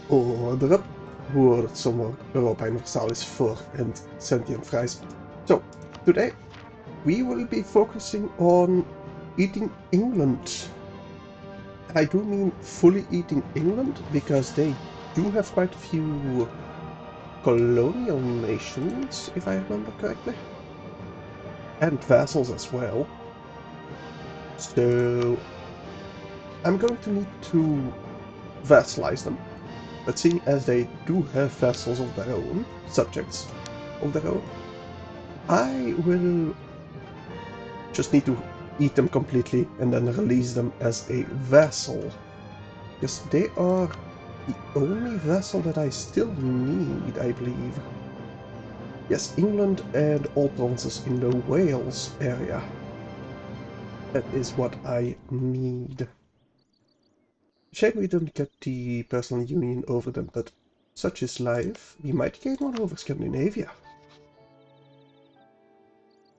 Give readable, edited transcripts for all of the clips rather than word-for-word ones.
Order up. Word somewhere Europa Universalis IV and sentient fries. So, today we will be focusing on eating England. I do mean fully eating England, because they do have quite a few colonial nations, if I remember correctly. And vassals as well. So, I'm going to need to vassalize them. But seeing as they do have vassals of their own, subjects of their own, I will just need to eat them completely and then release them as a vassal. Because they are the only vassal that I still need, I believe. Yes, England and all provinces in the Wales area. That is what I need. Shame we didn't get the personal union over them, but such is life. We might gain one over Scandinavia.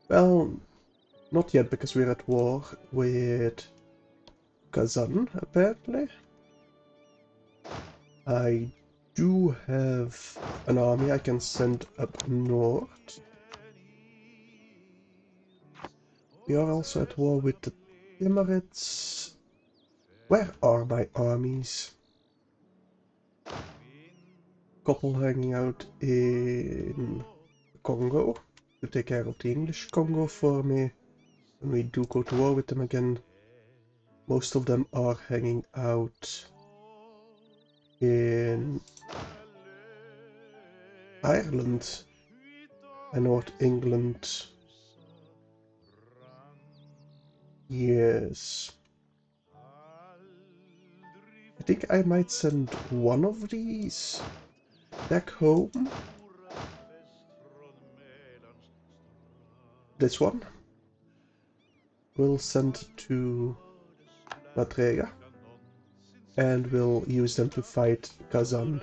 Well, not yet, because we're at war with Kazan, apparently. I do have an army I can send up north. We are also at war with the Timurids. Where are my armies? Couple hanging out in Congo to take care of the English Congo for me. When we do go to war with them again, most of them are hanging out in Ireland and North England. Yes. I think I might send one of these back home. This one we'll send to Madrega, and we'll use them to fight Kazan.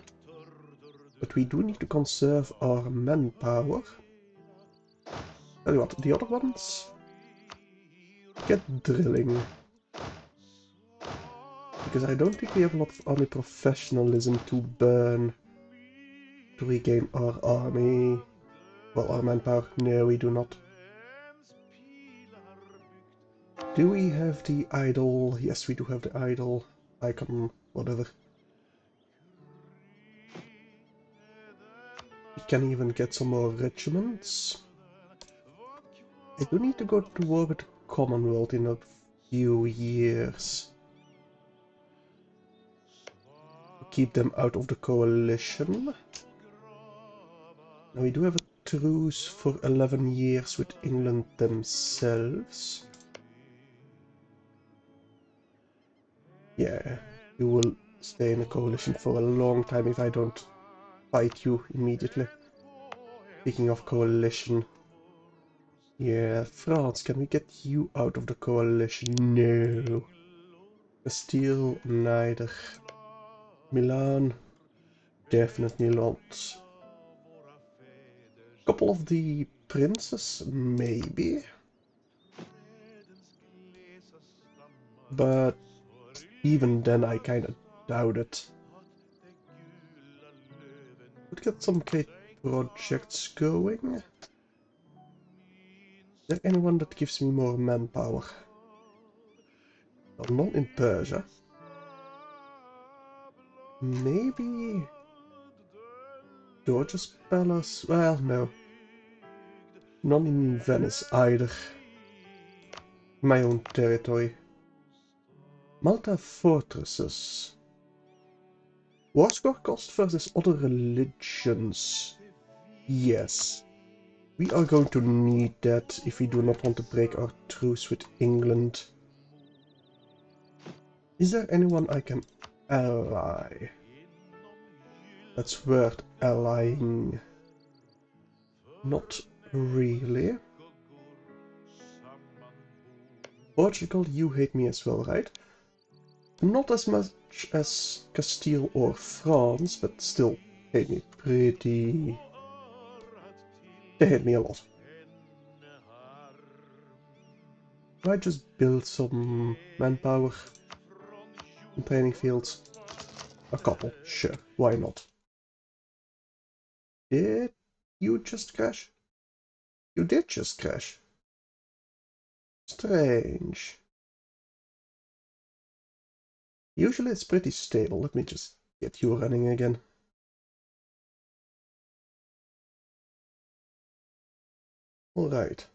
But we do need to conserve our manpower. Tell you what, the other ones get drilling. Because I don't think we have a lot of army professionalism to burn to regain our army. Well, our manpower, no, we do not. Do we have the idol? Yes, we do have the idol icon, whatever. We can even get some more regiments. I do need to go to war with the Commonwealth in a few years. Keep them out of the coalition. Now we do have a truce for 11 years with England themselves. Yeah, you will stay in a coalition for a long time if I don't fight you immediately. Speaking of coalition, yeah, France, can we get you out of the coalition? No. Castile, neither. Milan, definitely not. Couple of the princes, maybe. But even then, I kinda doubt it. Could get some great projects going. Is there anyone that gives me more manpower? Well, not in Persia. Maybe George's Palace? Well, no. None in Venice either. My own territory. Malta fortresses. War score cost versus other religions. Yes. We are going to need that if we do not want to break our truce with England. Is there anyone I can ally that's worth allying? Not really. Portugal, you hate me as well, right? Not as much as Castile or France, but still hate me pretty... They hate me a lot. Do I just build some manpower and training fields? A couple, sure, why not? Did you just crash? You did just crash. Strange. Usually it's pretty stable. Let me just get you running again. Alright.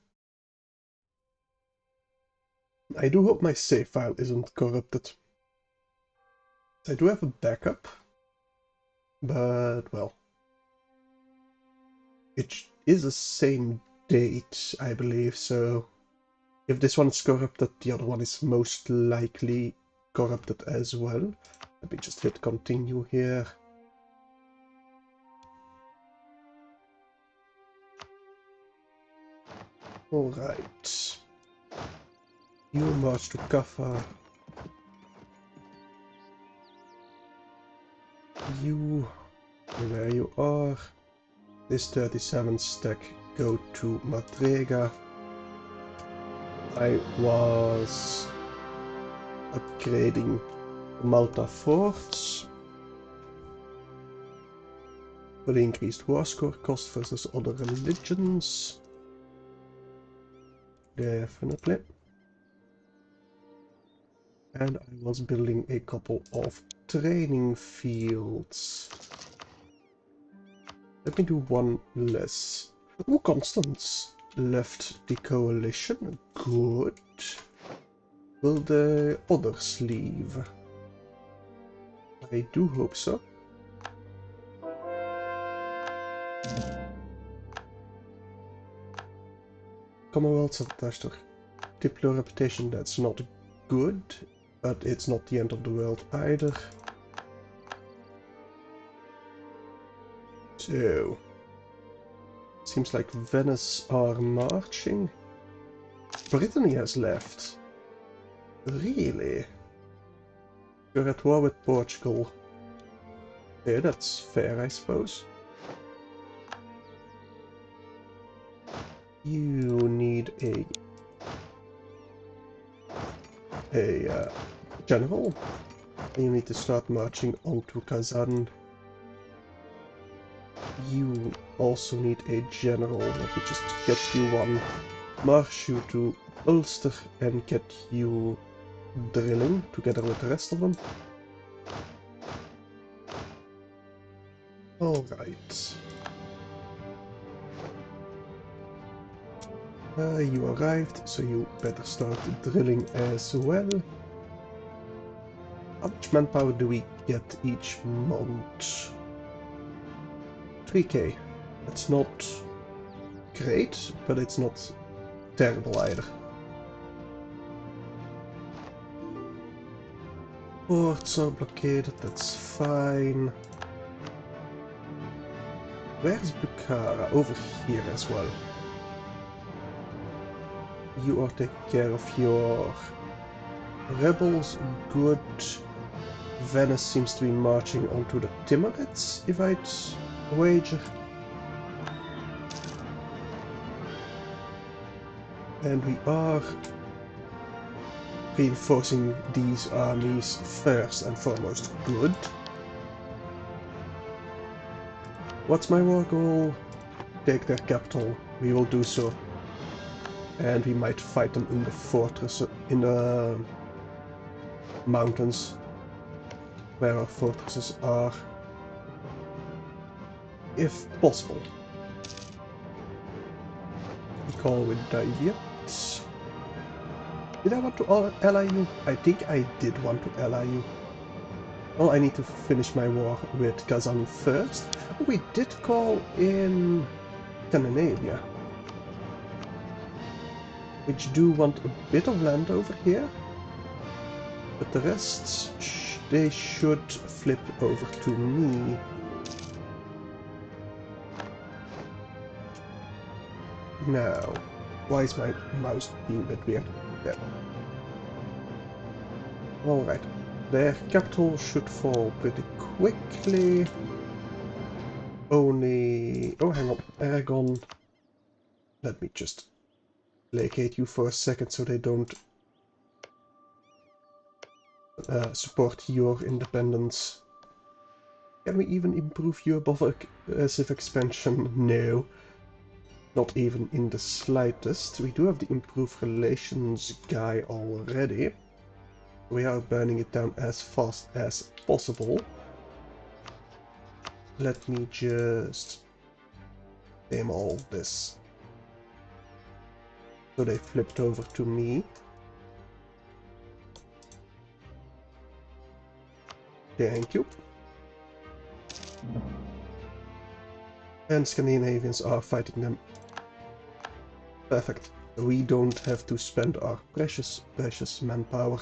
I do hope my save file isn't corrupted. I do have a backup, but, well, it is the same date, I believe, so if this one is corrupted, the other one is most likely corrupted as well. Let me just hit continue here. Alright. You march to Kaffa. You, where you are. This 37 stack go to Madrega. I was upgrading Malta forts for the increased war score cost versus other religions. Definitely. And I was building a couple of training fields. Let me do one less. Ooh, Constance left the coalition. Good. Will the others leave? I do hope so. Commonwealth Ambassador. Tip low reputation, that's not good, but it's not the end of the world either. So, seems like Venice are marching. Britannia has left. Really? You're at war with Portugal. Yeah, that's fair, I suppose. You need a general. You need to start marching onto Kazan. You also need a general. Let me just get you one. March you to Ulster and get you drilling together with the rest of them. Alright. You arrived, so you better start drilling as well. How much manpower do we get each month? 3k. It's not great, but it's not terrible either. Ports are blockaded, that's fine. Where's Bukhara? Over here as well. You are taking care of your rebels, good. Venice seems to be marching onto the Timurids, if I'd wager. And we are reinforcing these armies first and foremost. Good. What's my war goal? Take their capital. We will do so. And we might fight them in the fortress, in the mountains, where our fortresses are, if possible. We call with Daviet. Did I want to ally you? I think I did want to ally you. Well, I need to finish my war with Kazan first. We did call in Scandinavia, which do want a bit of land over here, but the rest, they should flip over to me. Now, why is my mouse being a bit weird? There. Alright, their capital should fall pretty quickly. Only... oh, hang on, Aragon. Let me just placate you for a second so they don't support your independence. Can we even improve Europe of aggressive expansion? No. Not even in the slightest. We do have the improved relations guy already. We are burning it down as fast as possible. Let me just name all this. So they flipped over to me. Thank you. And Scandinavians are fighting them. Perfect. We don't have to spend our precious manpower.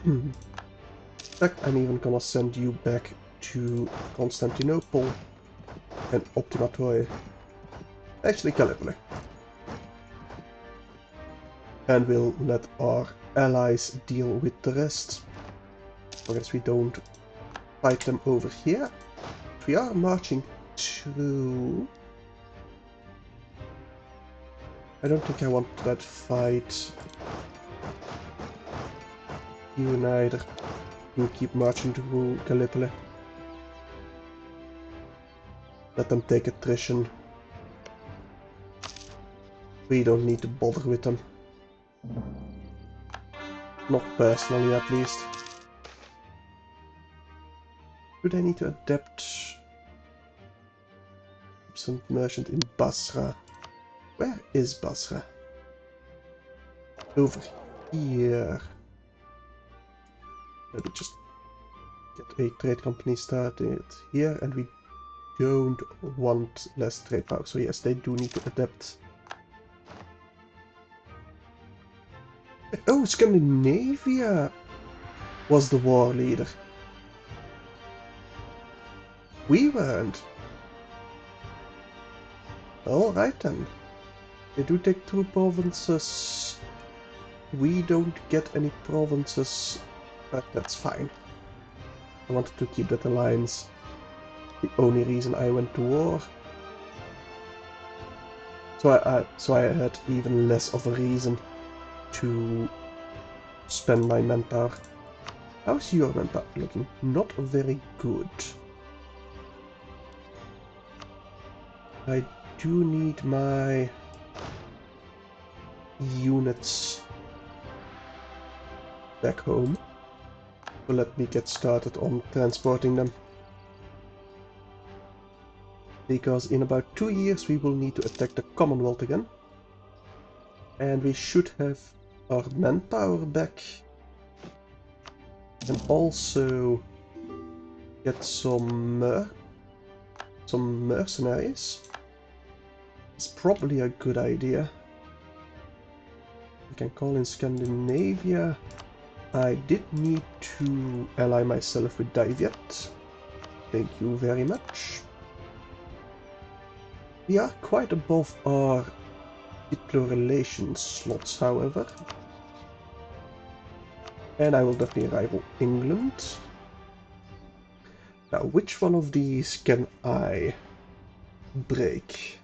In fact, I'm even gonna send you back to Constantinople and Optimatoi. Actually, Gallipoli. And we'll let our allies deal with the rest. I guess we don't fight them over here. We are marching to... I don't think I want that fight. You neither. You keep marching to Gallipoli. Let them take attrition. We don't need to bother with them. Not personally, at least. Do they need to adapt? Some merchant in Basra. Where is Basra? Over here. Let me just get a trade company started here, and we don't want less trade power. So yes, they do need to adapt. Oh, Scandinavia was the war leader. We weren't. Alright then. They do take 2 provinces. We don't get any provinces, but that's fine. I wanted to keep that alliance. The only reason I went to war. So I had even less of a reason to spend my manpower. How's your manpower looking? Not very good. I do need my units back home. So let me get started on transporting them. Because in about 2 years we will need to attack the Commonwealth again. And we should have our manpower back. And also get some mercenaries. It's probably a good idea. I can call in Scandinavia. I did need to ally myself with Daviet. Thank you very much. We are quite above our diplo relations slots, however. And I will definitely rival England. Now, which one of these can I break?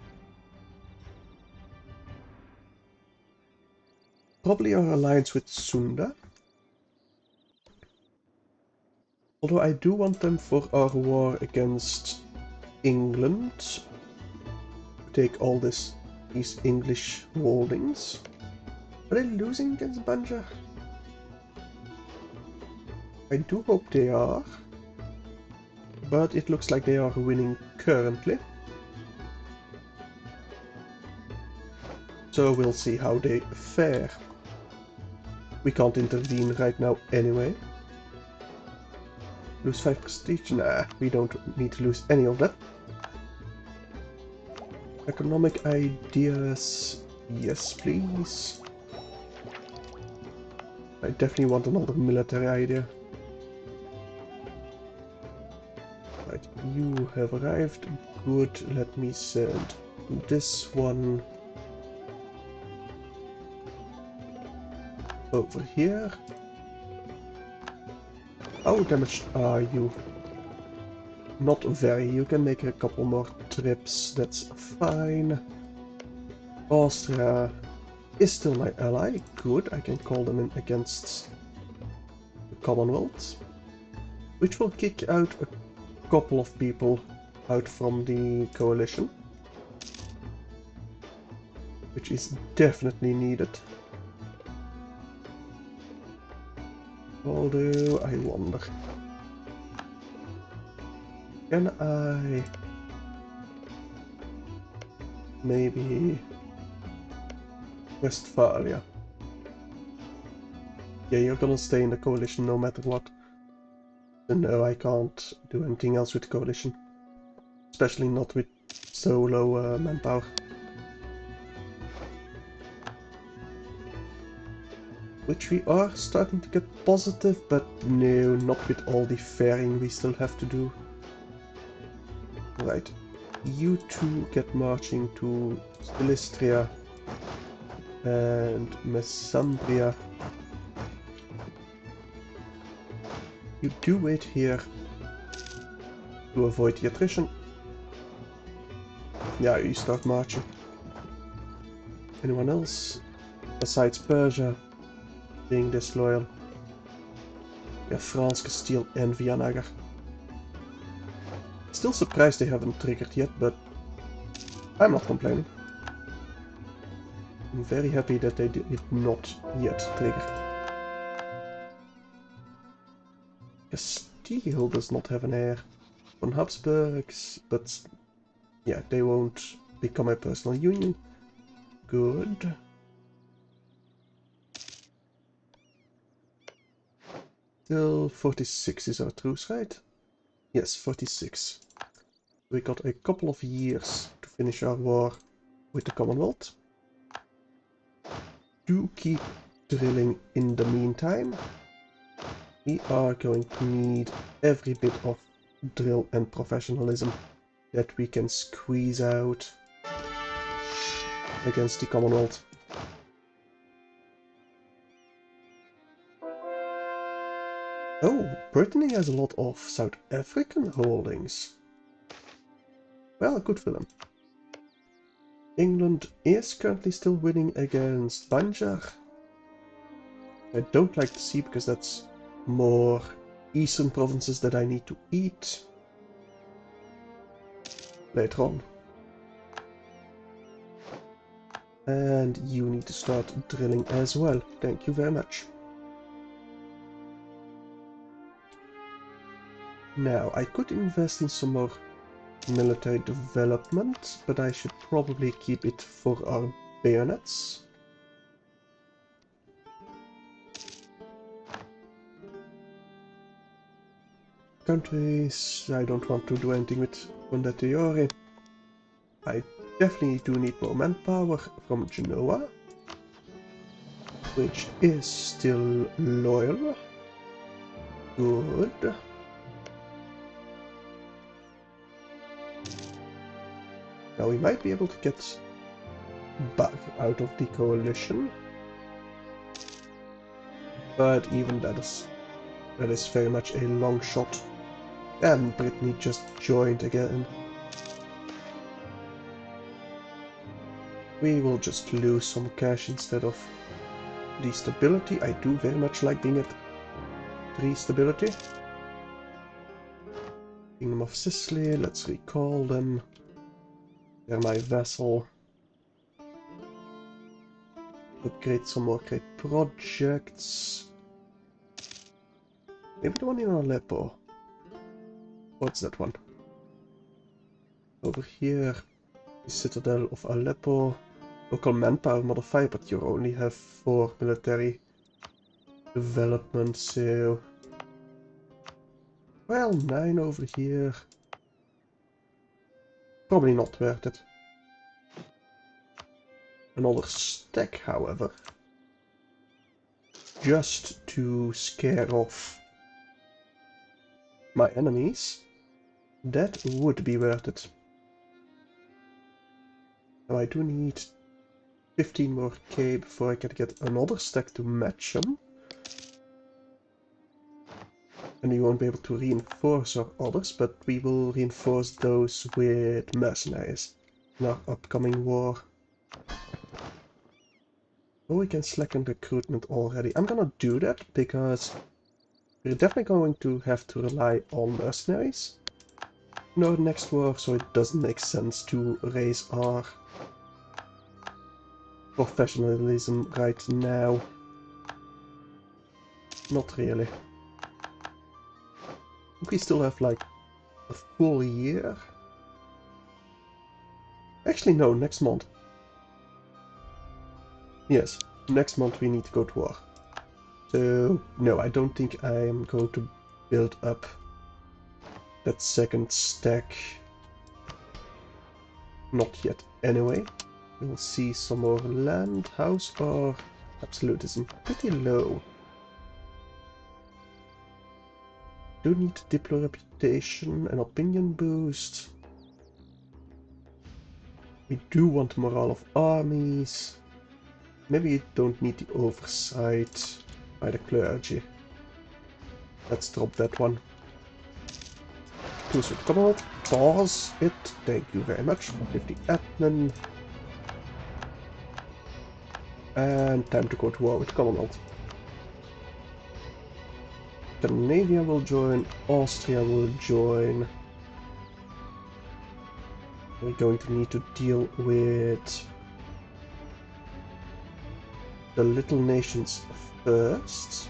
Probably our alliance with Sunda. Although I do want them for our war against England. Take all these English holdings. Are they losing against Banja? I do hope they are. But it looks like they are winning currently. So we'll see how they fare. We can't intervene right now anyway. Lose 5 prestige? Nah, we don't need to lose any of that. Economic ideas? Yes, please. I definitely want another military idea. Right, you have arrived. Good, let me send this one over here. How damaged are you? Not very. You can make a couple more trips. That's fine. Austria is still my ally. Good. I can call them in against the Commonwealth. which will kick out a couple of people out from the coalition, which is definitely needed. Although, I wonder, can I maybe Westphalia? Yeah, you're gonna stay in the coalition no matter what. And no, I can't do anything else with the coalition, especially not with so low manpower. Which we are starting to get positive, but no, not with all the fairing we still have to do. Right, you two get marching to Silistria and Messambria. You do wait here to avoid the attrition. Yeah, you start marching. Anyone else besides Persia being disloyal? Yeah, France, Castile and Vianagar. Still surprised they haven't triggered yet, but I'm not complaining. I'm very happy that they did not yet trigger. Castile does not have an heir. Von Habsburgs, but yeah, they won't become a personal union. Good. Still 46 is our truce, right? Yes, 46. We got a couple of years to finish our war with the Commonwealth. Do keep drilling in the meantime. We are going to need every bit of drill and professionalism that we can squeeze out against the Commonwealth. Oh, Britannia has a lot of South African holdings. Well, good for them. England is currently still winning against Banjar. I don't like to see because that's more eastern provinces that I need to eat later on. And you need to start drilling as well. Thank you very much. Now, I could invest in some more military development, but I should probably keep it for our bayonets. Countries, I don't want to do anything with Condottieri. I definitely do need more manpower from Genoa, which is still loyal. Good. Now we might be able to get back out of the coalition, but even that is very much a long shot. And Brittany just joined again. We will just lose some cash instead of the stability. I do very much like being at 3 stability. Kingdom of Sicily, let's recall them. They're my vassal. Upgrade some more great projects. Maybe the one in Aleppo. What's that one? Over here, the Citadel of Aleppo. Local manpower modifier, but you only have 4 military development, so... Well, 9 over here. Probably not worth it. Another stack, however. Just to scare off my enemies. That would be worth it. Now I do need 15 more K before I can get another stack to match them. And we won't be able to reinforce our others, but we will reinforce those with mercenaries in our upcoming war. Oh, we can slacken recruitment already. I'm gonna do that because We're definitely going to have to rely on mercenaries in our next war, so it doesn't make sense to raise our professionalism right now. Not really. We still have like a full year. Actually, no, next month. Yes, next month we need to go to war. So, no, I don't think I am going to build up that second stack. Not yet, anyway. We'll see some more land. House or absolutism. Pretty low. Do need Diplo reputation and opinion boost. We do want morale of armies. Maybe you don't need the oversight by the clergy. Let's drop that one. Tools with Commonwealth. Pause it. Thank you very much. 50 admin. And time to go to war with Commonwealth. Scandinavia will join. Austria will join. We're going to need to deal with the little nations first.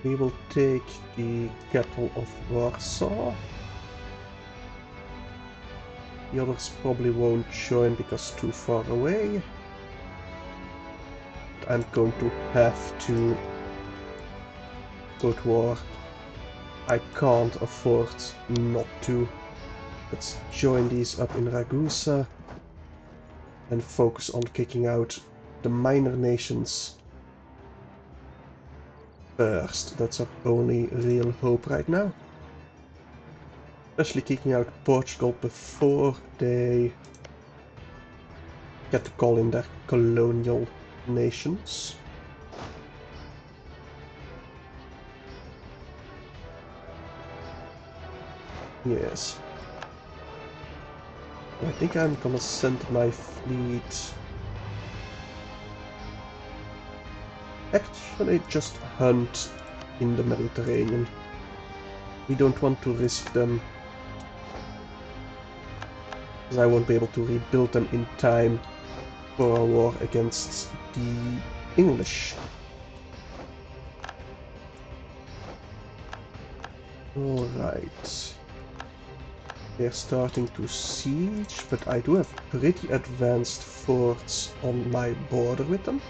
We will take the capital of Warsaw. The others probably won't join because too far away. I'm going to have to go to war. I can't afford not to. Let's join these up in Ragusa and focus on kicking out the minor nations first. That's our only real hope right now. Especially kicking out Portugal before they get to call in their colonial nations. Yes. I think I'm gonna send my fleet... Actually, just hunt in the Mediterranean. We don't want to risk them, because I won't be able to rebuild them in time for a war against the English. Alright. They're starting to siege, but I do have pretty advanced forts on my border with them.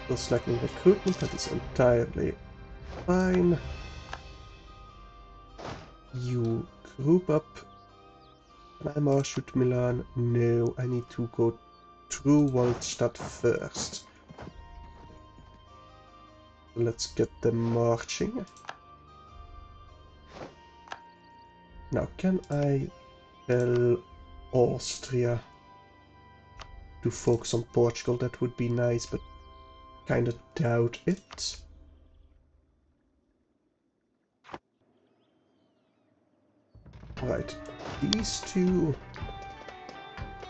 Still slacking recruitment, that is entirely fine. You group up. Can I march with Milan? No, I need to go through Waldstadt first. Let's get them marching. Now, can I tell Austria to focus on Portugal? That would be nice, but kinda doubt it. Right, these two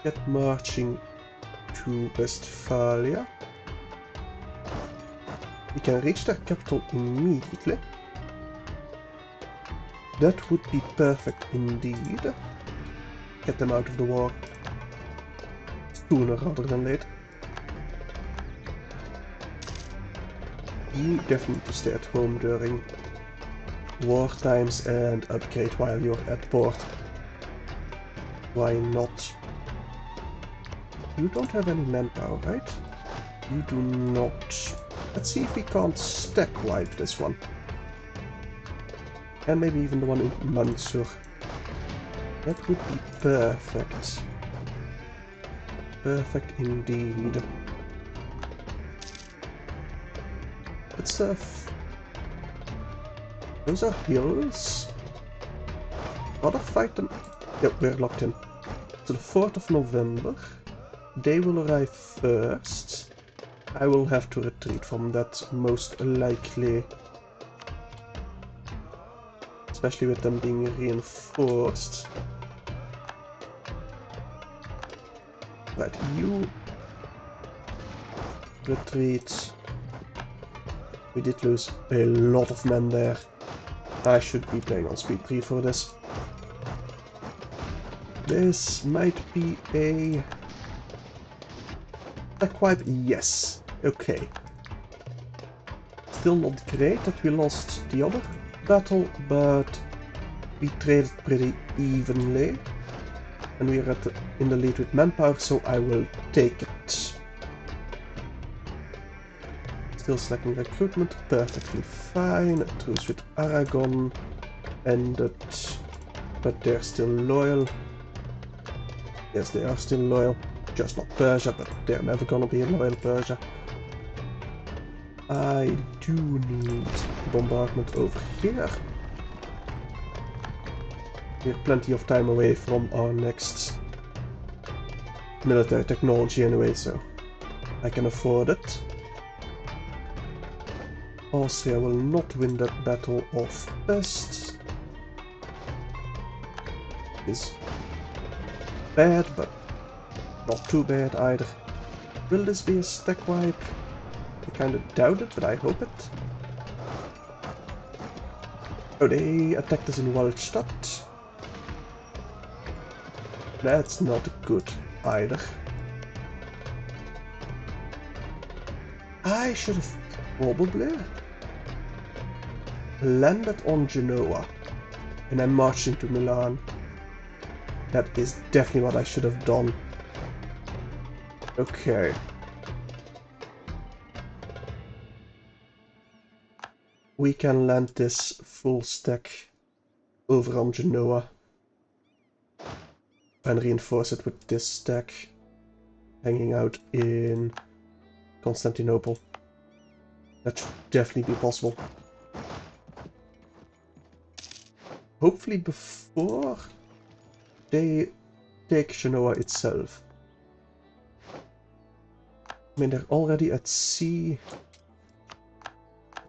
get marching to Westphalia. We can reach their capital immediately. That would be perfect indeed. Get them out of the war sooner rather than later. You definitely need to stay at home during war times and upgrade while you're at port. Why not? You don't have any manpower, right? You do not. Let's see if we can't stack wipe this one. And maybe even the one in Mansur. That would be perfect. Perfect indeed. Good stuff. Those are hills. Rather fight them. Yep, we're locked in. So the 4th of November. They will arrive first. I will have to retreat from that most likely. Especially with them being reinforced. Right, you retreat. We did lose a lot of men there. I should be playing on speed 3 for this. This might be a wipe. Yes. Okay. Still not great that we lost the other battle, but we traded pretty evenly. And we are in the lead with manpower, so I will take it. Still slacking recruitment, perfectly fine. Truce with Aragon ended, but they're still loyal. Yes, they are still loyal. Just not Persia, but they're never gonna be a loyal Persia. I do need bombardment over here. We're plenty of time away from our next military technology anyway, so I can afford it. Austria will not win that battle of Pest. Is bad, but not too bad either. Will this be a stack wipe? I kind of doubt it, but I hope it. Oh, they attacked us in Waldstadt. That's not good either. I should have probably landed on Genoa and then marched into Milan. That is definitely what I should have done. Okay. We can land this full stack over on Genoa and reinforce it with this stack hanging out in Constantinople. That should definitely be possible. Hopefully before they take Genoa itself. I mean, they're already at sea.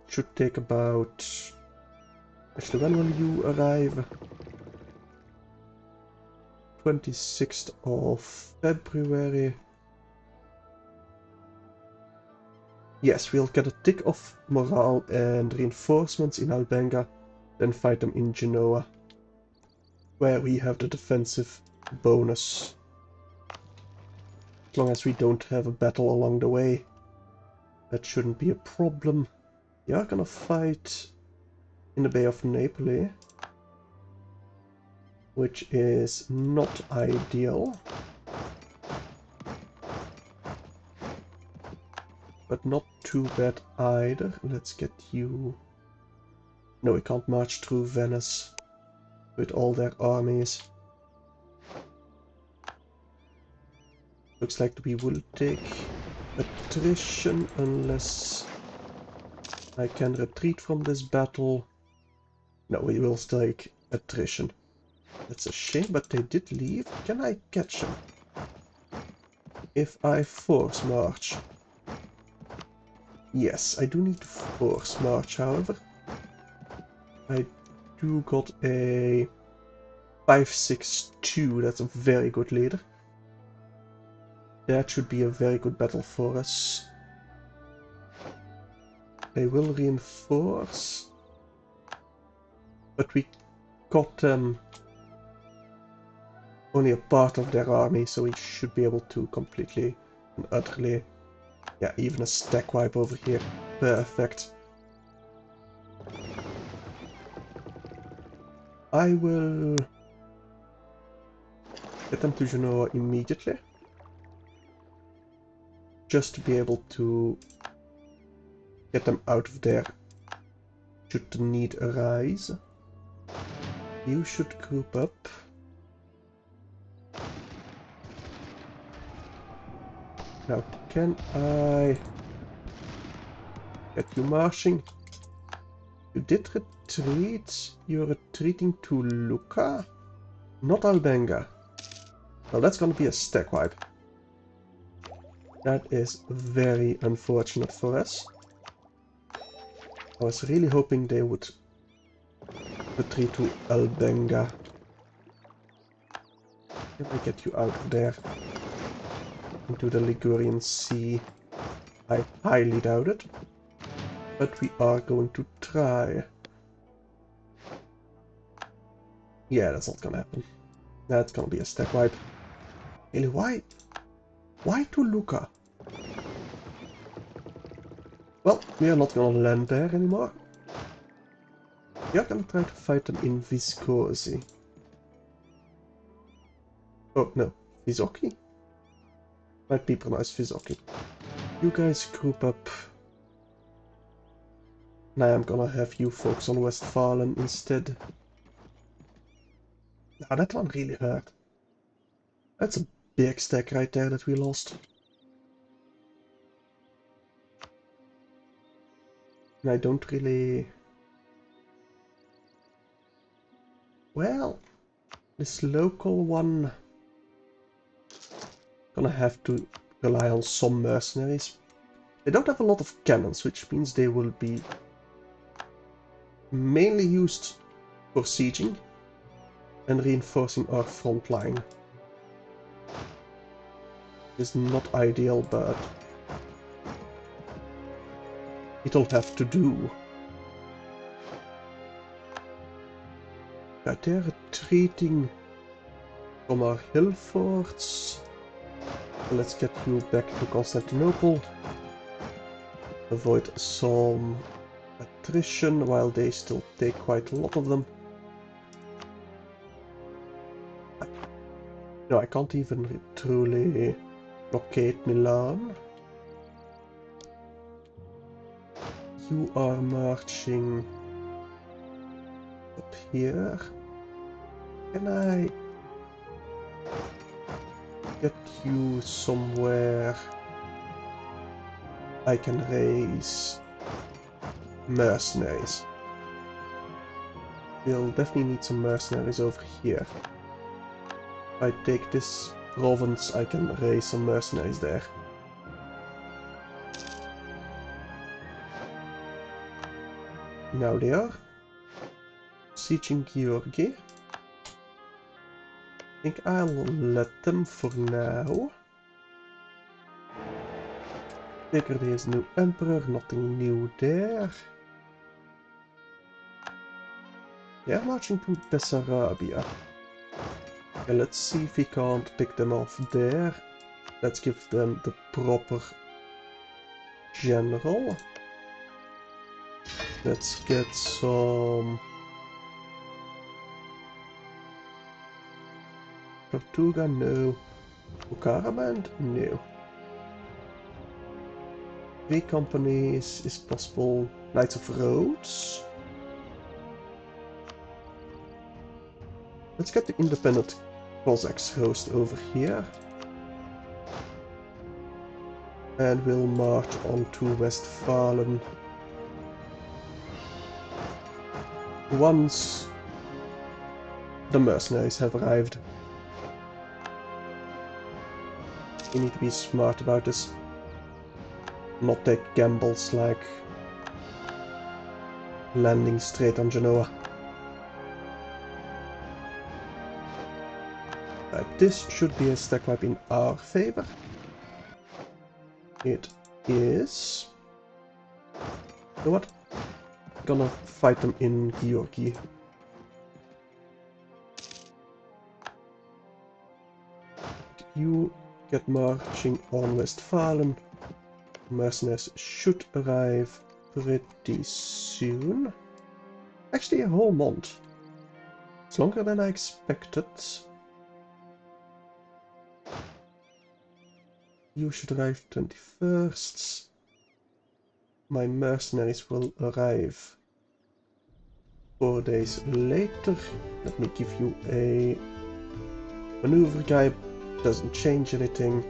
Should take about... Actually, when will you arrive? 26th of February. Yes, we'll get a tick of morale and reinforcements in Albenga, then fight them in Genoa, where we have the defensive bonus. As long as we don't have a battle along the way, that shouldn't be a problem. We are gonna fight in the Bay of Naples, which is not ideal. But not too bad either. Let's get you... No, we can't march through Venice with all their armies. Looks like we will take attrition unless I can retreat from this battle. No, we will still take attrition. That's a shame, but they did leave. Can I catch them? If I force march. Yes, I do need to force march, however. I do got a 562, that's a very good leader. That should be a very good battle for us. They will reinforce. But we got only a part of their army, so we should be able to completely and utterly... Yeah, even a stack wipe over here. Perfect. I will get them to Genoa immediately. Just to be able to get them out of there should the need arise. You should group up. Now, can I get you marching? You did retreat. You're retreating to Lucca, not Albenga. Well, that's gonna be a stack wipe. That is very unfortunate for us. I was really hoping they would retreat to Albenga. Can I get you out of there? Into the Ligurian Sea? I highly doubt it. but we are going to try. Yeah, that's not gonna happen. That's gonna be a stack wipe. Really, why? Why to Luca? Well, we are not gonna land there anymore. We are gonna try to fight them in Viscosi. Oh, no. Visoki? Might be pronounced Visoki. You guys group up. Now I'm gonna have you folks on Westphalen instead. Now that one really hurt. That's a big stack right there that we lost. And I don't really... Well, this local one... Gonna have to rely on some mercenaries. They don't have a lot of cannons, which means they will be mainly used for sieging and reinforcing our front line. It's not ideal, but it'll have to do. Right, they're retreating from our hill forts. Let's get you back to Constantinople. Avoid some attrition while they still take quite a lot of them. No, I can't even truly blockade Milan. You are marching up here. Can I get you somewhere I can raise mercenaries? We'll definitely need some mercenaries over here. If I take this province, I can raise some mercenaries there. Now they are sieging Georgi. I think I'll let them for now. Zeker deze new emperor, nothing new there. They are marching to Bessarabia. Okay, let's see if we can't pick them off there. Let's give them the proper general. Let's get some Tortuga, no. Bukhara, no. 3 companies is possible. Knights of Rhodes. Let's get the independent Cossacks host over here. And we'll march on to Westphalen. Once the mercenaries have arrived. We need to be smart about this. Not take gambles like landing straight on Genoa. Right, this should be a stack wipe in our favor. It is. You know what? Gonna fight them in Georgi. You get marching on Westphalen. Mercenaries should arrive pretty soon. Actually, a whole month. It's longer than I expected. You should arrive 21st. My mercenaries will arrive 4 days later. Let me give you a maneuver guide. Doesn't change anything.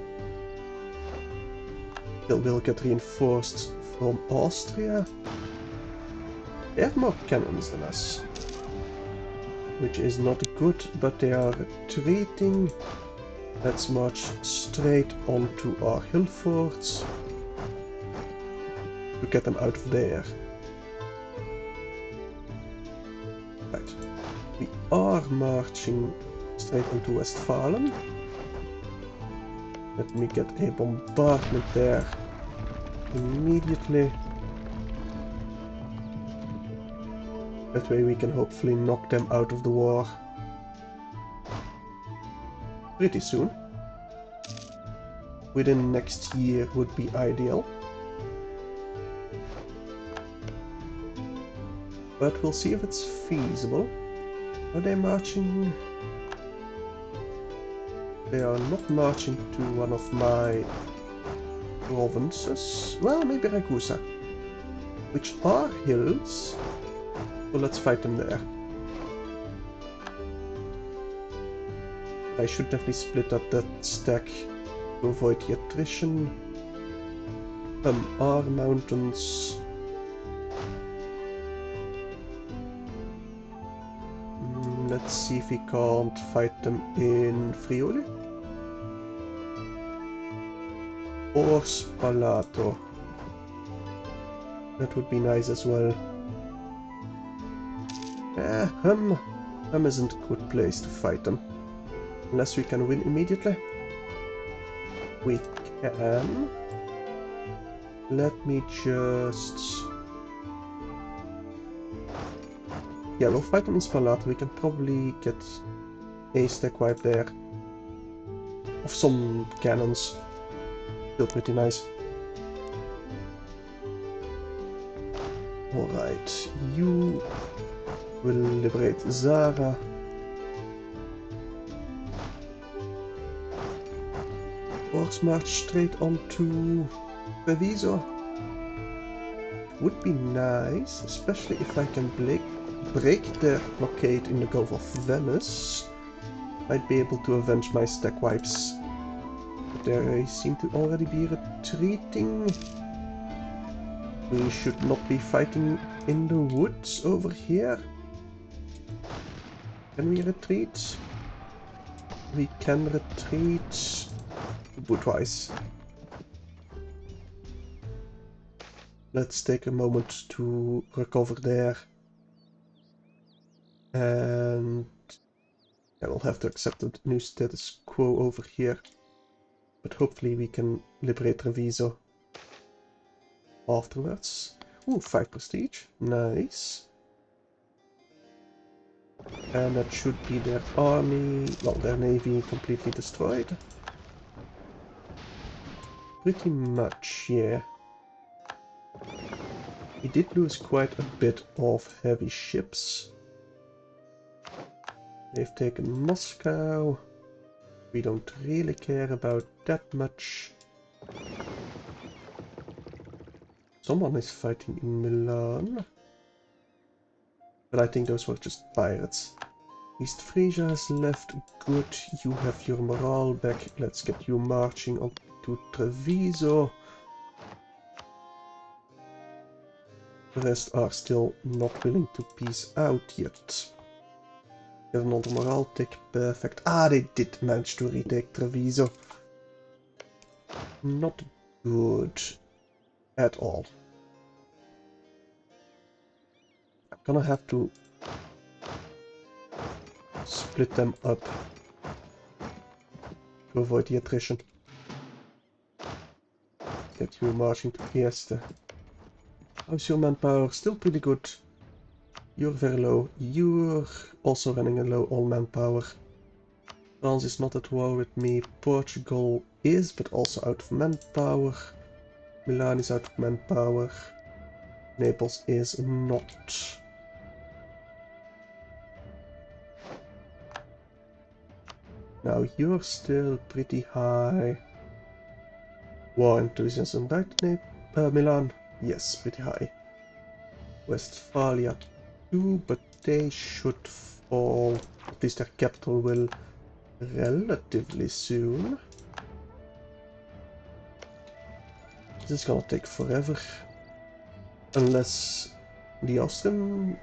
They will get reinforced from Austria. They have more cannons than us, which is not good, but they are retreating. Let's march straight onto our hill forts to get them out of there. Right. We are marching straight onto Westphalen. Let me get a bombardment there immediately. That way we can hopefully knock them out of the war pretty soon. Within next year would be ideal. But we'll see if it's feasible. Are they marching? They are not marching to one of my provinces. Well, maybe Ragusa. Which are hills. So let's fight them there. I should definitely split up that stack to avoid the attrition. Our mountains. Let's see if we can't fight them in Friuli. Or Spalato. That would be nice as well. Hum isn't a good place to fight them. Unless we can win immediately. We can. Let me just... Yeah, we'll fight them in Spalato. We can probably get a stack wipe there. Of some cannons. Still pretty nice. Alright, you will liberate Zara. Force march straight onto Treviso. Would be nice, especially if I can break their blockade in the Gulf of Venice. I'd be able to avenge my stack wipes. But they seem to already be retreating. We should not be fighting in the woods over here. Can we retreat? We can retreat. Bootwise. Let's take a moment to recover there. And I will have to accept the new status quo over here. But hopefully we can liberate Treviso afterwards. Ooh, 5 prestige. Nice. And that should be their army, well, their navy completely destroyed. Pretty much, yeah. He did lose quite a bit of heavy ships. They've taken Moscow. We don't really care about that much. Someone is fighting in Milan. But I think those were just pirates. East Frisia has left. Good, you have your morale back. Let's get you marching on to Treviso. The rest are still not willing to peace out yet. Get another morale tick, perfect. Ah, they did manage to retake Treviso. Not good at all. I'm gonna have to split them up to avoid the attrition. Get you marching to Trieste. How's your manpower? Still pretty good. You're very low. You're also running a low on manpower. France is not at war with me. Portugal is, but also out of manpower. Milan is out of manpower. Naples is not. Now you're still pretty high. War enthusiasm, right? Milan? Yes, pretty high. Westphalia too, but they should fall. At least their capital will relatively soon. This is gonna take forever. Unless the Austrians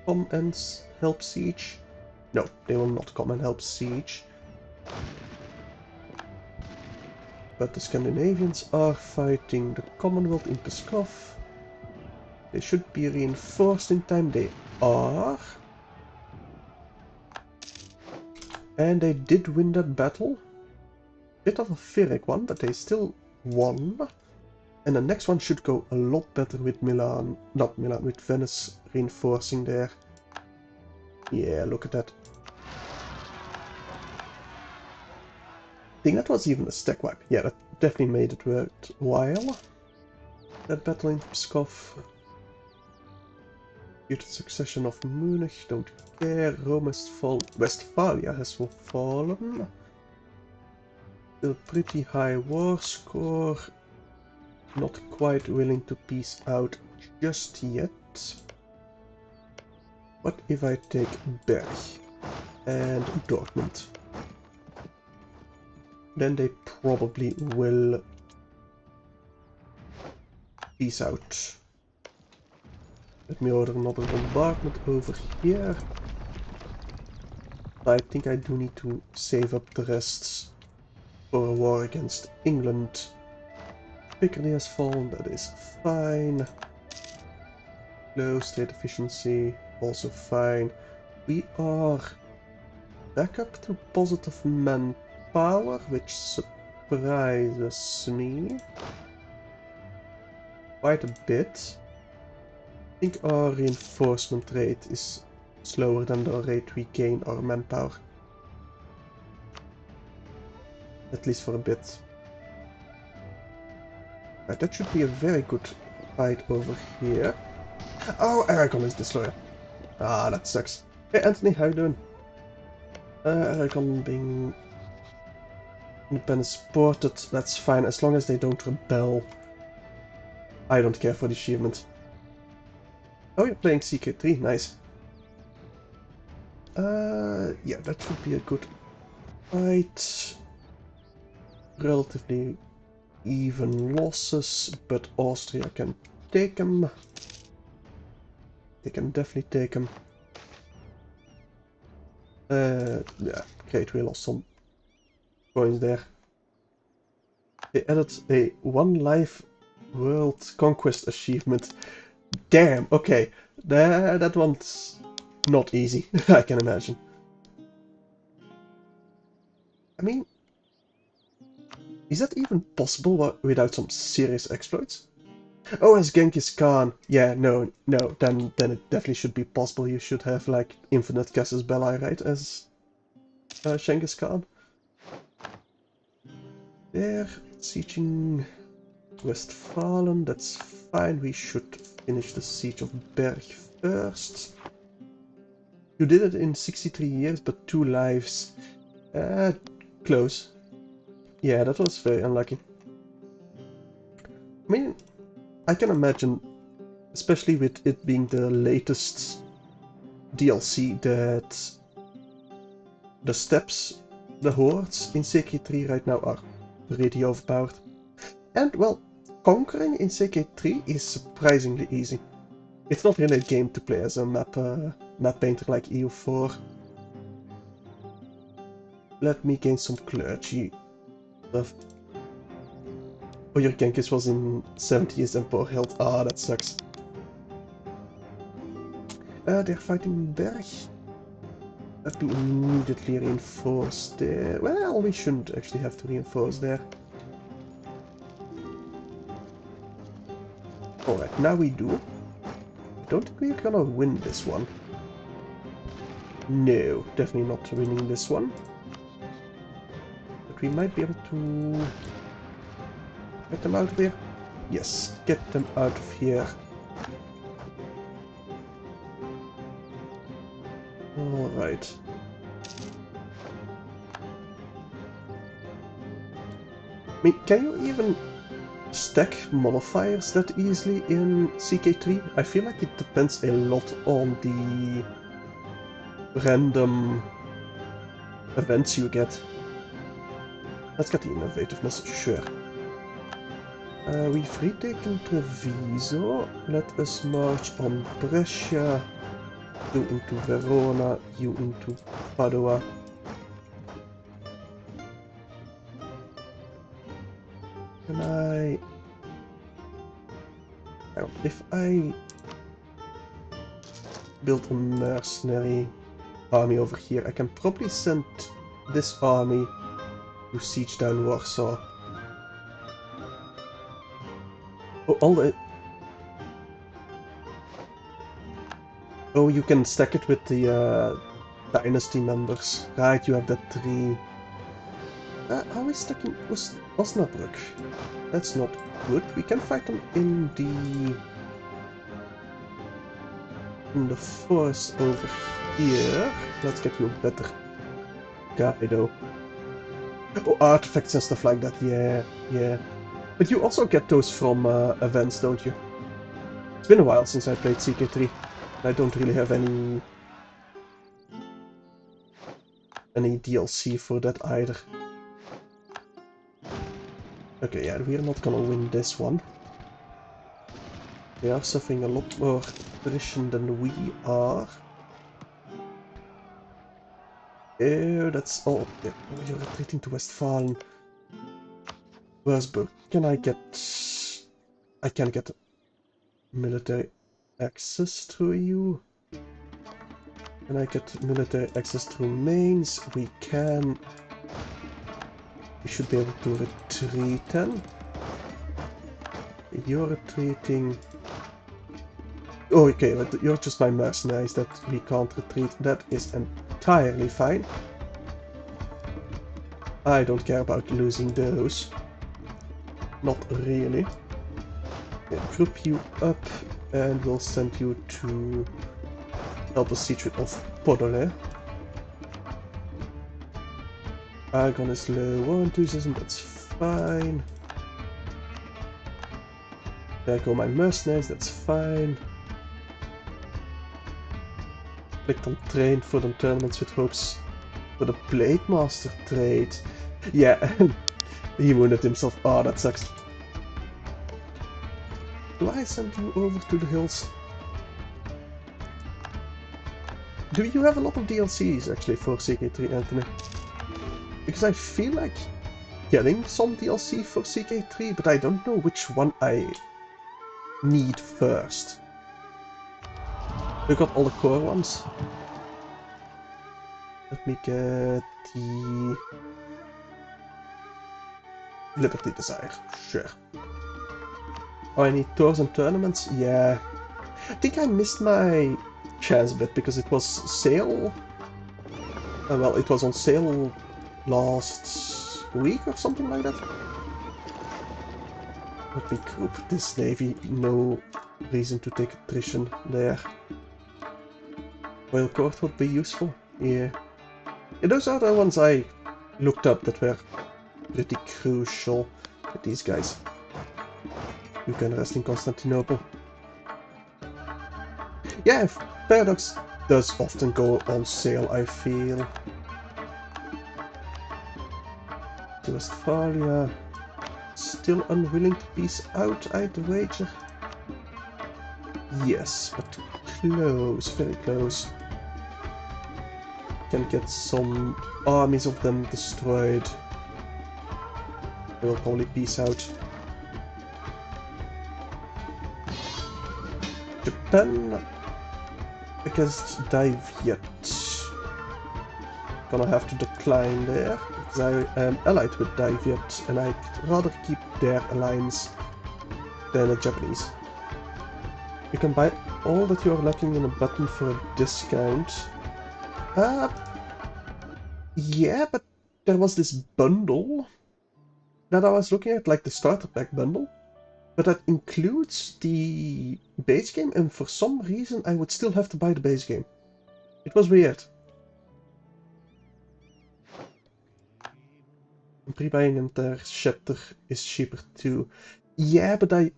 come and help siege. No, they will not come and help siege. But the Scandinavians are fighting the Commonwealth in Pskov. They should be reinforced in time. They are. And they did win that battle. Bit of a Pyrrhic one, but they still won. And the next one should go a lot better with Milan. Not Milan, with Venice reinforcing there. Yeah, look at that. I think that was even a stack wipe. Yeah, that definitely made it worthwhile. That battle in Pskov. Future succession of Munich, don't care. Rome has fallen. Westphalia has fallen. Still pretty high war score. Not quite willing to peace out just yet. What if I take Berg and Dortmund? Then they probably will peace out. Let me order another bombardment over here. I think I do need to save up the rest for a war against England. Picardy has fallen, that is fine. Low state efficiency, also fine. We are back up to positive manpower, which surprises me quite a bit. I think our reinforcement rate is slower than the rate we gain our manpower. At least for a bit. Right, that should be a very good fight over here. Oh, Aragon is destroyer. Ah, that sucks. Hey Anthony, how you doing? Aragon being independent supported, that's fine, as long as they don't rebel. I don't care for the achievement. Oh, you're playing CK3, nice. Yeah, that should be a good fight. Relatively even losses, but Austria can take them. They can definitely take them. Yeah, great, we lost some points there. They added a one life world conquest achievement. Damn, okay. That one's not easy, I can imagine. I mean, is that even possible without some serious exploits? Oh, as Genghis Khan. Yeah, no, then it definitely should be possible. You should have, like, infinite casus belli, right, as Genghis Khan. There, sieging Westphalen, that's fine. We should finish the siege of Berg first. You did it in 63 years, but 2 lives. Close. Yeah, that was very unlucky. I mean, I can imagine, especially with it being the latest DLC, that the steps, the hordes in CK3 right now are pretty overpowered. And, well, conquering in CK3 is surprisingly easy. It's not really a game to play as a map painter like EU4. Let me gain some clergy stuff. Oh, your Genghis was in 70s and poor health. Ah, that sucks. They're fighting Berg. Let me immediately reinforce there. Well, we shouldn't actually have to reinforce there. Alright, now we do. I don't think we're gonna win this one. No, definitely not winning this one. But we might be able to get them out of here. Yes, get them out of here. Alright. I mean, can you even stack modifiers that easily in CK3? I feel like it depends a lot on the random events you get. Let's get the innovativeness, sure. We've retaken Treviso. Let us march on Brescia. You into Verona, you into Padua. Can I... if I build a mercenary army over here, I can probably send this army to siege down Warsaw. Oh, all the... Oh, you can stack it with the dynasty members. Right, you have that tree. Are we stacking Osnabrück? That's not good. We can fight them in the forest over here. Let's get you a better guy though. Oh, artifacts and stuff like that. Yeah, yeah. But you also get those from events, don't you? It's been a while since I played CK3. I don't really have any DLC for that either. Okay, yeah, we're not gonna win this one. They are suffering a lot more attrition than we are. Oh, that's all. Yeah. Oh, you're retreating to Westfalen. Würzburg. I can get military access to you. Can I get military access to Mainz? We can. We should be able to retreat then. You're retreating. Oh, okay, but you're just my mercenaries that we can't retreat. That is entirely fine. I don't care about losing those. Not really. Yeah, group you up and we'll send you to help us siege of Podolé. Argon is low. 1, 2 season, that's fine. There go my mercenaries, that's fine. Clicked on train for the tournaments with hopes for the Blade Master trade. Yeah, he wounded himself. Oh, that sucks. Do I send you over to the hills? Do you have a lot of DLCs actually for CK3, Anthony? Because I feel like getting some DLC for CK3, but I don't know which one I need first. We got all the core ones. Let me get the Liberty Desire. Sure. Oh, I need tours and tournaments? Yeah. I think I missed my chance a bit because it was sale. Well, it was on sale last week or something like that. Let me group this navy. No reason to take attrition there. Royal Court would be useful. Yeah. Yeah, those are the ones I looked up that were pretty crucial with these guys. You can rest in Constantinople. Yeah, Paradox does often go on sale, I feel. To Westphalia. Still unwilling to peace out, I'd wager. Yes, but close, very close. Can get some armies of them destroyed. We'll probably peace out. Japan against Daviet. Gonna have to decline there, because I am allied with Daviet, and I'd rather keep their alliance than the Japanese. You can buy all that you are lacking in a button for a discount. Yeah, but there was this bundle that I was looking at, like the starter pack bundle, but that includes the base game, and for some reason I would still have to buy the base game. It was weird. Pre-buying Interceptor is cheaper too. Yeah, but I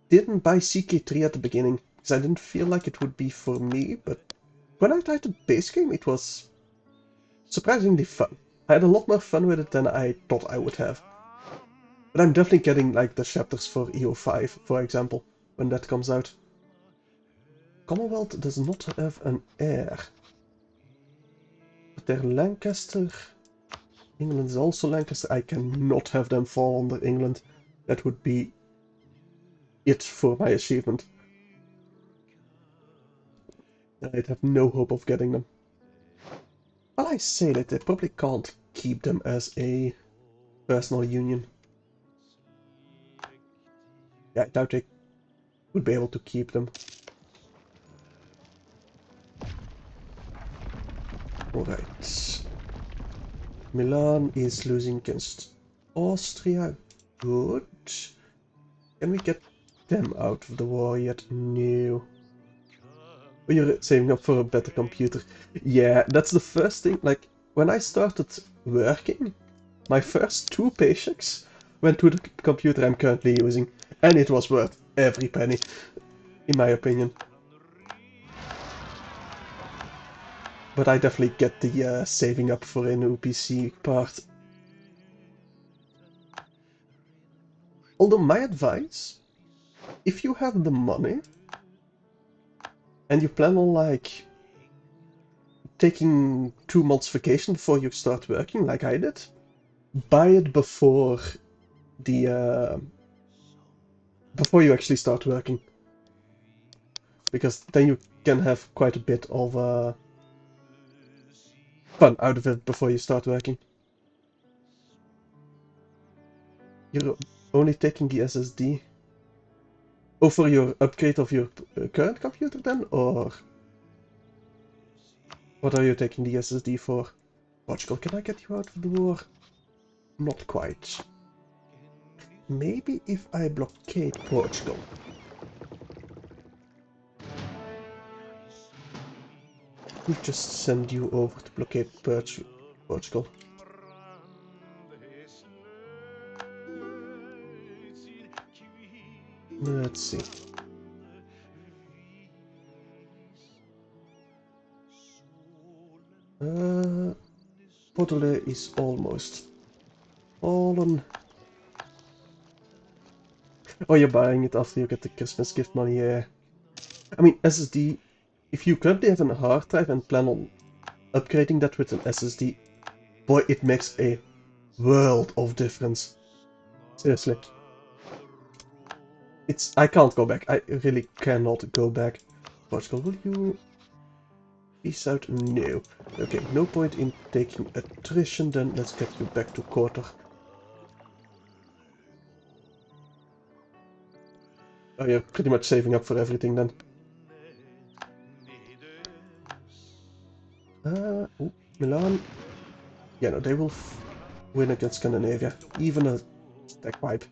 didn't buy CK3 at the beginning, because I didn't feel like it would be for me, but when I tried the base game, it was surprisingly fun. I had a lot more fun with it than I thought I would have. But I'm definitely getting like the chapters for EU5, for example, when that comes out. Commonwealth does not have an heir. But they're Lancaster. England is also Lancaster. I cannot have them fall under England. That would be it for my achievement. I'd have no hope of getting them. Well, I say that they probably can't keep them as a personal union. Yeah, I doubt they would be able to keep them. Alright. Milan is losing against Austria. Good. Can we get them out of the war yet? No. Oh, you're saving up for a better computer. Yeah, that's the first thing. Like, when I started working, my first 2 paychecks went to the computer I'm currently using, and it was worth every penny, in my opinion. But I definitely get the saving up for a new PC part. Although my advice, if you have the money, and you plan on like taking 2 months vacation before you start working, like I did, buy it before the before you actually start working, because then you can have quite a bit of fun out of it before you start working. You're only taking the SSD. Oh, for your upgrade of your current computer then, or what are you taking the SSD for? Portugal, can I get you out of the war? Not quite. Maybe if I blockade Portugal. We'll just send you over to blockade Portugal. Let's see. Portugal is almost fallen. Oh, you're buying it after you get the Christmas gift money, yeah. I mean, SSD, if you currently have a hard drive and plan on upgrading that with an SSD, boy, it makes a world of difference. Seriously. I can't go back. I really cannot go back. Portugal, will you peace out? No. Okay, no point in taking attrition then. Let's get you back to quarter. Oh, you're pretty much saving up for everything then. Oh, Milan. Yeah, no, they will win against Scandinavia. Even a stack wipe.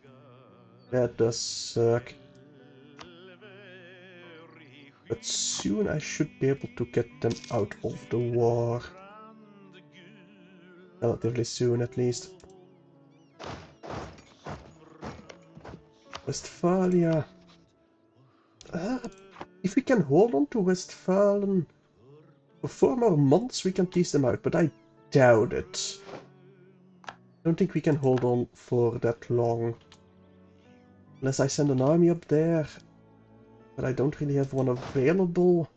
That does suck. But soon I should be able to get them out of the war. Relatively soon, at least. Westphalia. If we can hold on to Westphalen for 4 more months, we can tease them out, but I doubt it. I don't think we can hold on for that long. Unless I send an army up there, but I don't really have one available.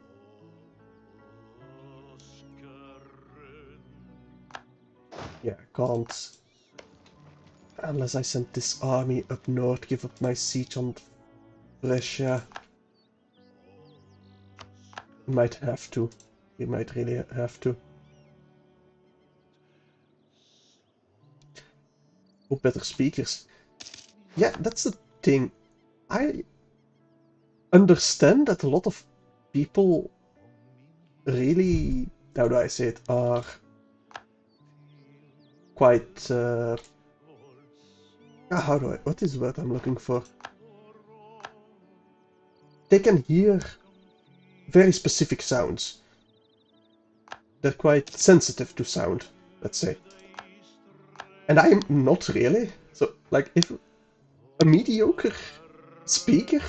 Yeah, I can't. Unless I send this army up north, give up my siege on Brescia. We might have to. We might really have to. Oh, better speakers. Yeah, that's the thing. I understand that a lot of people really, how do I say it, are quite, what is the word I'm looking for? They can hear very specific sounds. They're quite sensitive to sound, let's say. And I'm not really. So, like, if a mediocre speaker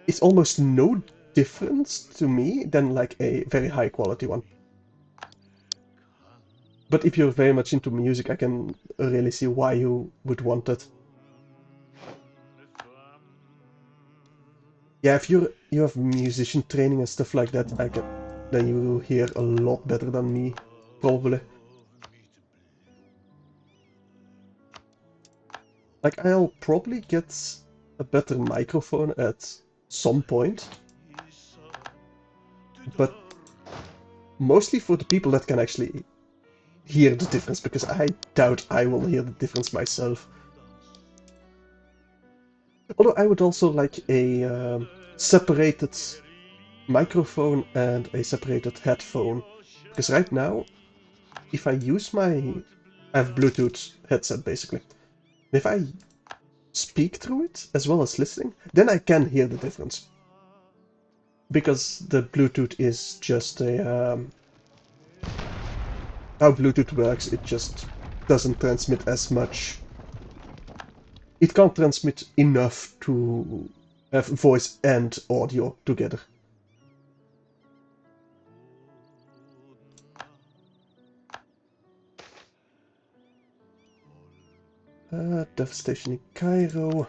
is almost no difference to me than, like, a very high quality one. But if you're very much into music, I can really see why you would want it. Yeah, if you have musician training and stuff like that, then you hear a lot better than me, probably. Like, I'll probably get a better microphone at some point, but mostly for the people that can actually hear the difference, because I doubt I will hear the difference myself. Although I would also like a separated microphone and a separated headphone, Because right now, if I use I have Bluetooth headset basically. If I speak through it as well as listening, then I can hear the difference. Because the Bluetooth is just a how Bluetooth works, it just doesn't transmit as much. It can't transmit enough to have voice and audio together. Devastation in Cairo.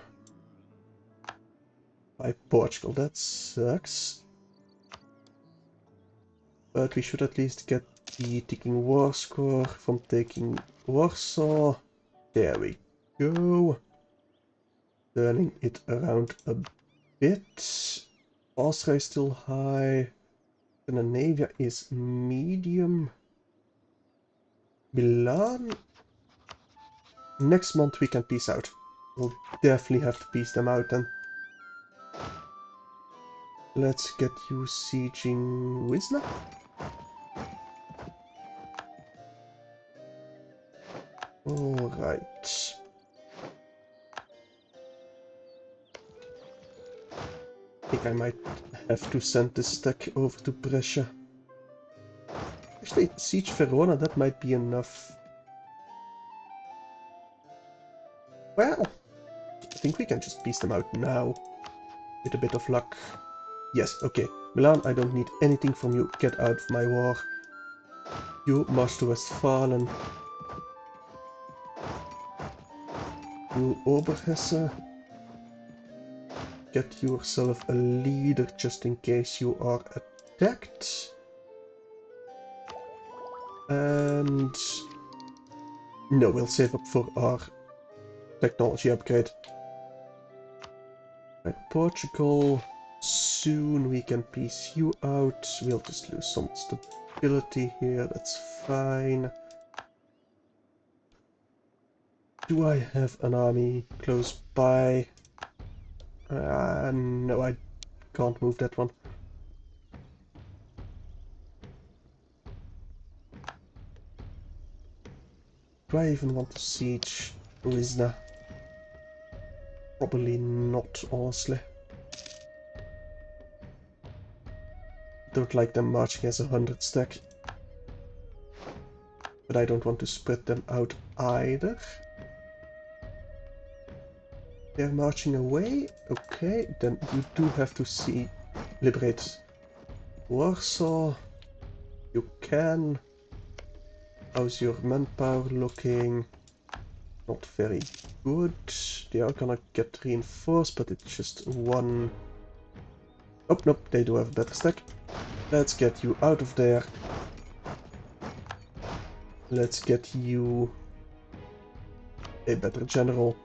By Portugal, that sucks. But we should at least get the ticking war score from taking Warsaw. There we go. Turning it around a bit. Austria is still high. Scandinavia is medium. Milan. Next month we can peace out. We'll definitely have to peace them out then. Let's get you sieging Wisna. Alright. I think I might have to send this stack over to Brescia. Actually, siege Verona, that might be enough. Well, I think we can just peace them out now. With a bit of luck. Yes, okay. Milan, I don't need anything from you. Get out of my war. You march to Westfalen. You Oberhesse. Get yourself a leader just in case you are attacked. And no, we'll save up for our technology upgrade. Right, Portugal. Soon we can peace you out. We'll just lose some stability here. That's fine. Do I have an army close by? No, I can't move that one. Do I even want to siege Rizna? Probably not, honestly. Don't like them marching as 100 stack. But I don't want to spread them out either. They're marching away. Okay, then you do have to liberate Warsaw. You can. How's your manpower looking? Not very good. They are gonna get reinforced, but it's just one. Oh, nope, they do have a better stack. Let's get you out of there. Let's get you a better general.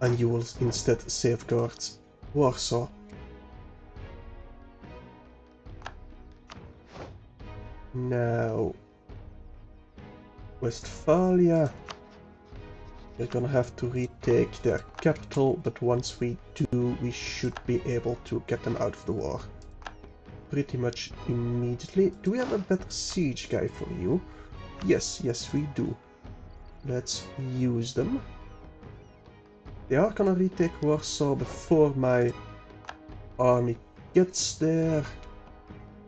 And you will instead safeguard Warsaw. Now, Westphalia. We're gonna have to retake their capital, but once we do, we should be able to get them out of the war. Pretty much immediately. Do we have a better siege guy for you? Yes, yes we do. Let's use them. They are gonna retake Warsaw before my army gets there.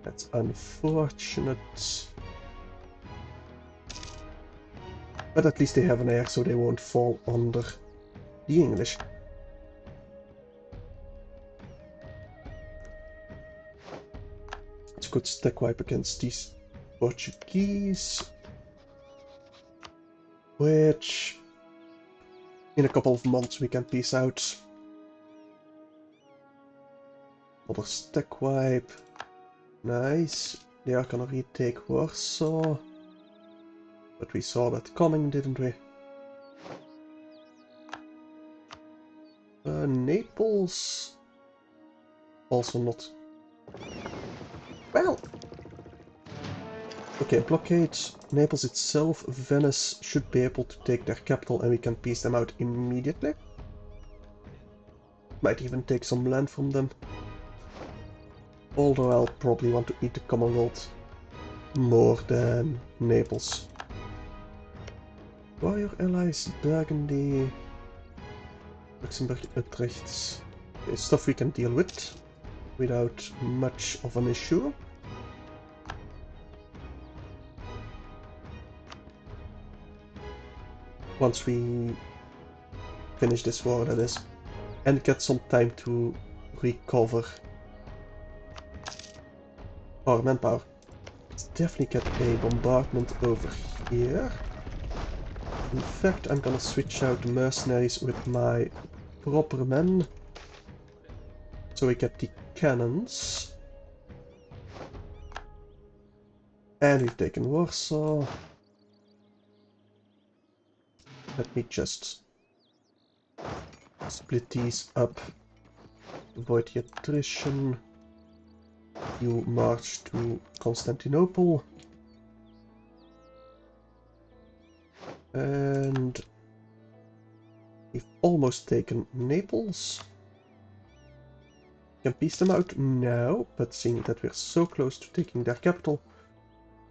That's unfortunate. But at least they have an air, so they won't fall under the English. It's a good stack wipe against these Portuguese. Which, in a couple of months, we can peace out. Another stack wipe. Nice. They are gonna retake Warsaw. But we saw that coming, didn't we? Naples. Also not. Well. Okay, blockade Naples itself. Venice should be able to take their capital and we can peace them out immediately. Might even take some land from them. Although I'll probably want to eat the Commonwealth more than Naples. Who are your allies? Burgundy, Luxembourg, Utrecht. Okay, stuff we can deal with without much of an issue. Once we finish this war, that is, and get some time to recover our manpower. Let's definitely get a bombardment over here. In fact, I'm gonna switch out the mercenaries with my proper men, so we get the cannons. And we've taken Warsaw. Let me just split these up. Avoid the attrition. You march to Constantinople. And we've almost taken Naples. Can piece them out now, but seeing that we're so close to taking their capital,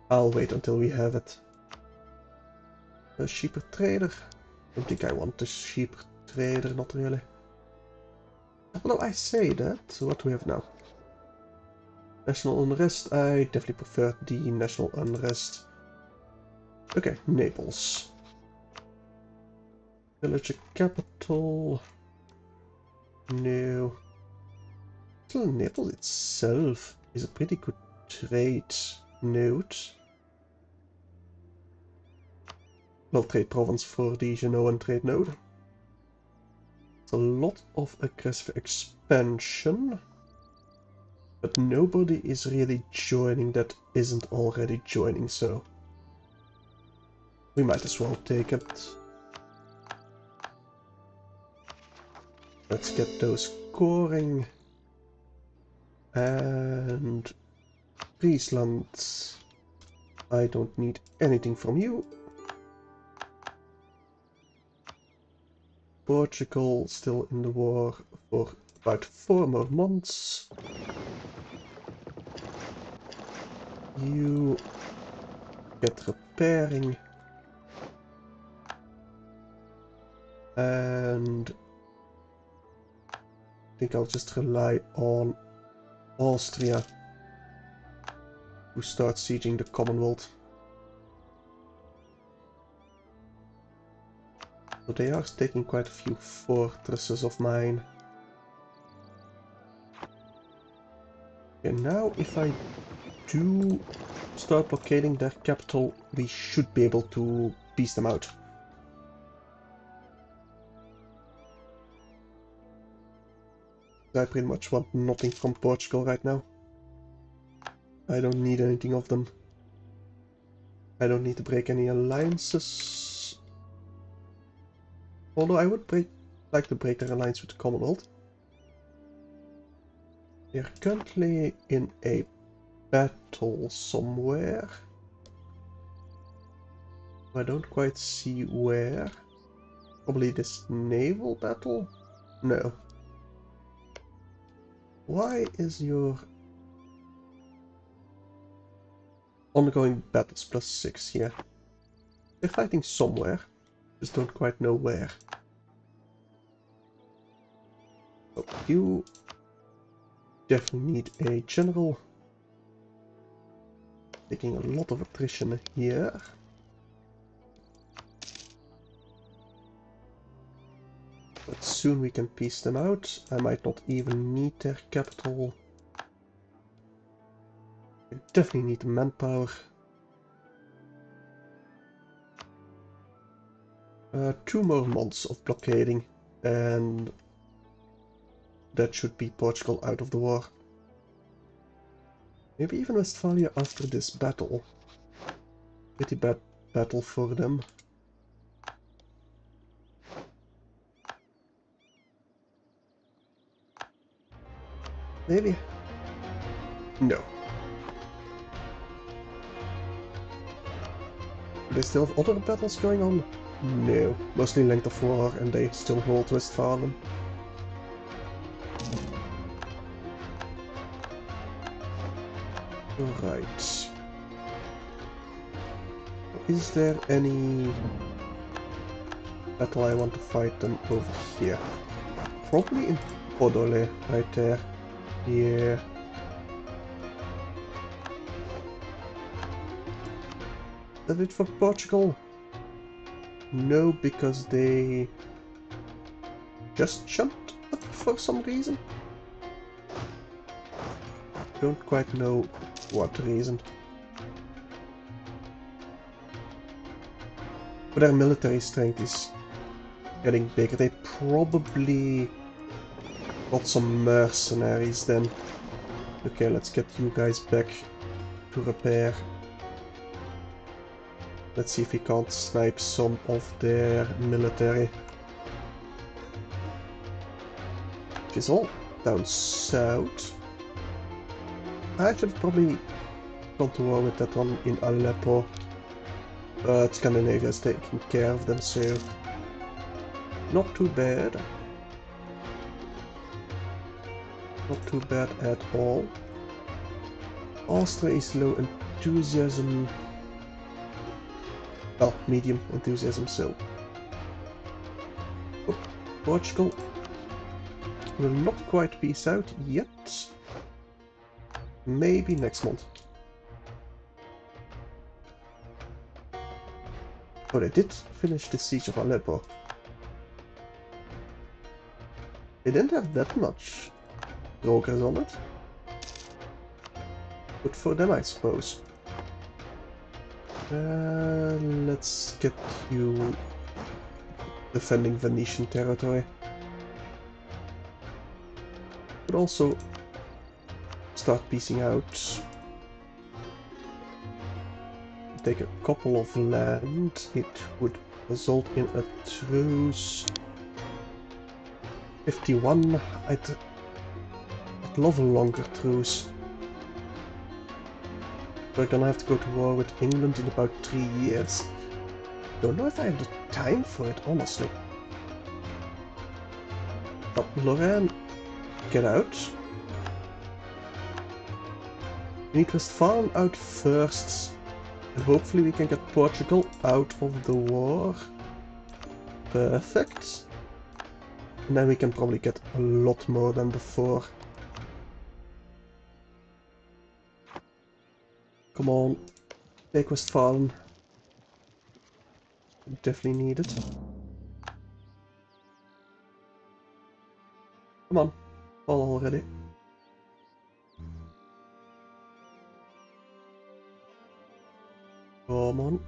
I'll wait until we have it. A cheaper trader? Don't think I want a cheaper trader, not really. Although I say that, what do we have now? National unrest, I definitely prefer the national unrest. Okay, Naples. Village capital. No. Still, Naples itself is a pretty good trade node. Well, trade province for the Genoan trade node. It's a lot of aggressive expansion. But nobody is really joining that isn't already joining, so we might as well take it. Let's get those scoring. And Friesland, I don't need anything from you. Portugal still in the war for about 4 more months. You get repairing. And I think I'll just rely on Austria to start sieging the Commonwealth. So they are taking quite a few fortresses of mine. Okay, now if I do start blockading their capital, we should be able to piece them out. I pretty much want nothing from Portugal right now. I don't need anything of them. I don't need to break any alliances. Although I would like to break their alliance with the Commonwealth. They're currently in a battle somewhere. I don't quite see where. Probably this naval battle? No. Why is your ongoing battles +6 here? They're fighting somewhere, just don't quite know where. Oh, you definitely need a general. Taking a lot of attrition here. But soon we can piece them out. I might not even need their capital. I definitely need the manpower. 2 more months of blockading, and that should be Portugal out of the war. Maybe even Westphalia after this battle. Pretty bad battle for them. Maybe? No. Do they still have other battles going on? No. Mostly length of war, and they still hold Westphalen. Alright. is there any battle I want to fight them over here? Probably in Podole, right there. Yeah. Is that it for Portugal? No, because they just jumped up for some reason. Don't quite know what reason. But their military strength is getting bigger. They probably got some mercenaries then. Okay, let's get you guys back to repair. Let's see if we can't snipe some of their military. Which is all down south. I should have probably gone to war with that one in Aleppo. But Scandinavia is taking care of them, so not too bad. Not too bad at all. Austria is low enthusiasm. Well, medium enthusiasm, so. Oh, Portugal will not quite peace out yet. Maybe next month. Oh, they did finish the siege of Aleppo. They didn't have that much progress on it. Good for them, I suppose. Let's get you defending Venetian territory. But also start piecing out. Take a couple of land. It would result in a truce. 51. I'd love a longer truce. We're gonna have to go to war with England in about 3 years. Don't know if I have the time for it, honestly. Oh, Lorraine, get out. We need Westphalen out first. And hopefully we can get Portugal out of the war. Perfect. And then we can probably get a lot more than before. Come on. Take Westphalen. Definitely need it. Come on. Fall already. Come on.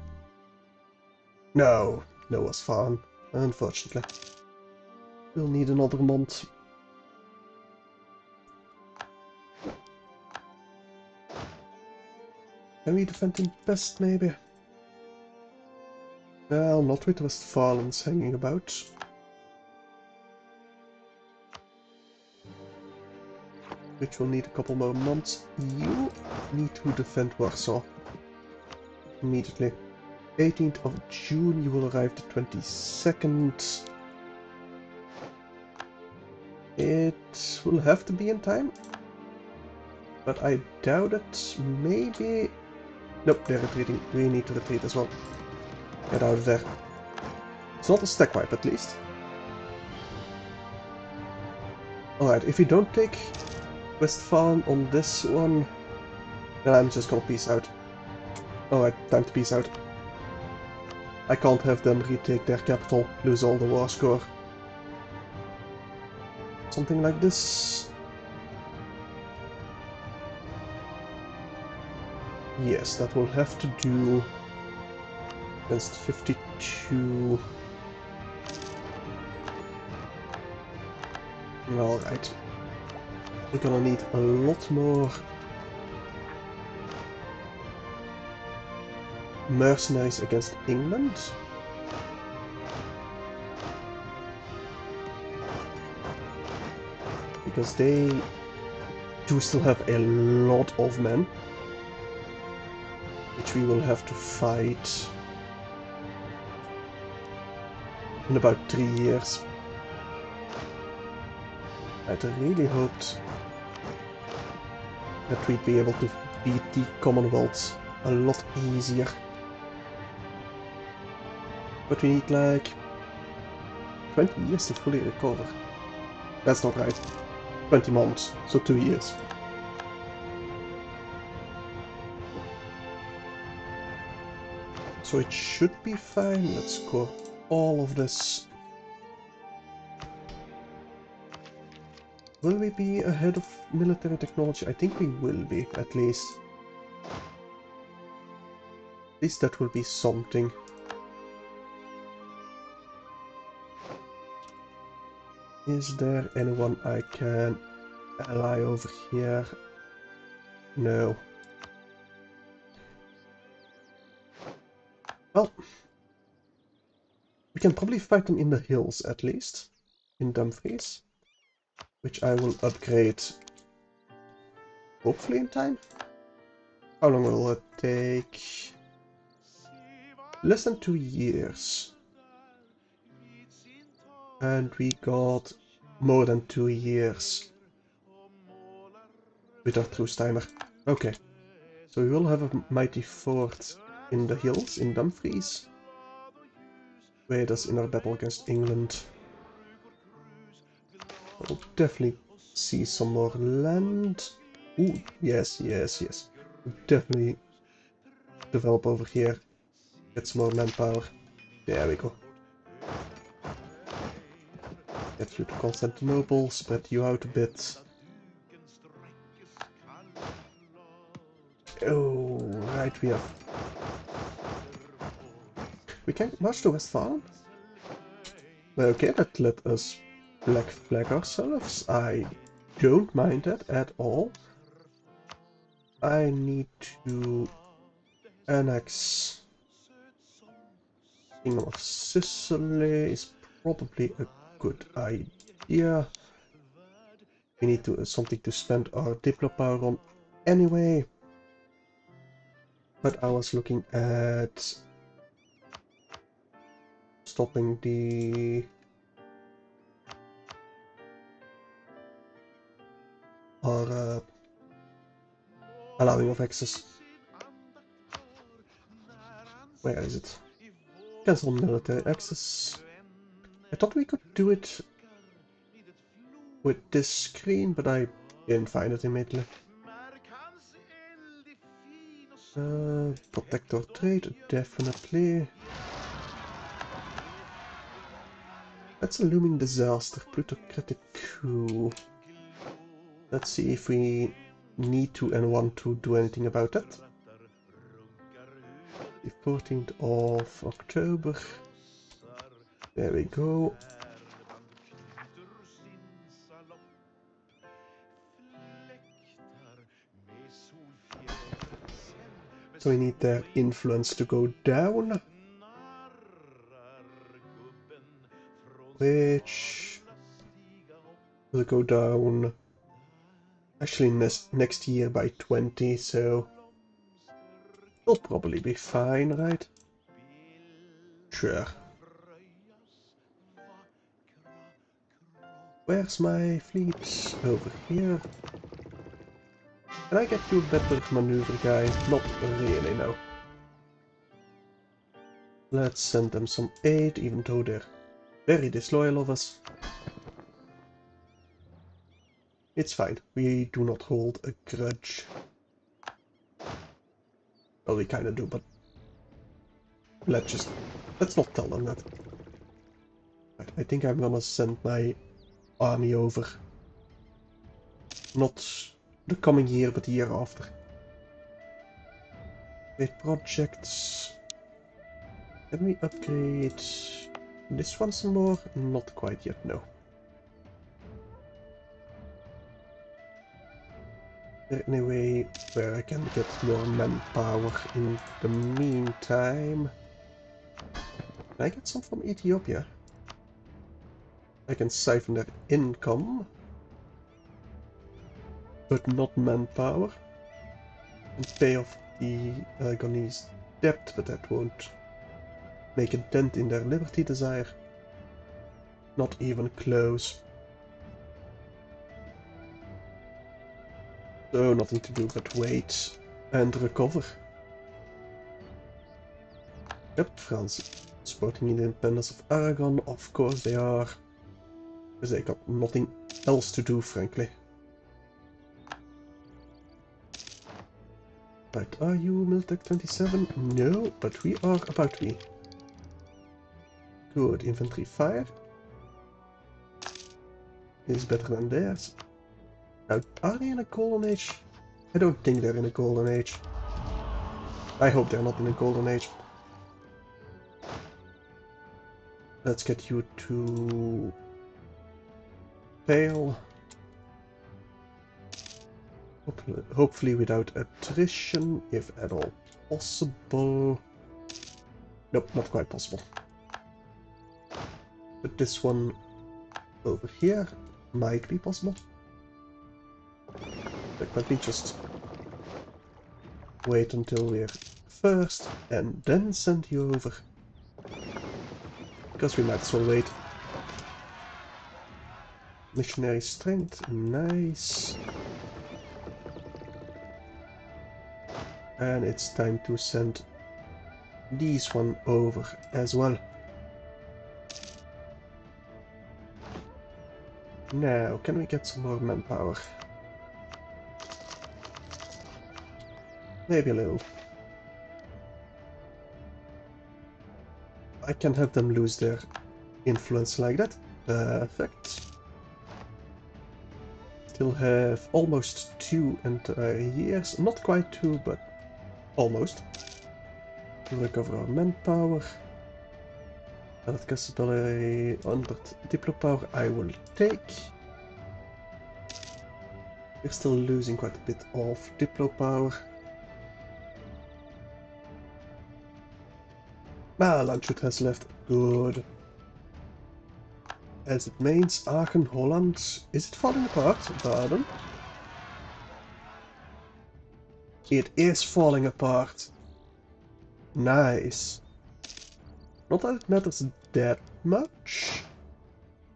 No. No Westphalen. Unfortunately. We'll need another month. Can we defend in Pest, maybe? Well, not with Westphalens hanging about. Which will need a couple more months. You need to defend Warsaw. Immediately. 18th of June, you will arrive the 22nd. It will have to be in time. But I doubt it. Maybe... Nope, they're retreating. We need to retreat as well. Get out of there. It's not a stack wipe, at least. Alright, if we don't take Westphalen on this one, then I'm just gonna peace out. Alright, time to peace out. I can't have them retake their capital, lose all the war score. Something like this. Yes, that will have to do against 52. Alright. We're gonna need a lot more mercenaries against England. Because they do still have a lot of men. Which we will have to fight in about 3 years. I'd really hoped that we'd be able to beat the Commonwealth a lot easier. But we need like 20 years to fully recover. That's not right. 20 months, so 2 years. So it should be fine. Let's score all of this. Will we be ahead of military technology? I think we will be, at least. At least that will be something. Is there anyone I can ally over here? No. Well, we can probably fight them in the hills at least, in Dumfries, which I will upgrade hopefully in time. How long will it take? Less than 2 years. And we got more than 2 years with our truce timer. Okay, so we will have a mighty fort in the hills in Dumfries. Wait us in our battle against England. I'll definitely see some more land. Ooh, yes, yes, yes. We'll definitely develop over here. Get some more manpower. There we go. Get you to Constantinople, spread you out a bit. Oh, right, we can march to Westphalen. Okay, that let us black flag ourselves. I don't mind that at all. I need to annex Kingdom of Sicily is probably a good idea. We need to something to spend our Diplo power on anyway. But I was looking at stopping the allowing of access. Where is it? Cancel military access. I thought we could do it with this screen, but I didn't find it immediately. Protect our trade, definitely. That's a looming disaster, plutocratic coup. Let's see if we need to and want to do anything about it. The 14th of October. There we go. So we need their influence to go down. Which will go down actually next year by 20, so we'll probably be fine, right? Sure. Where's my fleet? Over here. Can I get you a better maneuver guy? Not really, no. Let's send them some aid, even though they're very disloyal of us. It's fine. We do not hold a grudge. Well, we kinda do, but let's not tell them that. I think I'm gonna send my army over. Not the coming year, but the year after. Wait, projects. Can we upgrade this one some more? Not quite yet, no. Anyway, where I can get more manpower in the meantime. Can I get some from Ethiopia? I can siphon their income, but not manpower. And pay off the Ghanese debt, but that won't make a dent in their liberty desire. Not even close. So nothing to do but wait and recover. Yep, France. Supporting the independence of Aragon, of course they are. Because they got nothing else to do, frankly. Right, are you Miltech 27? No, but we are about to be. Good, infantry fire. Is better than theirs. Now, are they in a golden age? I don't think they're in a golden age. I hope they're not in a golden age. Let's get you to fail. Hopefully without attrition, if at all possible. Nope, not quite possible. But this one over here might be possible. But let me just wait until we're first and then send you over. Because we might as well wait. Missionary strength, nice. And it's time to send these one over as well. Now, can we get some more manpower? Maybe a little. I can have them lose their influence like that. Perfect. Still have almost 2 entire years. Not quite 2, but almost. To recover our manpower. That Castellari 100 Diplo power I will take. We're still losing quite a bit of Diplo power. Ah, Landshut has left. Good. As it means Aachen, Holland. Is it falling apart, Baden? It is falling apart. Nice. Not that it matters that much,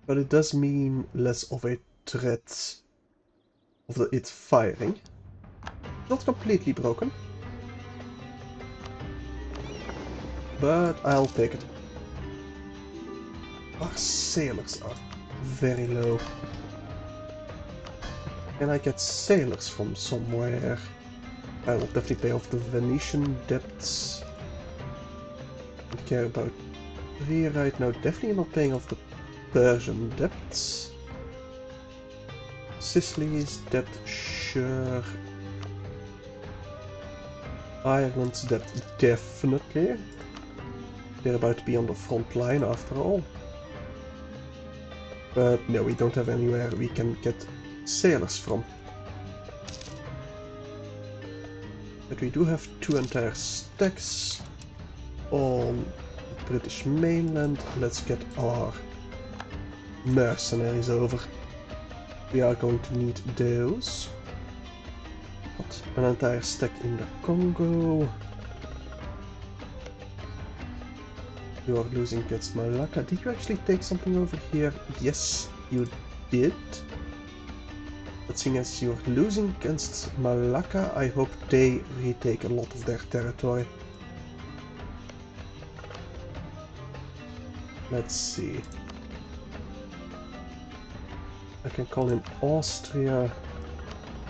but it does mean less of a threat of it firing. Not completely broken, but I'll take it. Our sailors are very low. Can I get sailors from somewhere? I will definitely pay off the Venetian debts. Don't care about here right now. Definitely not paying off the Persian debts. Sicily's debt, sure. Ireland's debt, definitely. They're about to be on the front line after all. But no, we don't have anywhere we can get sailors from. But we do have 2 entire stacks on the British mainland. Let's get our mercenaries over. We are going to need those. Got an entire stack in the Congo. You are losing against Malacca. Did you actually take something over here? Yes, you did. But seeing as you're losing against Malacca, I hope they retake a lot of their territory. Let's see. I can call in Austria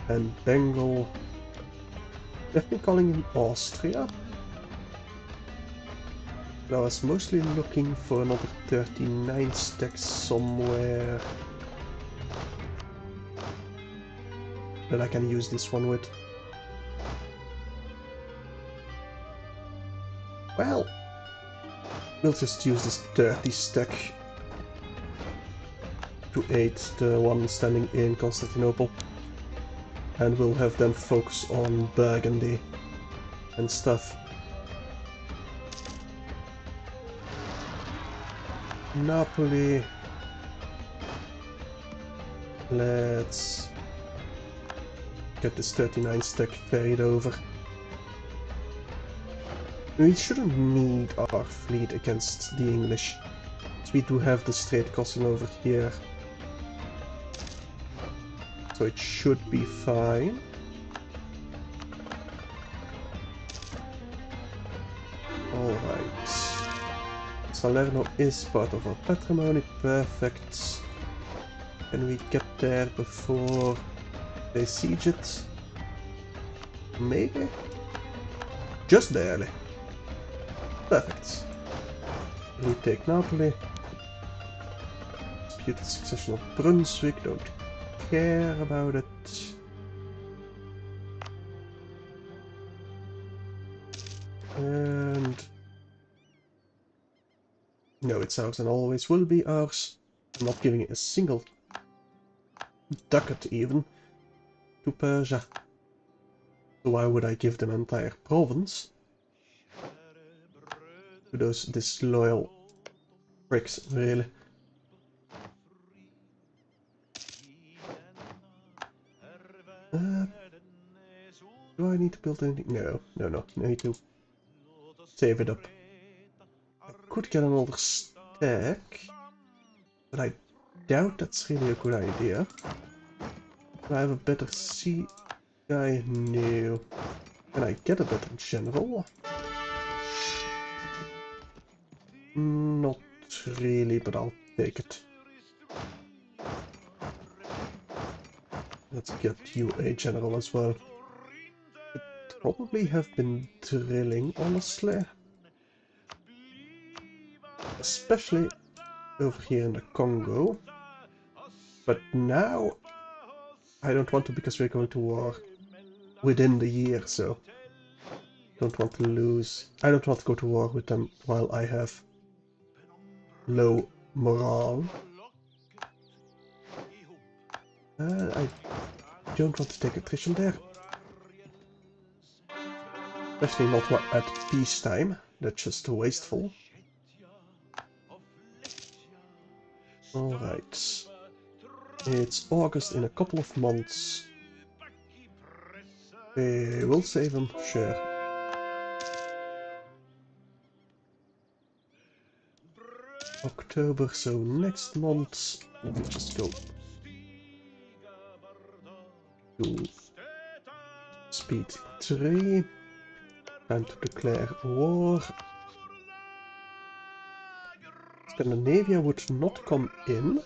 and Bengal. Definitely calling in Austria. I was mostly looking for another 39 stacks somewhere that I can use this one with. Well, we'll just use this 30 stack to aid the one standing in Constantinople, and we'll have them focus on Burgundy and stuff. Napoli. Let's get this 39 stack ferried over. We shouldn't need our fleet against the English, so we do have the Strait crossing over here. So it should be fine. Alright. Salerno is part of our patrimony. Perfect. Can we get there before they siege it? Maybe? Just barely. Perfect. We take Napoli. Disputed succession of Brunswick. Don't care about it. And no, it's ours and always will be ours. I'm not giving it a single ducat even to Persia. So why would I give them an entire province to those disloyal pricks, really? Do I need to build anything? No, I need to save it up. I could get another stack, but I doubt that's really a good idea. Do I have a better sea guy? No. Can I get a better general? Not really, but I'll take it. Let's get you a general as well. Could probably have been drilling, honestly. Especially over here in the Congo. But now I don't want to, because we're going to war within the year, so don't want to lose. I don't want to go to war with them while I have low morale. I don't want to take attrition there. Especially not at peacetime. That's just wasteful. Alright. It's August in a couple of months. We'll save him, sure. October, so next month. We'll just go to speed 3. Time to declare war. Scandinavia would not come in.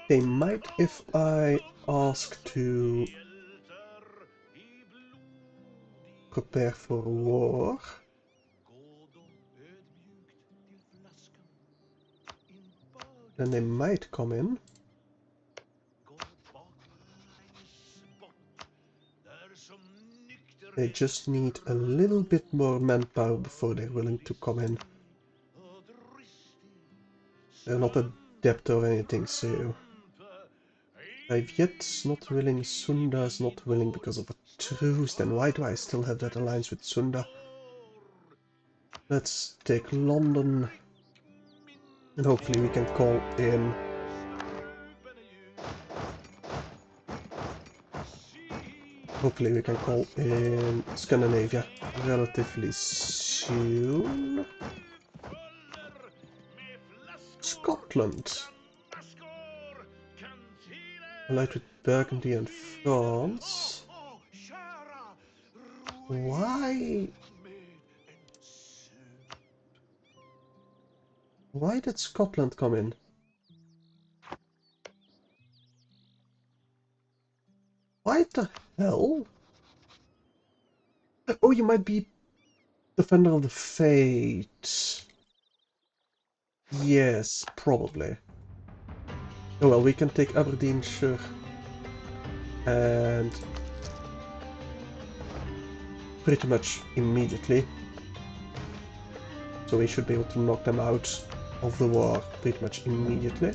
They might if I ask to prepare for war. Then they might come in. They just need a little bit more manpower before they're willing to come in. They're not adept or anything, so... Leviathan's not willing, Sunda's not willing because of a truce. Then why do I still have that alliance with Sunda? Let's take London. And hopefully we can call in... Hopefully we can call in Scandinavia relatively soon. Scotland. Allied with Burgundy and France. Why? Why did Scotland come in? Why the hell? Oh, you might be Defender of the Faith. Yes, probably. Oh well, we can take Aberdeenshire and pretty much immediately. So we should be able to knock them out of the war pretty much immediately.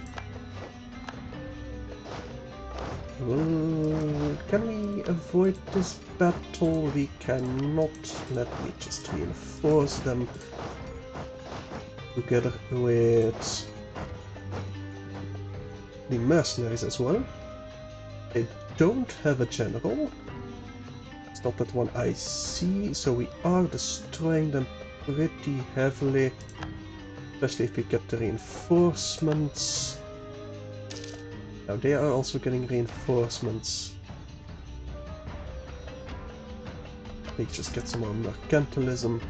Can we avoid this battle? We cannot. Let me just reinforce them together with the mercenaries as well. They don't have a general. It's not that one I see, so we are destroying them pretty heavily. Especially if we get the reinforcements. Now they are also getting reinforcements. They just get some more mercantilism.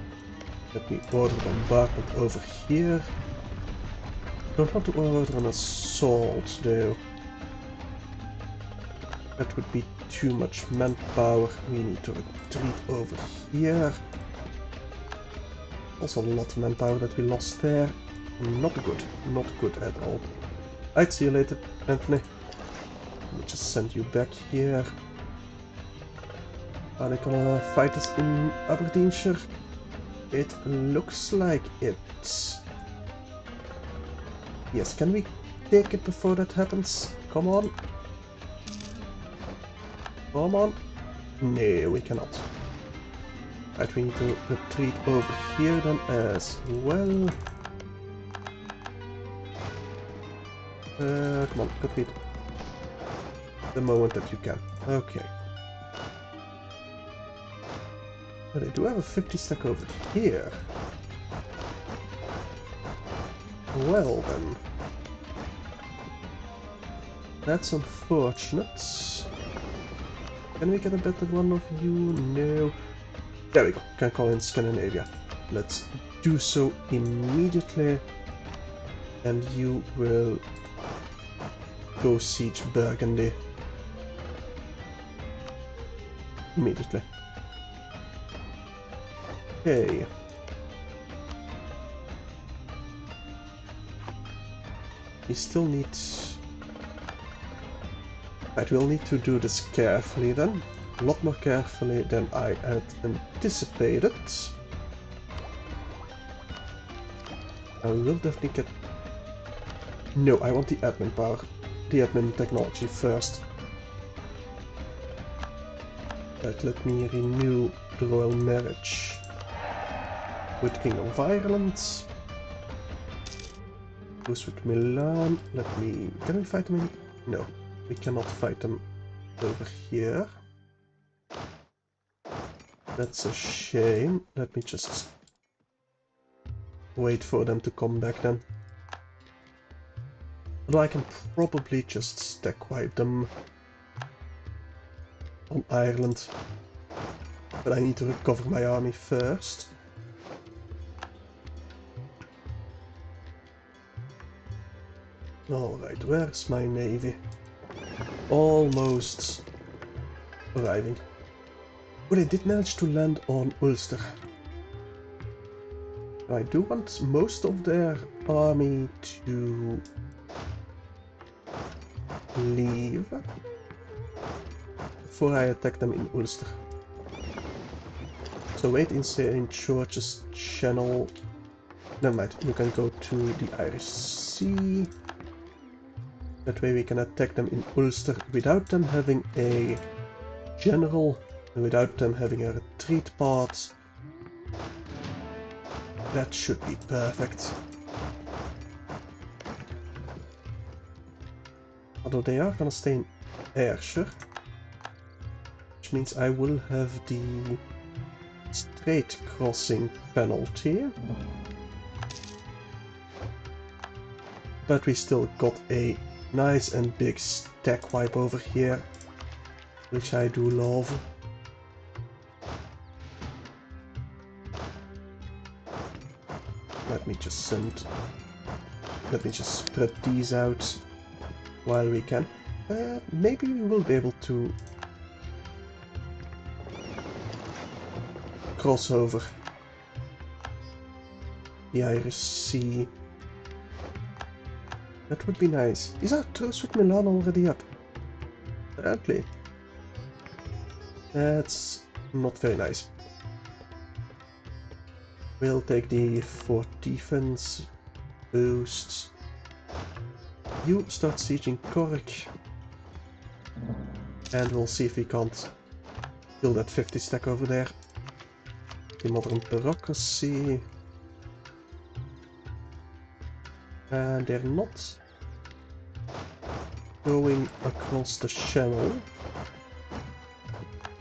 Let me order bombardment over here. Don't want to order an assault though. That would be too much manpower. We need to retreat over here. Also a lot of manpower that we lost there. Not good. Not good at all. I'd see you later, Anthony. Let me just send you back here. Are they gonna fight us in Aberdeenshire? It looks like it. Yes, can we take it before that happens? Come on. Come on. No, we cannot. Right, we need to retreat over here then as well. Come on, retreat. The moment that you can. Okay. But I do have a 50 stack over here. Well then. That's unfortunate. Can we get a better one of you? No. There we go. Can call in Scandinavia. Let's do so immediately. And you will go siege Burgundy. Immediately. Okay. We still need... Right, we'll need to do this carefully then. A lot more carefully than I had anticipated. I will definitely get... No, I want the admin power. The admin technology first. Right, let me renew the royal marriage with Kingdom of Ireland. Goes with Milan. Let me... Can we fight them in... No, we cannot fight them over here. That's a shame. Let me just wait for them to come back then. Although I can probably just stack wipe them on Ireland. But I need to recover my army first. Alright, where's my navy? Almost arriving. But I did manage to land on Ulster. I do want most of their army to leave before I attack them in Ulster. So wait in St. George's Channel. Never mind, you can go to the Irish Sea. That way we can attack them in Ulster without them having a general, and without them having a retreat path. That should be perfect. Although they are gonna stay in Ayrshire, which means I will have the strait crossing penalty. But we still got a nice and big stack wipe over here, which I do love. Let me just spread these out while we can. Maybe we will be able to cross over the Irish Sea. That would be nice. Is our truce with Milan already up? Apparently. That's not very nice. We'll take the fort defense boosts. You start sieging Cork. And we'll see if we can't kill that 50 stack over there. The modern bureaucracy. And they're not going across the channel.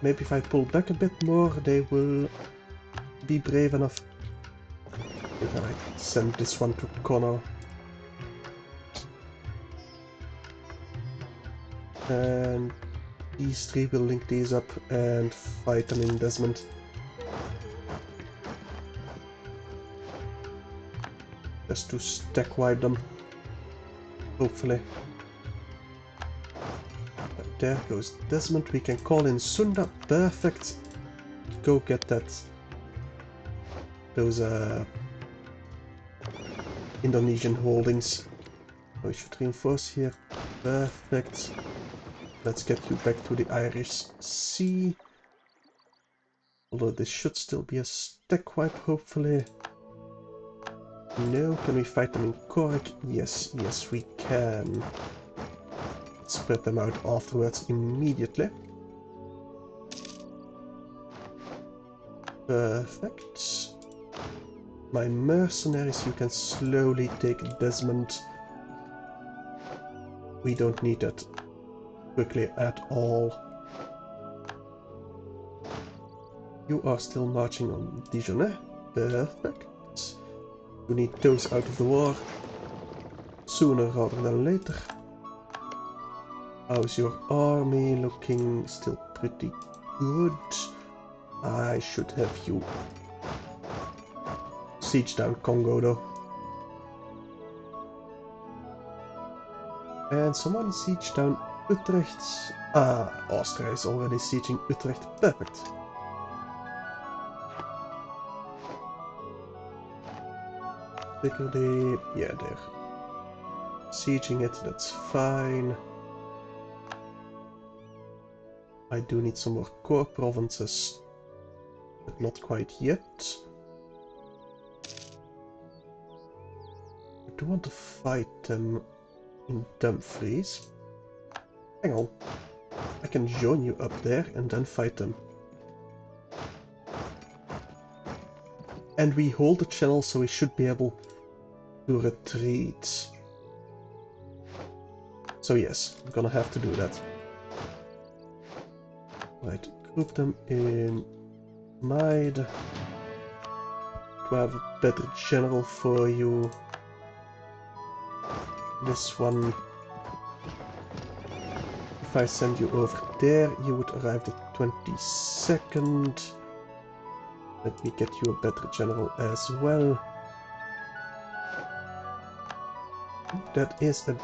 Maybe if I pull back a bit more, they will be brave enough. I send this one to Connor. And these three will link these up and fight them in Desmond. Just to stack wipe them. Hopefully. There goes Desmond. We can call in Sunda. Perfect. Go get that. Those Indonesian holdings. We should reinforce here. Perfect. Let's get you back to the Irish Sea. Although this should still be a stack wipe, hopefully. No, can we fight them in Cork? Yes, yes we can. Spread them out afterwards immediately. Perfect. My mercenaries, you can slowly take Desmond. We don't need that quickly at all. You are still marching on Dijon, perfect. You need those out of the war sooner rather than later. How's your army looking? Still pretty good. I should have you siege down Congo though. And someone siege down Utrecht. Ah, Austria is already sieging Utrecht. Perfect. Picardy, yeah, they're sieging it, that's fine. I do need some more core provinces, but not quite yet. I do want to fight them in Dumfries. Hang on, I can join you up there and then fight them. And we hold the channel, so we should be able to retreat. So yes, I'm gonna have to do that. Right, group them in Maid. Do I have a better general for you? This one. If I send you over there, you would arrive the 22nd. Let me get you a better general as well. That is a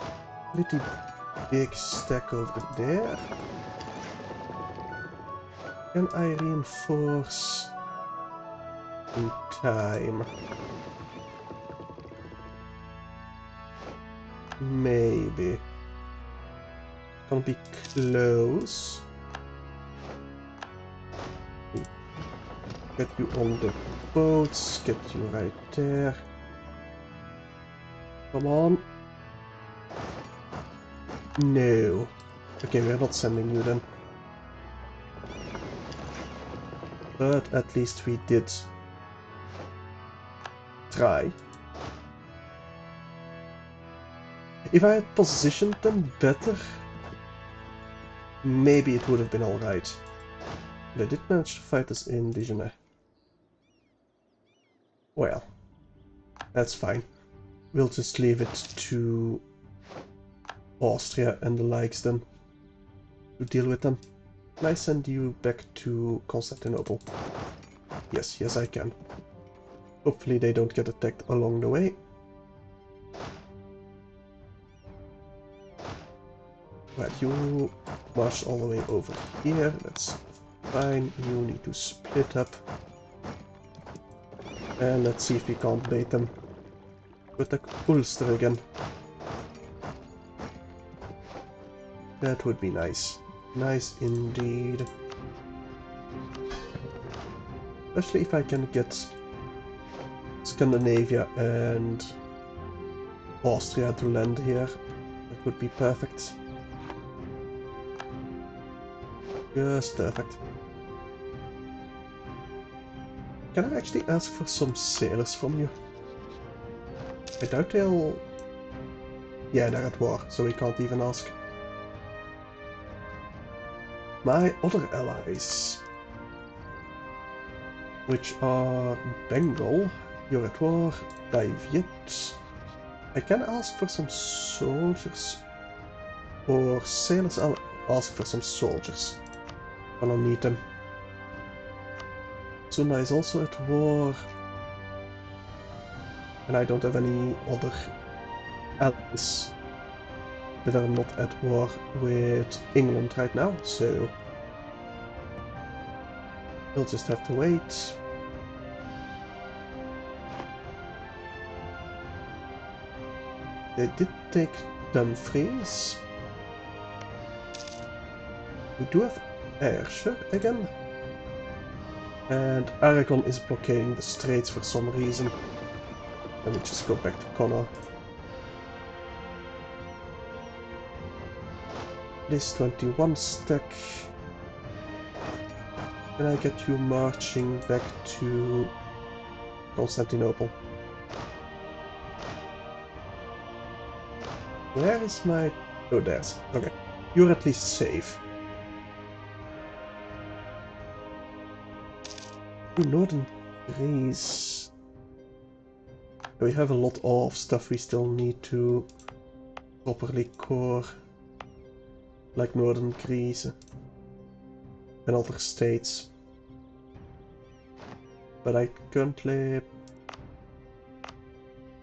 pretty big stack over there. Can I reinforce in time? Maybe. Gonna be close. Get you on the boats, get you right there. Come on. No. Okay, we're not sending you then. But at least we did try. If I had positioned them better, maybe it would have been alright. They did manage to fight us in Dijon. Well, that's fine. We'll just leave it to Austria and the likes then to deal with them. Can I send you back to Constantinople? Yes, yes I can. Hopefully they don't get attacked along the way. Right, you march all the way over here, that's fine. You need to split up. And let's see if we can't bait them with the Ulster again. That would be nice. Nice indeed. Especially if I can get Scandinavia and Austria to land here. That would be perfect. Just perfect. Can I actually ask for some sailors from you? I doubt they'll... Yeah, they're at war, so we can't even ask. My other allies, which are Bengal, you're at war, Daviet. I can ask for some soldiers, or sailors. I'll ask for some soldiers. Gonna need them. Sunda is also at war. And I don't have any other allies that are not at war with England right now, so we'll just have to wait. They did take Dumfries. We do have Ayrshire again. And Aragon is blockading the straits for some reason. Let me just go back to Connor. This 21 stack. Can I get you marching back to Constantinople? Where is my... Oh, there's... Okay. You're at least safe. Northern Greece. We have a lot of stuff we still need to properly core. Like Northern Greece and other states. But I currently...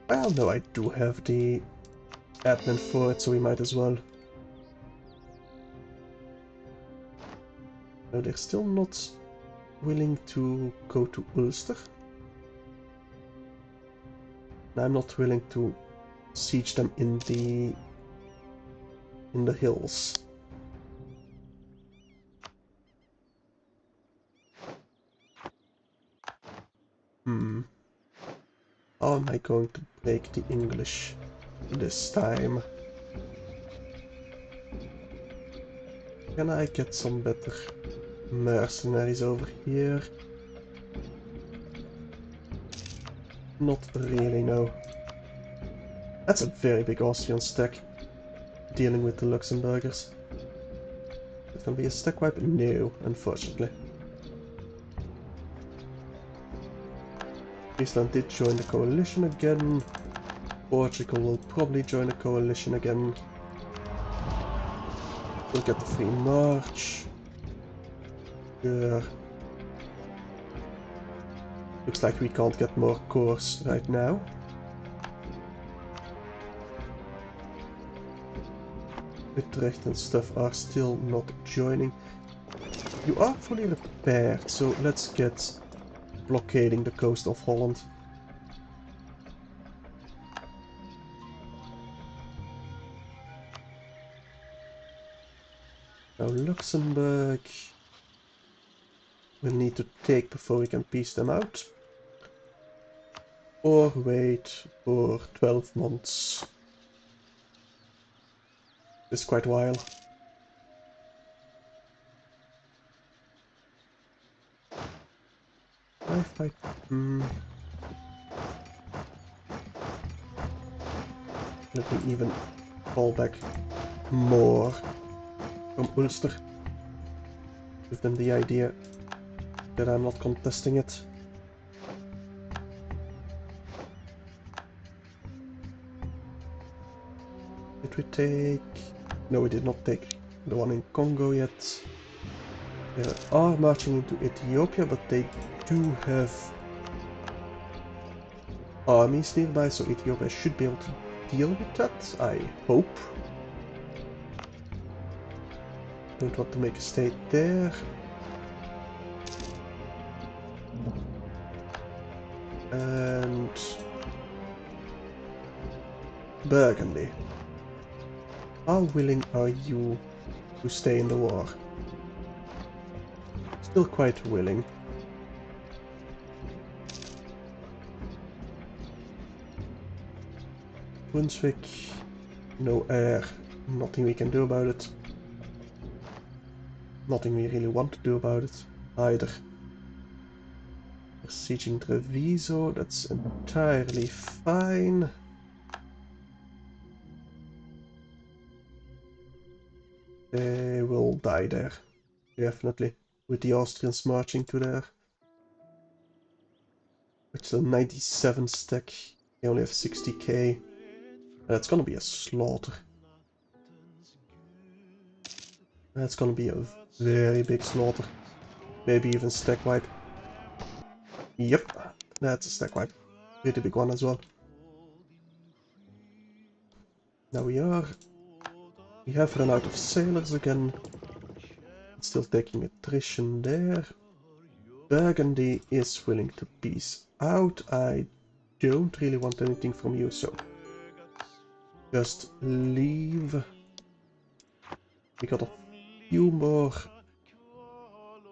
Well, no, I do have the admin for it, so we might as well. No, they're still not willing to go to Ulster. And I'm not willing to siege them in the hills. How am I going to break the English this time? Can I get some better mercenaries over here? Not really, no. That's a very big Austrian stack, dealing with the Luxembourgers. Is it gonna be a stack wipe? No, unfortunately. Iceland did join the coalition again. Portugal will probably join the coalition again. We'll get the free march. Yeah. Looks like we can't get more cores right now. Utrecht and stuff are still not joining. You are fully repaired, so let's get blockading the coast of Holland. Now Luxembourg we'll need to take before we can piece them out. Or wait for 12 months. It's quite a while. Let me even fall back more from Ulster. Give them the idea that I'm not contesting it. Did we take... No, we did not take the one in Congo yet. They are marching into Ethiopia, but they do have armies nearby, so Ethiopia should be able to deal with that, I hope. Don't want to make a state there. And Burgundy. How willing are you to stay in the war? Still quite willing. Brunswick, no air, nothing we can do about it. Nothing we really want to do about it either. We're sieging Treviso, that's entirely fine. They will die there, definitely, with the Austrians marching to there. It's a 97 stack, they only have 60k. That's gonna be a slaughter. That's gonna be a very big slaughter. Maybe even stack wipe. Yep, that's a stack wipe. Pretty big one as well. Now we have run out of sailors again. Still taking attrition there. Burgundy is willing to peace out. I don't really want anything from you, so just leave. We got a few more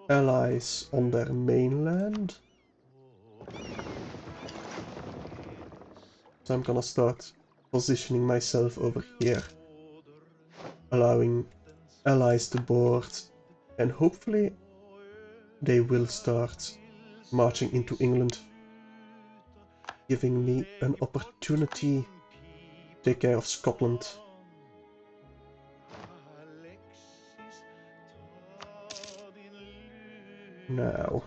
allies on their mainland. So I'm gonna start positioning myself over here, allowing allies to board, and hopefully they will start marching into England, giving me an opportunity to take care of Scotland. Now,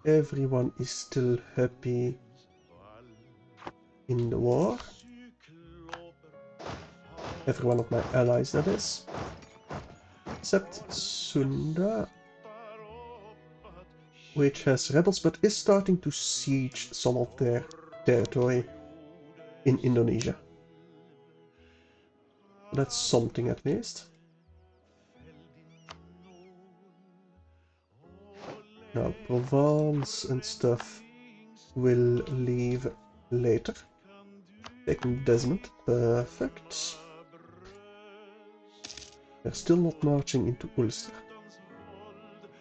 everyone is still happy in the war. Every one of my allies, that is. Except Sunda, which has rebels but is starting to siege some of their territory in Indonesia. That's something at least. Now Provence and stuff will leave later. Taking Desmond, perfect. They're still not marching into Ulster.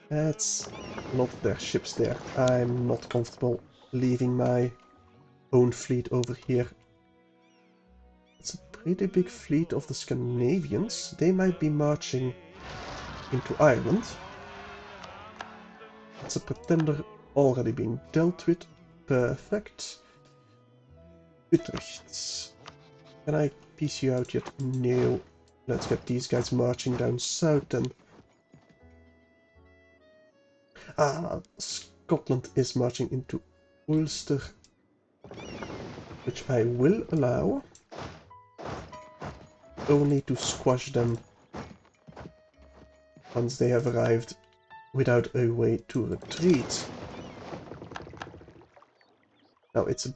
That's a lot of their ships there. I'm not comfortable leaving my own fleet over here. It's a pretty big fleet of the Scandinavians. They might be marching into Ireland. It's a pretender already being dealt with. Perfect. Utrecht. Can I piece you out yet? No. Let's get these guys marching down south then. Ah, Scotland is marching into Ulster, which I will allow, only to squash them once they have arrived without a way to retreat. Now, it's a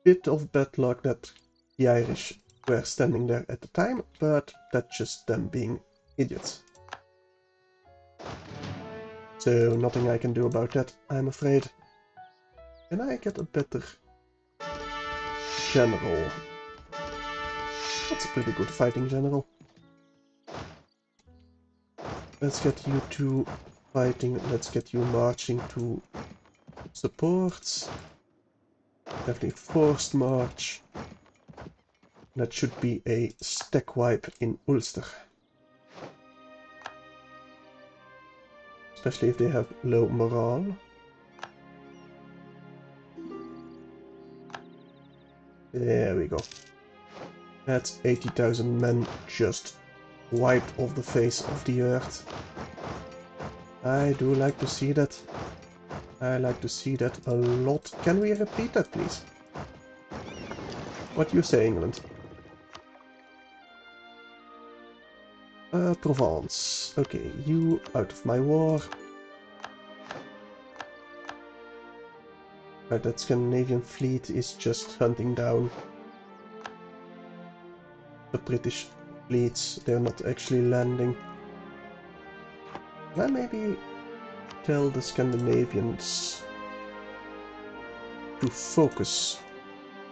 bit of bad luck that the Irish were standing there at the time, but that's just them being idiots. So, nothing I can do about that, I'm afraid. Can I get a better general? That's a pretty good fighting general. Let's get you two fighting, let's get you marching to support. Definitely forced march. That should be a stack wipe in Ulster. Especially if they have low morale. There we go. That's 80,000 men just wiped off the face of the earth. I do like to see that. I like to see that a lot. Can we repeat that, please? What do you say, England? Provence. Okay, you out of my war. Right, that Scandinavian fleet is just hunting down the British fleets. They're not actually landing. Can I maybe tell the Scandinavians to focus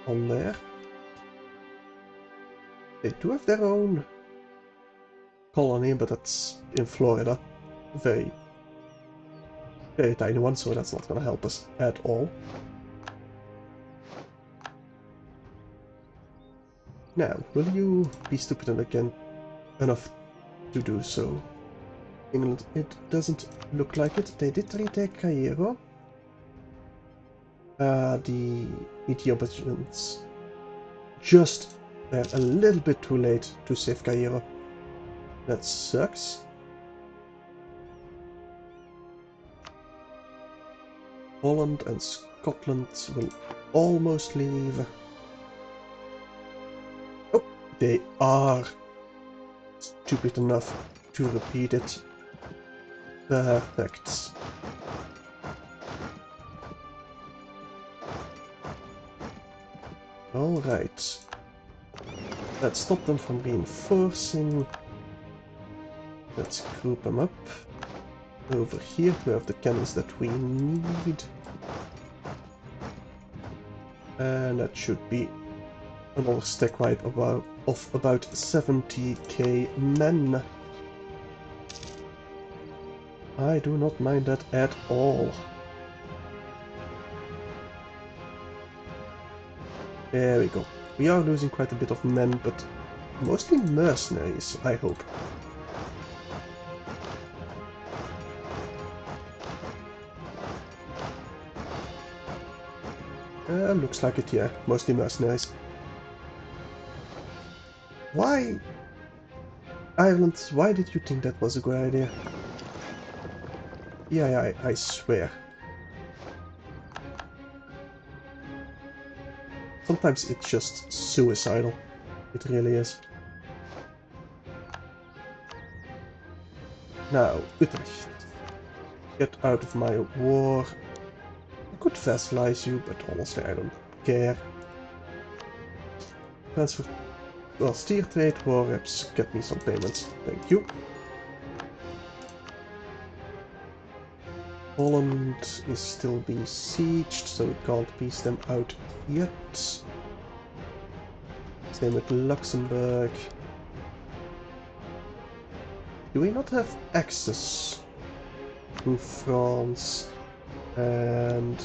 on there? They do have their own colony, but that's in Florida. Very tiny one, so that's not gonna help us at all. Now, will you be stupid enough to do so? England, it doesn't look like it. They did retake Cairo. The Ethiopians just were a little bit too late to save Cairo. That sucks. Holland and Scotland will almost leave. Oh, they are stupid enough to repeat it. Perfect. Alright. Let's stop them from reinforcing. Let's group them up. Over here we have the cannons that we need. And that should be another stack wide of about 70k men. I do not mind that at all. There we go. We are losing quite a bit of men, but mostly mercenaries, I hope. Looks like it, yeah. Mostly mercenaries. Why? Ireland, why did you think that was a good idea? Yeah, I swear. Sometimes it's just suicidal. It really is. Now, Utrecht. Get out of my war. I could vassalize you, but honestly I don't care. Transfer... Well, steer trade, war reps, get me some payments. Thank you. Holland is still being sieged, so we can't piece them out yet. Same with Luxembourg. Do we not have access to France? And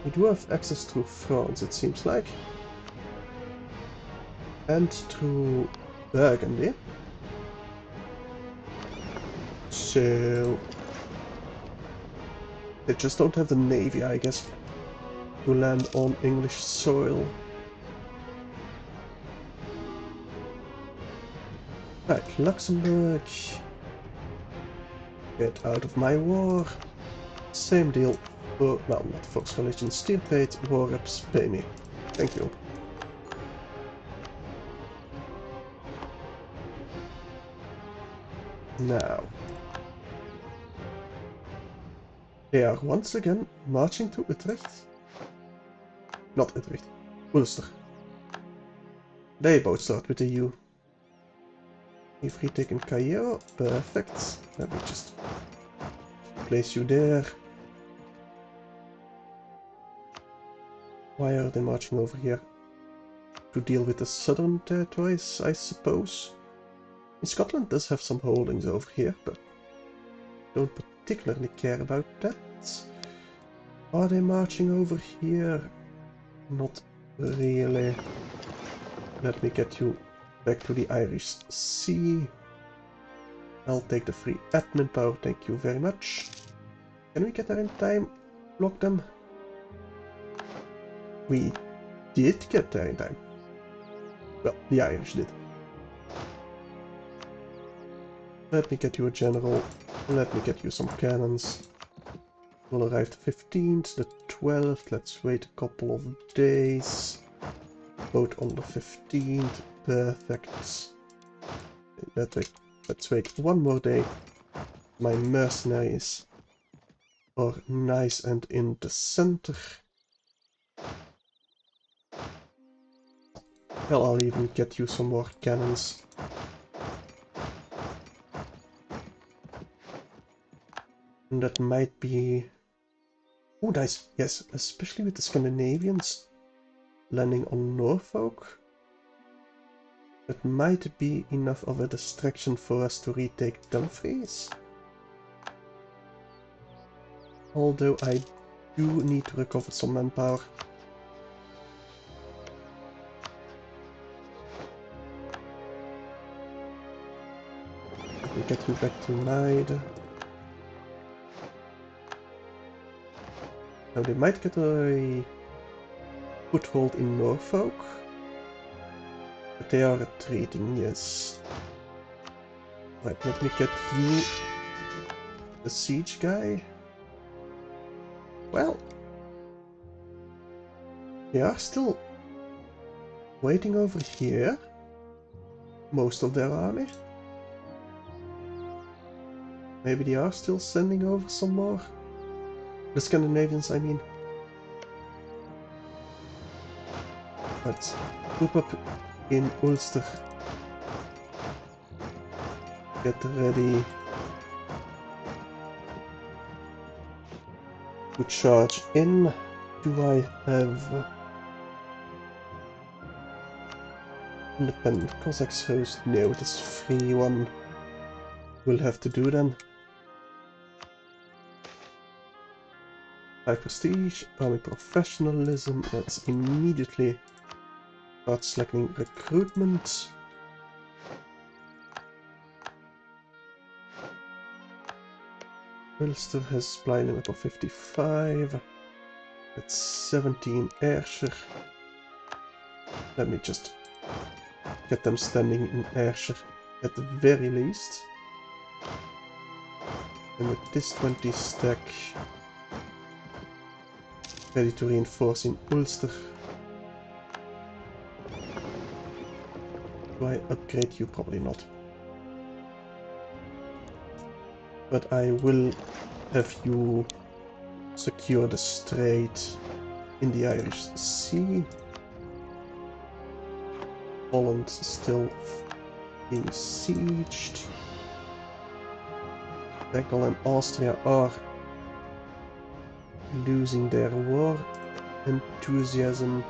we do have access to France, it seems like. And to Burgundy. So they just don't have the navy, I guess, to land on English soil. Right, Luxembourg. Get out of my war. Same deal for, well, not Fox Religion, Steel Trade, war reps, pay me. Thank you. Now. They are once again marching to Utrecht. Not Utrecht, Ulster. They both start with the U. We've retaken Cairo, perfect. Let me just place you there. Why are they marching over here? To deal with the southern territories, I suppose. Scotland does have some holdings over here, but don't particularly care about that. Are they marching over here? Not really. Let me get you back to the Irish Sea. I'll take the free admin power, thank you very much. Can we get there in time? Block them? We did get there in time. Well, the Irish did. Let me get you a general. Let me get you some cannons. We'll arrive the 15th, the 12th. Let's wait a couple of days. Both on the 15th. Perfect. Let's wait one more day. My mercenaries are nice and in the center. Well, I'll even get you some more cannons. And that might be... Oh, nice. Yes, especially with the Scandinavians landing on Norfolk. That might be enough of a distraction for us to retake Dumfries. Although I do need to recover some manpower. Let me get you back to Nide. Now they might get a foothold in Norfolk. But they are retreating, yes. Right, let me get you the siege guy. Well, they are still waiting over here. Most of their army. Maybe they are still sending over some more. The Scandinavians, I mean. Let's group up in Ulster. Get ready to charge in. Do I have independent Cossacks host? No, this free one will have to do then. 5 prestige, army professionalism. Let's immediately start slackening recruitment. Ulster has supply limit of 55. That's 17 Ayrshire. Let me just get them standing in Ayrshire at the very least. And with this 20 stack ready to reinforce in Ulster. Do I upgrade you? Probably not. But I will have you secure the strait in the Irish Sea. Holland still being sieged. Bengal and Austria are losing their war enthusiasm.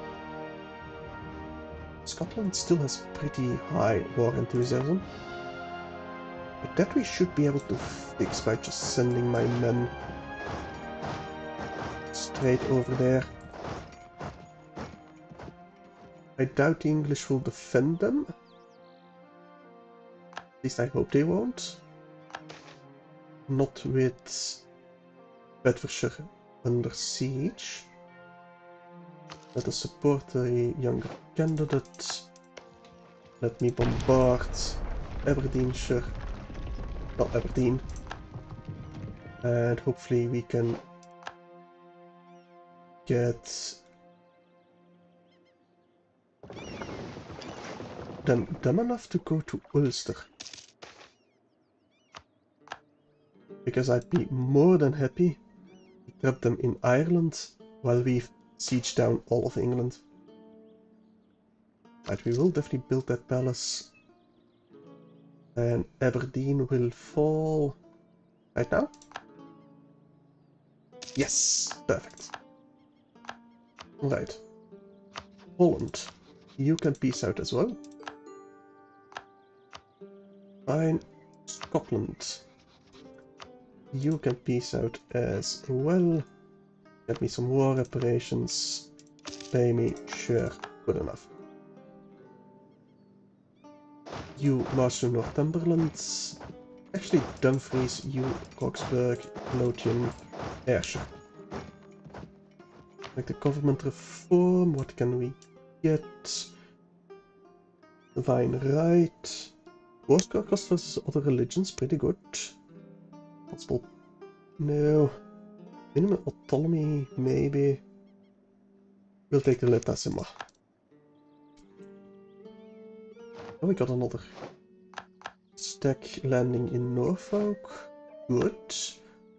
Scotland still has pretty high war enthusiasm. But that we should be able to fix by just sending my men straight over there. I doubt the English will defend them. At least I hope they won't. Not with Bedfordshire under siege. Let us support a younger candidate. Let me bombard Aberdeenshire. Not Aberdeen. And hopefully we can get them dumb enough to go to Ulster. Because I'd be more than happy to trap them in Ireland while we siege down all of England. Right, we will definitely build that palace. And Aberdeen will fall right now. Yes, perfect. Right. Holland, you can peace out as well. Fine. Scotland, you can peace out as well. Get me some war reparations. Pay me, sure, good enough. You march to Northumberland. Actually, Dumfries, you Roxburgh, Lothian, Ayrshire. Like the government reform, what can we get? Divine right. War cost versus other religions, pretty good. Possible. No. Minimum autonomy, maybe. We'll take the Letasima. Oh, we got another stack landing in Norfolk. Good.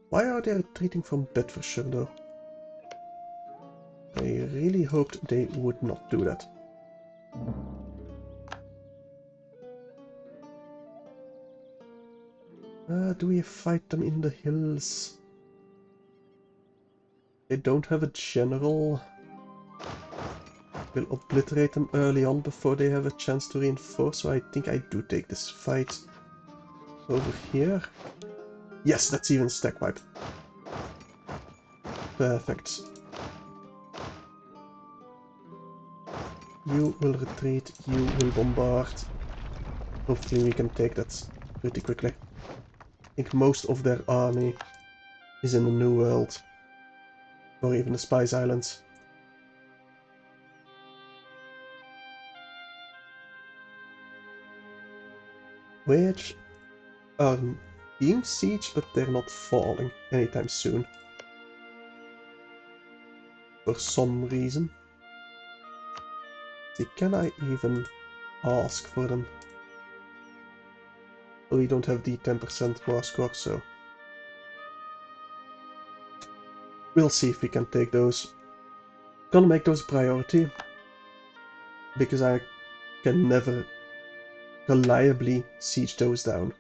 Why are they retreating from Bedfordshire though? I really hoped they would not do that. Do we fight them in the hills? They don't have a general. We'll obliterate them early on before they have a chance to reinforce, so I think I do take this fight over here. Yes, that's even stack wipe. Perfect. You will retreat, you will bombard. Hopefully we can take that pretty quickly. I think most of their army is in the New World. Or even the Spice Islands. Which are being sieged, but they're not falling anytime soon. For some reason. See, can I even ask for them? Well, we don't have the 10% war score, so we'll see if we can take those. Gonna make those a priority. because I can never reliably siege those down.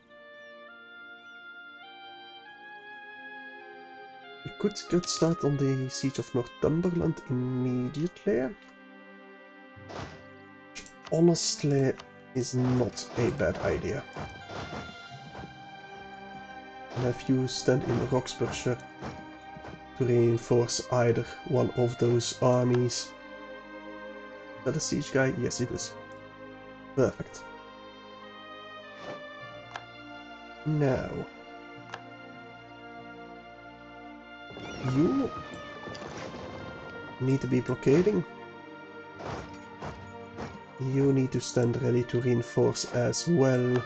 We could get started on the siege of Northumberland immediately. Honestly, is not a bad idea. And have you stand in Roxburghshire to reinforce either one of those armies. Is that a siege guy? Yes, it is. Perfect. Now, you need to be blockading. You need to stand ready to reinforce as well.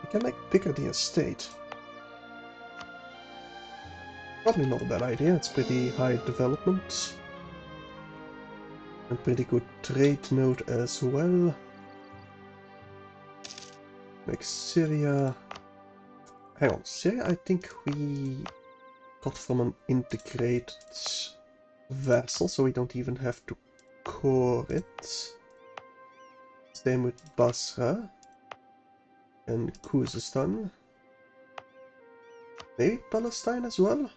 We can make Picardy a state. Probably not a bad idea, it's pretty high development. And pretty good trade node as well. Make Syria... Hang on, Syria I think we got from an integrated vassal, so we don't even have to core it. Same with Basra and Khuzestan. Maybe Palestine as well?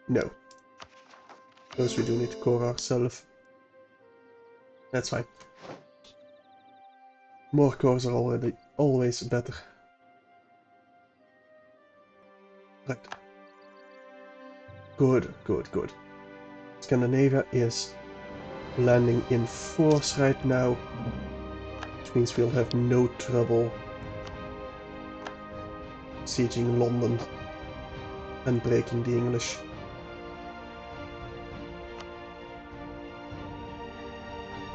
No. Those we do need to core ourselves. That's fine. More cores are always better. Right. Good, good, good. Scandinavia is landing in force right now, which means we'll have no trouble sieging London and breaking the English.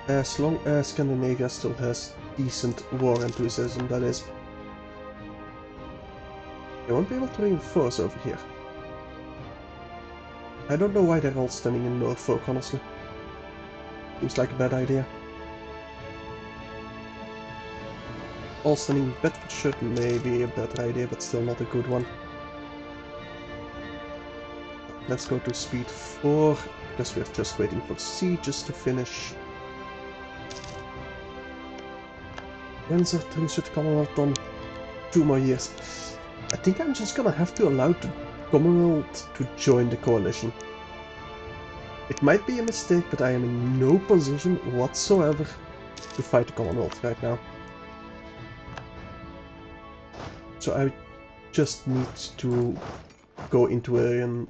As long as Scandinavia still has decent war enthusiasm, that is. They won't be able to reinforce over here. I don't know why they're all standing in Norfolk, honestly. Seems like a bad idea. All standing in Bedfordshire may be a better idea, but still not a good one. Let's go to speed 4, because we're just waiting for sieges to finish. When's our truce with Commonwealth on? 2 more years. I think I'm just gonna have to allow the Commonwealth to join the coalition. It might be a mistake, but I am in no position whatsoever to fight the Commonwealth right now. So I just need to go into an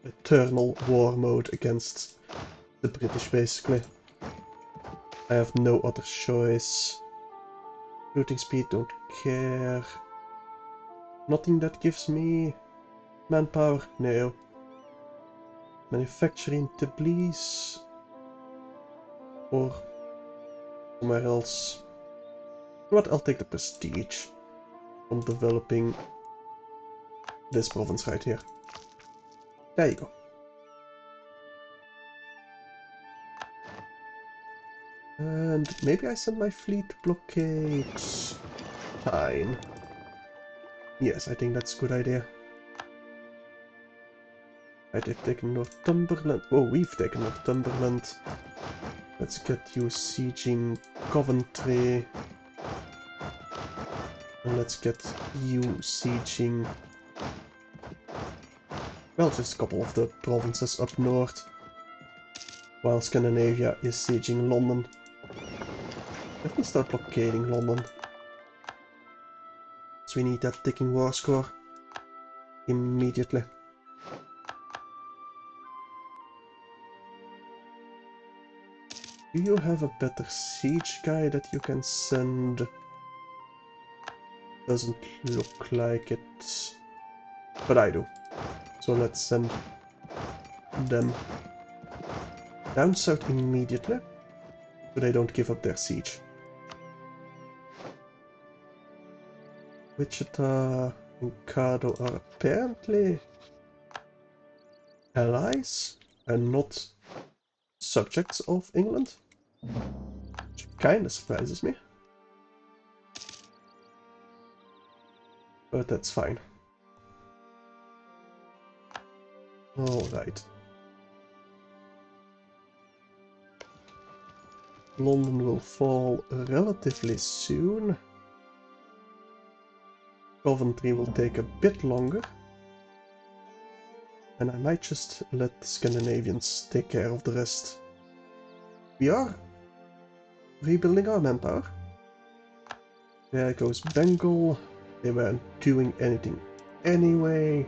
eternal war mode against the British, basically. I have no other choice. Looting speed, don't care. Nothing that gives me manpower, no. Manufacturing Tbilisi or somewhere else. What? I'll take the prestige from developing this province right here. There you go. And maybe I send my fleet to blockade Tyne. Yes, I think that's a good idea. Right, they've taken Northumberland. Oh, we've taken Northumberland. Let's get you sieging Coventry. And let's get you sieging... well, just a couple of the provinces up north. While Scandinavia is sieging London. Let me start blockading London. So we need that ticking war score immediately. Do you have a better siege guy that you can send? Doesn't look like it. But I do. So let's send them down south immediately. So they don't give up their siege. Wichita and Cado are apparently allies and not subjects of England. Which kinda surprises me. but that's fine. Alright. London will fall relatively soon. Coventry will take a bit longer. And I might just let the Scandinavians take care of the rest. We are rebuilding our manpower. There goes Bengal. They weren't doing anything anyway.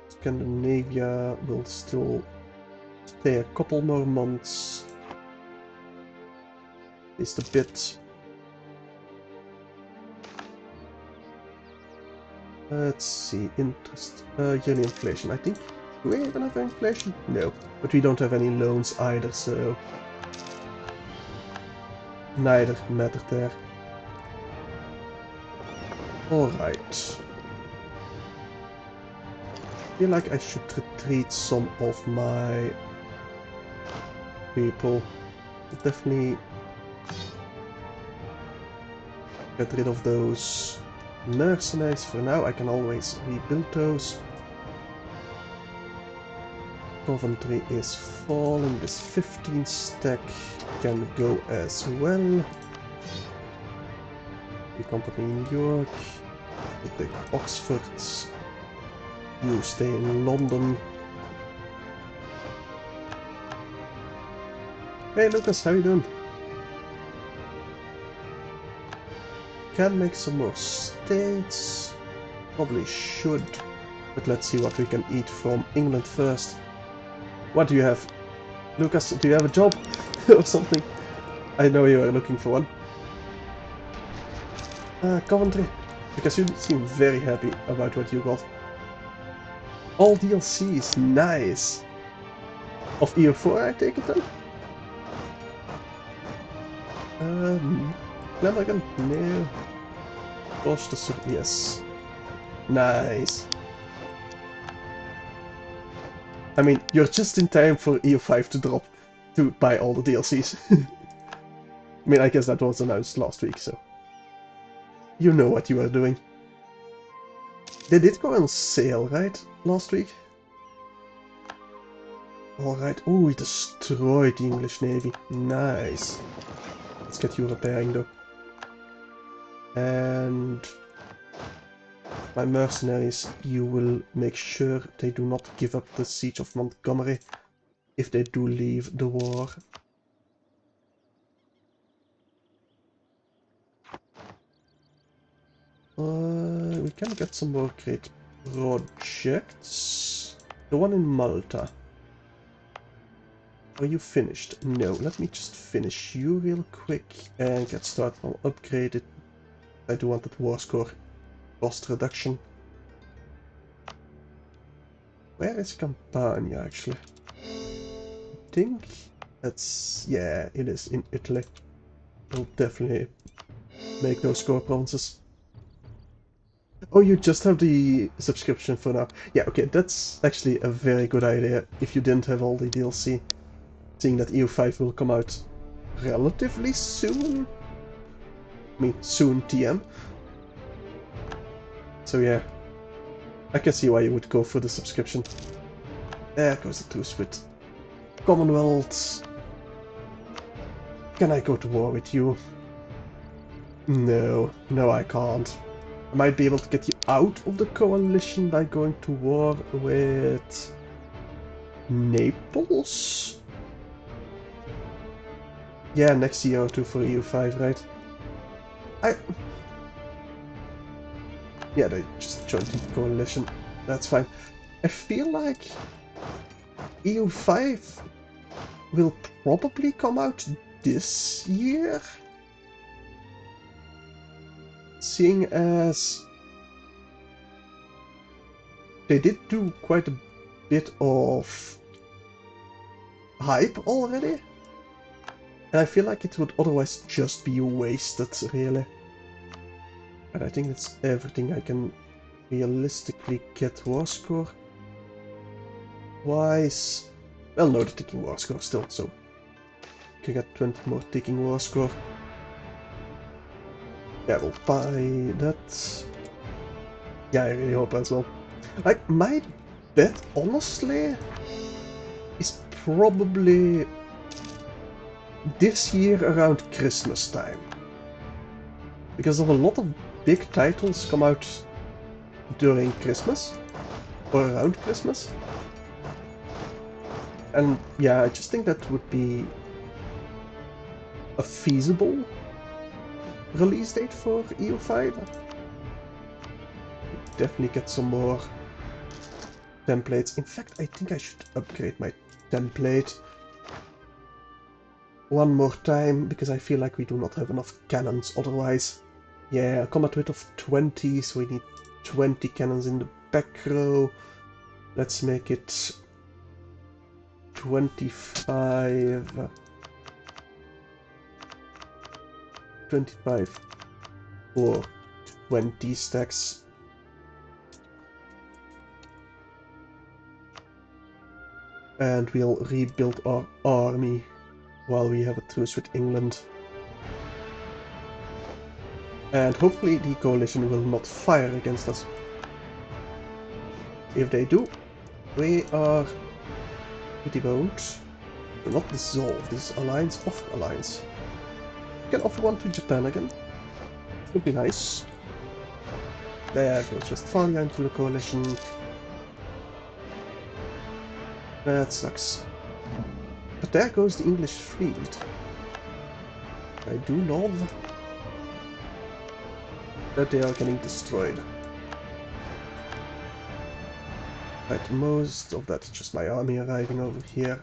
Scandinavia will still stay a couple more months. At least a bit. Let's see, interest, yearly inflation. I think, do we even have inflation? No, but we don't have any loans either, so neither mattered there. Alright. I feel like I should retreat some of my people. Definitely get rid of those mercenaries for now. I can always rebuild those. Coventry is falling. This 15 stack can go as well. The company in York. We take Oxford. You stay in London. Hey Lucas, how you doing? Can make some more states. Probably should. But let's see what we can eat from England first. What do you have? Lucas, do you have a job? Or something? I know you are looking for one. Coventry. Because you seem very happy about what you got. All DLCs, nice! Of EU4 I take it then? Flanagan? No. Gloucester, yes. Nice. I mean, you're just in time for EU5 to drop to buy all the DLCs. I mean, I guess that was announced last week, so you know what you are doing. They did go on sale, right? Last week? Alright. Oh, we destroyed the English Navy. Nice. Let's get you repairing though. And my mercenaries, you will make sure they do not give up the siege of Montgomery if they do leave the war. We can get some more great projects. The one in Malta. Are you finished? No, let me just finish you real quick and get started on upgraded. I do want that war score cost reduction. Where is Campania actually? I think that's, yeah, it is in Italy. I'll definitely make those core provinces. Oh, you just have the subscription for now. Yeah, okay, that's actually a very good idea if you didn't have all the DLC. Seeing that EU5 will come out relatively soon. I mean, soon TM. So yeah, I can see why you would go for the subscription. There goes the truce with Commonwealth. Can I go to war with you? No, no I can't. I might be able to get you out of the coalition by going to war with Naples? Yeah, next year or two for EU5, right? Yeah, they just joined the coalition. That's fine. I feel like EU5 will probably come out this year. Seeing as they did do quite a bit of hype already. And I feel like it would otherwise just be wasted, really. But I think that's everything I can realistically get war score wise. Well, no, the ticking war score still, so you can get 20 more ticking war score. Yeah, we'll buy that. Yeah, I really hope as well. Like, my bet, honestly, is probably this year around Christmas time. Because of a lot of big titles come out during Christmas, or around Christmas. And yeah, I just think that would be a feasible release date for EU5. Definitely get some more templates. In fact, I think I should upgrade my template one more time, because I feel like we do not have enough cannons otherwise. Yeah, a combat width of 20, so we need 20 cannons in the back row. Let's make it 25... 25 or 20 stacks. And we'll rebuild our army while we have a truce with England. And hopefully the coalition will not fire against us. If they do, we are pretty boned. We're not dissolved, this is alliance of alliance. We can offer one to Japan again. Would be nice. There goes Westphalia into the coalition. That sucks. But there goes the English fleet. I do love that they are getting destroyed. Right, most of that is just my army arriving over here.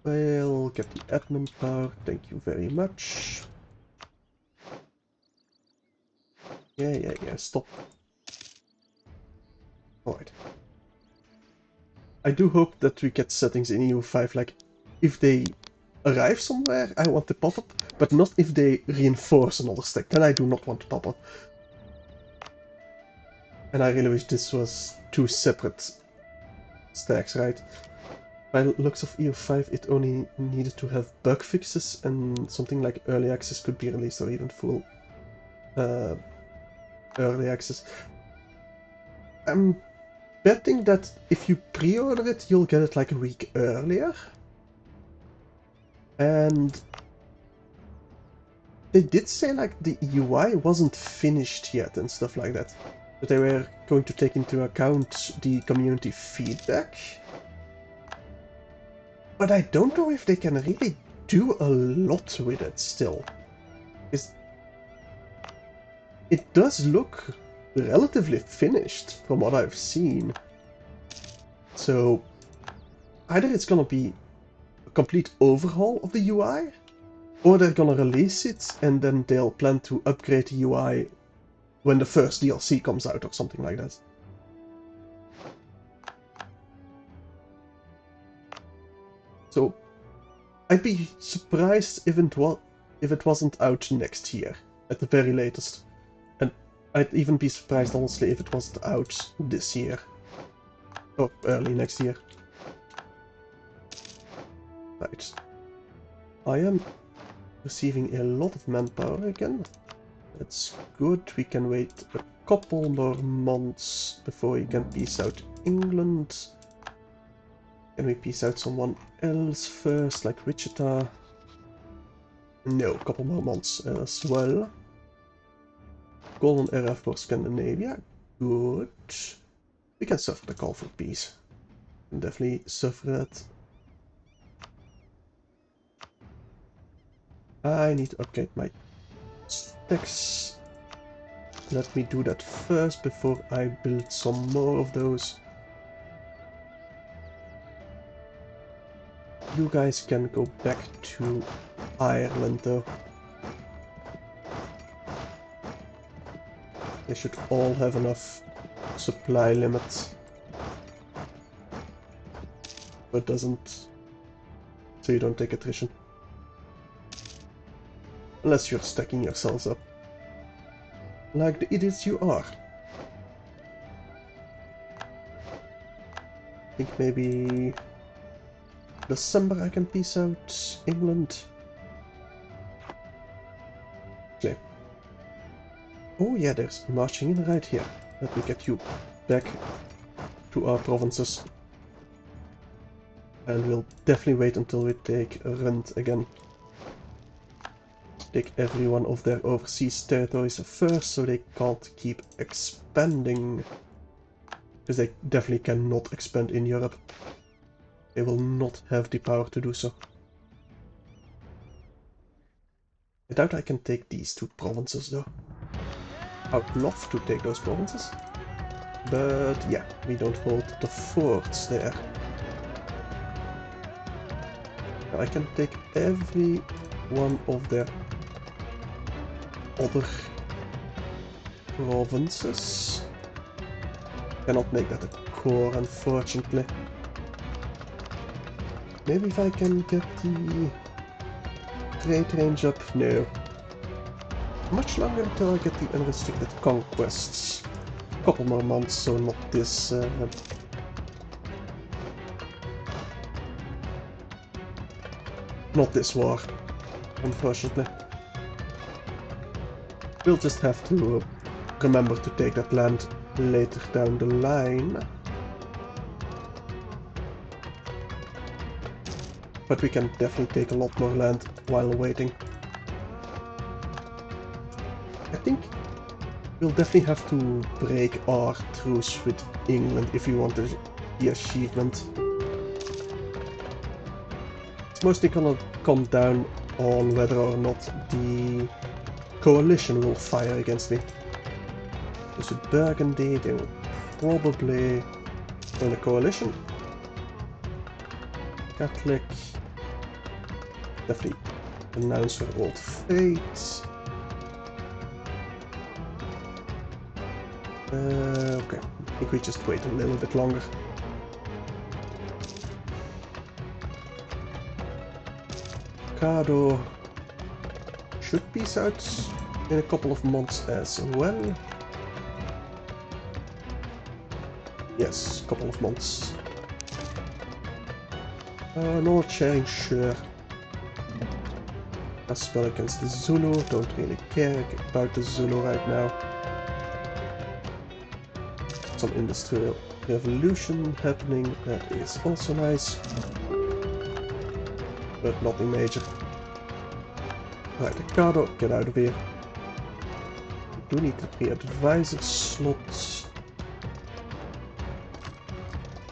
We'll get the admin power, thank you very much. Yeah, stop. Alright. I do hope that we get settings in EU5, like, if they arrive somewhere, I want the pop-up, but not if they reinforce another stack, then I do not want the pop-up. And I really wish this was two separate stacks, right? By the looks of EU5, it only needed to have bug fixes, and something like early access could be released, or even full early access. I'm betting that if you pre-order it, you'll get it like a week earlier. And they did say like the UI wasn't finished yet and stuff like that. But they were going to take into account the community feedback. But I don't know if they can really do a lot with it still. It does look relatively finished from what I've seen. So either it's gonna be a complete overhaul of the UI, or they're gonna release it and then they'll plan to upgrade the UI when the first DLC comes out or something like that. So I'd be surprised if it wasn't out next year at the very latest. And I'd even be surprised honestly if it wasn't out this year. Or early next year. Right. I am receiving a lot of manpower again. That's good. We can wait a couple more months before we can peace out England. Can we peace out someone else first, like Wichita? No, a couple more months as well. Golden era for Scandinavia. Good. We can suffer the call for peace. We can definitely suffer that. I need to upgrade my stacks. Let me do that first before I build some more of those. You guys can go back to Ireland though. They should all have enough supply limits. But doesn't. So you don't take attrition. Unless you're stacking yourselves up. Like the idiots you are. I think maybe December I can peace out England. Okay. Oh yeah, there's marching in right here. Let me get you back to our provinces. And we'll definitely wait until we take Rund again. Take every one of their overseas territories first, so they can't keep expanding. Because they definitely cannot expand in Europe. They will not have the power to do so. I doubt I can take these two provinces though. I'd love to take those provinces. But yeah, we don't hold the forts there. I can take every one of their other provinces. Cannot make that a core, unfortunately. Maybe if I can get the trade range up? No. Much longer until I get the unrestricted conquests. A couple more months, so not this... not this war, unfortunately. We'll just have to remember to take that land later down the line. But we can definitely take a lot more land while waiting. I think we'll definitely have to break our truce with England if we want the achievement. It's mostly gonna come down on whether or not the coalition will fire against me. Because with Burgundy, they will probably join a coalition. Catholic. Definitely announce her old fate. Okay, I think we just wait a little bit longer. Dorado should peace out in a couple of months as well. Yes, a couple of months. Knowledge sharing, sure. A spell against the Zulu, don't really care about the Zulu right now. Some industrial revolution happening, that is also nice. But nothing major. Right, Ricardo, get out of here. We do need the advisor slot.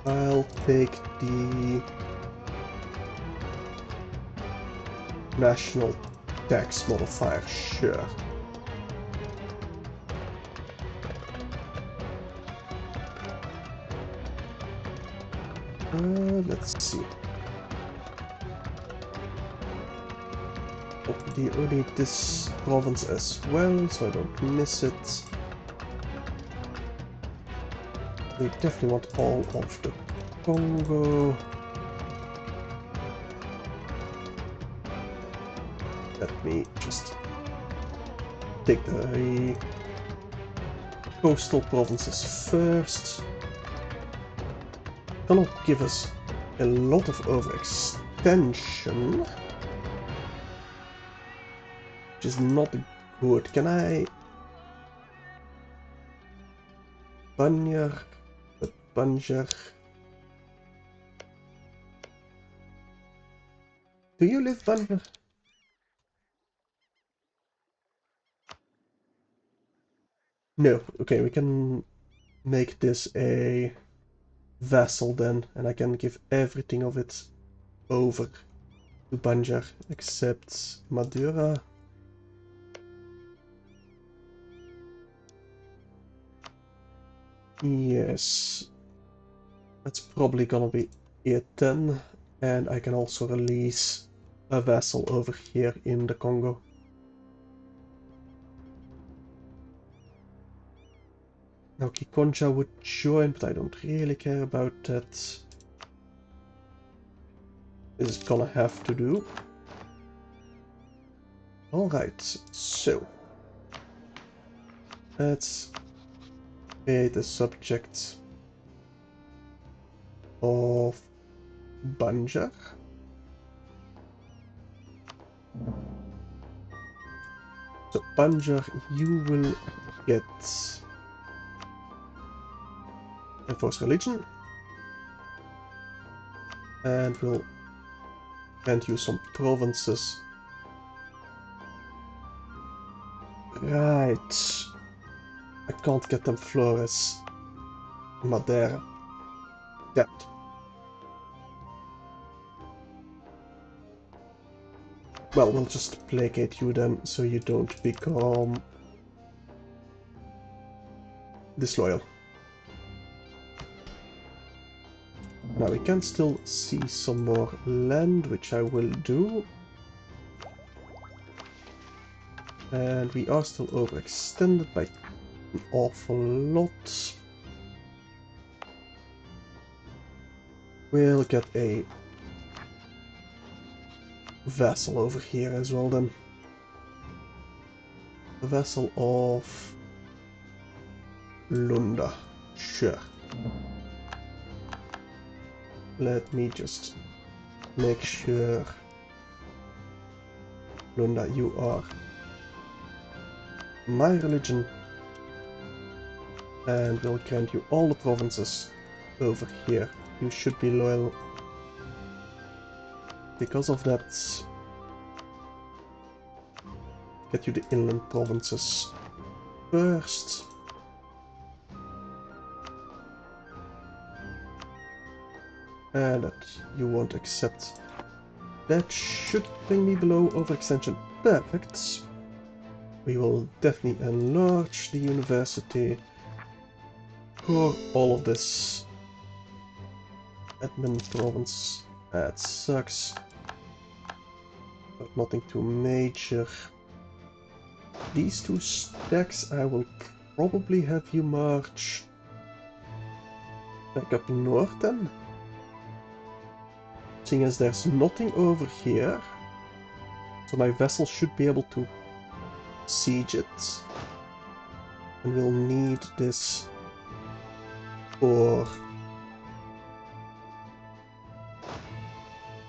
I'll take the national tax modifier, sure. Let's see. The only this province as well, so I don't miss it. We definitely want all of the Congo. Let me just take the coastal provinces first. That'll give us a lot of overextension, which is not good. Can I... Banjar, but Banjar... Do you live Banjar? No. Okay, we can make this a vassal then, and I can give everything of it over to Banjar, except Madura. Yes, that's probably gonna be it then, and I can also release a vassal over here in the Congo. Now Kikonja would join, but I don't really care about that. This is gonna have to do. Alright, so let's create a subject of Banjar. So, Banjar, you will get Enforced Religion. And we'll grant you some provinces. Right. I can't get them Flores. Madeira. Yet. Well, we'll just placate you then, so you don't become disloyal. Now we can still see some more land, which I will do. And we are still overextended by an awful lot. We'll get a vassal over here as well then. A vassal of Lunda. Sure. Let me just make sure. Lunda, you are my religion. And we'll grant you all the provinces over here. You should be loyal. Because of that, get you the inland provinces first. And that you won't accept. That should bring me below overextension. Perfect. We will definitely enlarge the university for all of this. Admin province. That sucks. But nothing too major. These two stacks I will probably have you march back up north then. Seeing as there's nothing over here. So my vessel should be able to siege it. And we'll need this for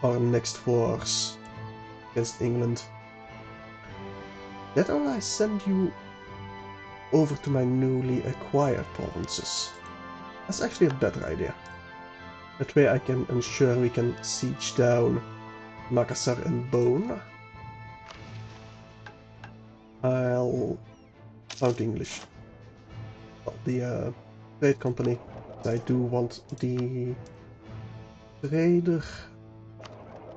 our next wars against England. That or I send you over to my newly acquired provinces. That's actually a better idea. That way I can ensure we can siege down Makassar and Bone. I'll found English. Well, the trade company. I do want the trader,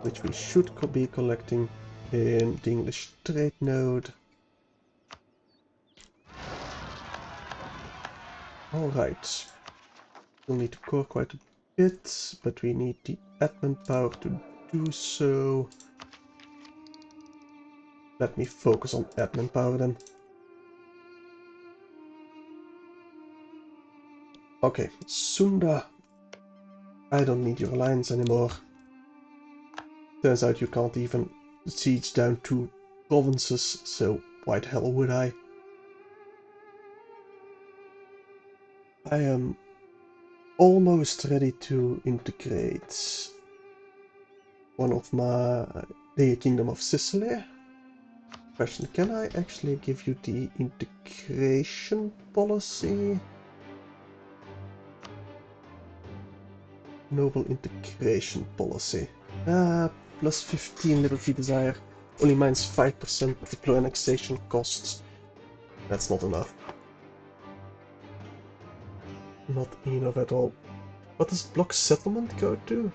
which we should be collecting in the English trade node. Alright. We'll need to core quite a bit, but we need the admin power to do so. Let me focus on admin power then. Okay, Sunda. I don't need your alliance anymore. Turns out you can't even siege down 2 provinces, so why the hell would I? I am almost ready to integrate one of the Kingdom of Sicily. Question, can I actually give you the integration policy? Noble integration policy. Plus 15 liberty desire. Only minus 5% deploy annexation costs. That's not enough. Not enough at all. What does block settlement go to?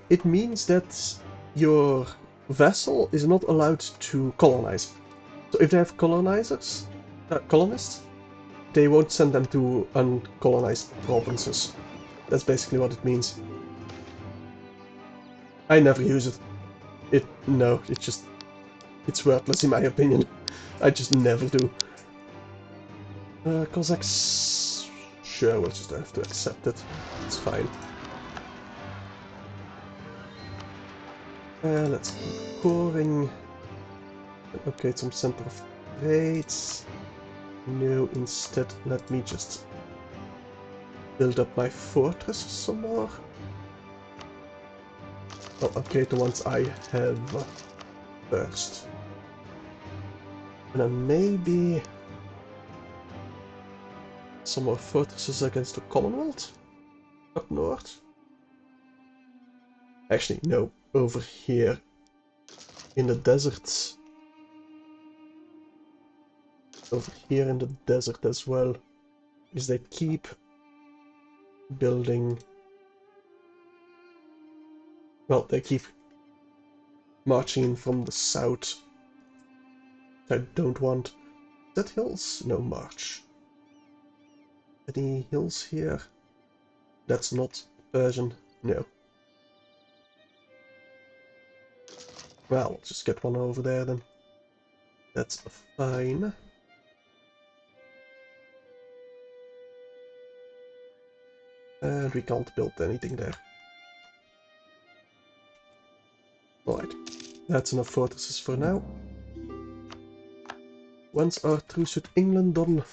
It means that your vessel is not allowed to colonize. So if they have colonists, they won't send them to uncolonized provinces. That's basically what it means. I never use it. It's worthless in my opinion. I just never do. Cossacks, sure, we'll just have to accept it. It's fine. Let's keep coring. Upgrade some center of trades. No, instead let me just build up my fortress some more. I'll upgrade the ones I have first. And then maybe some more fortresses against the Commonwealth up north. Actually, no, over here in the deserts. Over here in the desert as well. Is they keep building. Well, they keep marching in from the south. I don't want. Is that hills? No, march. Any hills here? That's not Persian. No. Well, just get one over there then. That's fine. And we can't build anything there. Alright. That's enough fortresses for now. When's our truce with England done?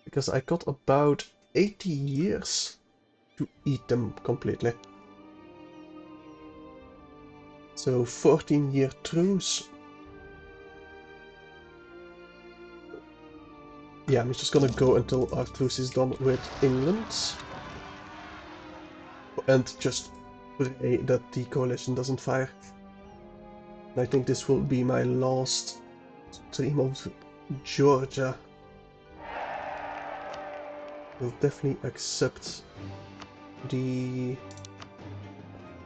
Because I got about 80 years to eat them completely. So 14-year truce. Yeah, I'm just gonna go until our truce is done with England. And just pray that the coalition doesn't fire. And I think this will be my last stream of Georgia. We'll definitely accept the...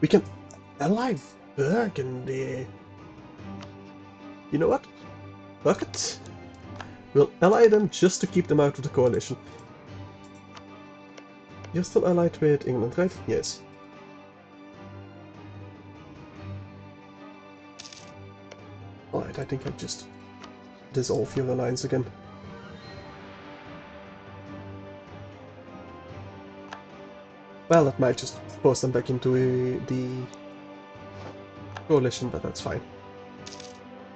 We can ally Burgundy. You know what? Fuck it. We'll ally them just to keep them out of the coalition. You're still allied with England, right? Yes. Alright, I think I just dissolve your alliance again. Well, that might just force them back into the coalition, but that's fine.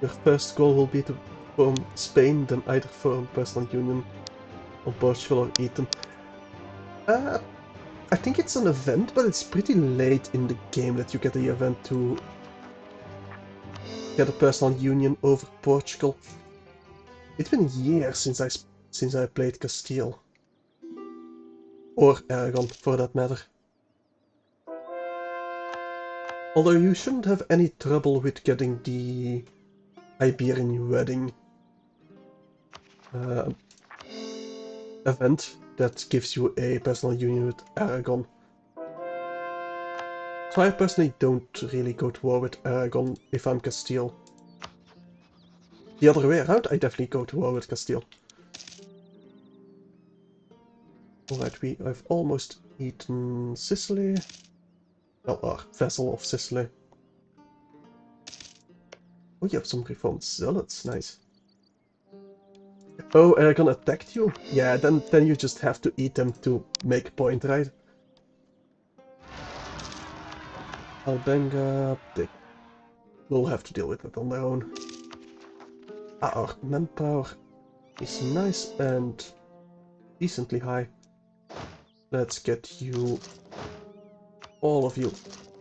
Your first goal will be to form Spain, then either form personal union on Portugal or eat them. I think it's an event, but it's pretty late in the game that you get the event to get a personal union over Portugal. It's been years since I played Castile. Or Aragon, for that matter. Although you shouldn't have any trouble with getting the Iberian wedding event that gives you a personal union with Aragon. So I personally don't really go to war with Aragon if I'm Castile. The other way around, I definitely go to war with Castile. Alright, I've almost eaten Sicily. Well, our vassal of Sicily. Oh, you have some reformed zealots, nice. Oh, Aragon attacked you? Yeah, then you just have to eat them to make a point, right? Albenga, they will have to deal with it on their own. Our manpower is nice and decently high. Let's get you, all of you,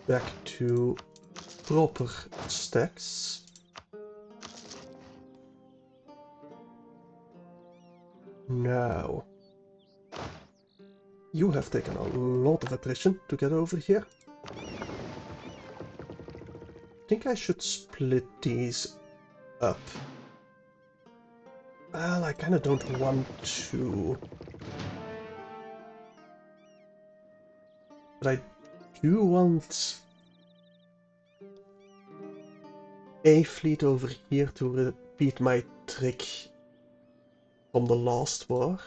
back to proper stacks. Now, you have taken a lot of attrition to get over here. I think I should split these up. Well, I kinda don't want to. But I do want a fleet over here to repeat my trick from the last war.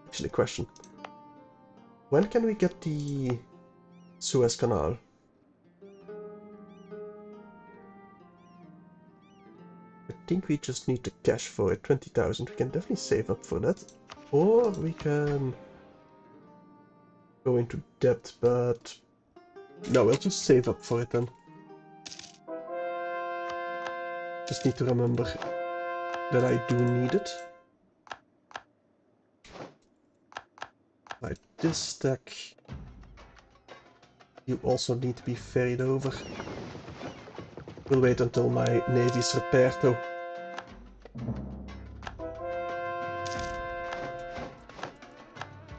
Actually, question. When can we get the Suez Canal? I think we just need the cash for it, 20,000. We can definitely save up for that. Or we can go into debt, but no, we'll just save up for it then. Just need to remember that I do need it. Right, this stack you also need to be ferried over. We'll wait until my navy's repaired though.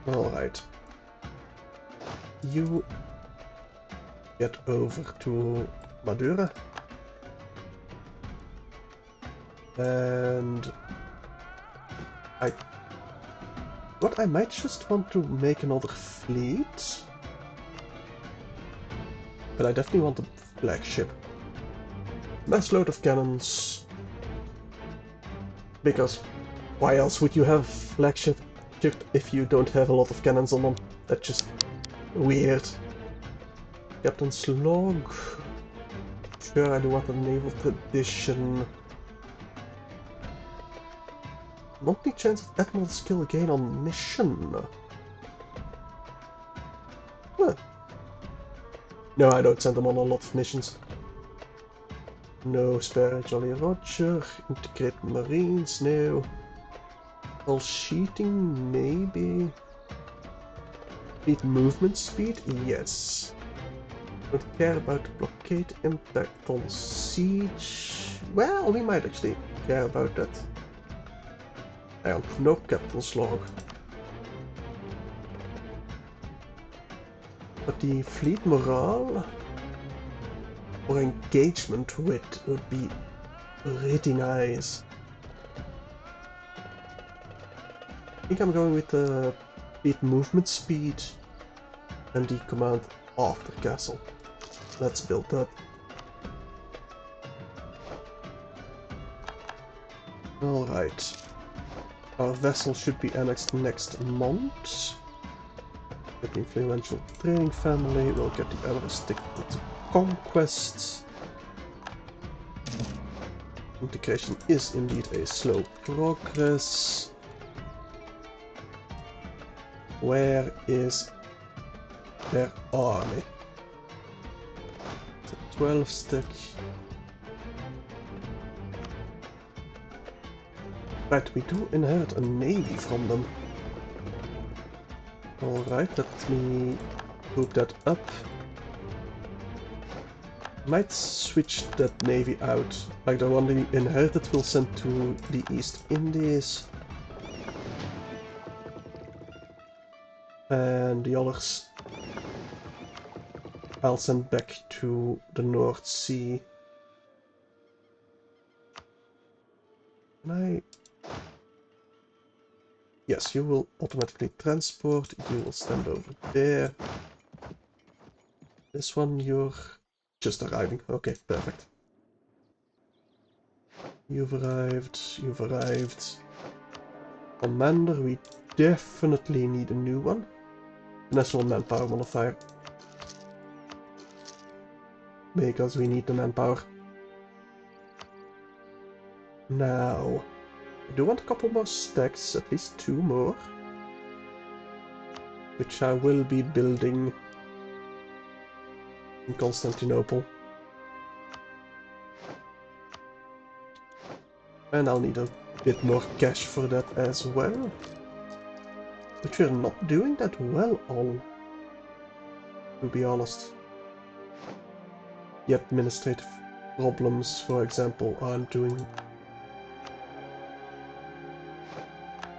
Alright. You get over to Madura. And I might just want to make another fleet. But I definitely want a flagship. Nice load of cannons. Because why else would you have flagship if you don't have a lot of cannons on them? That's just weird. Captain's log. Sure, I do want a naval tradition. Monthly chance of admiral skill gain on mission. Huh. No, I don't send them on a lot of missions. No spare Jolly Roger. Integrate Marines, no. All sheeting, maybe. Need movement speed? Yes. Don't care about blockade impact on siege. Well, we might actually care about that. And no captain's log. But the fleet morale or engagement with would be pretty nice. I think I'm going with the fleet movement speed and the command after castle. Let's build that. Alright. Our vessel should be annexed next month. Get the influential trading family, we'll get the others addicted to conquest. Integration is indeed a slow progress. Where is their army? It's a 12 stick. Right, we do inherit a navy from them. Alright, let me group that up. Might switch that navy out. Like the one we inherited we'll send to the East Indies. And the others I'll send back to the North Sea. Can I... Yes, you will automatically transport, you will stand over there. This one you're just arriving, okay, perfect. You've arrived. Commander, we definitely need a new one. National manpower modifier. Because we need the manpower. Now, I do want a couple more stacks, at least 2 more. Which I will be building in Constantinople. And I'll need a bit more cash for that as well. Which we're not doing that well on, to be honest. The administrative problems, for example, aren't doing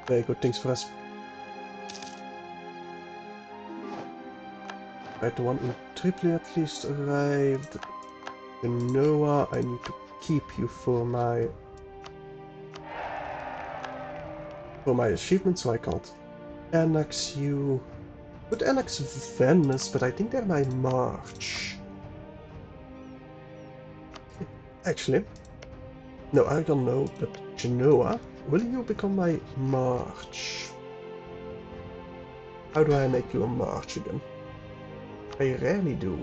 very good things for us. Right, the one in Tripoli at least arrived. Genoa, I need to keep you for my achievement, so I can't annex you. Could annex Venice, but I think they're my march. Actually, no, I don't know, but Genoa, will you become my march? How do I make you a march again? I rarely do.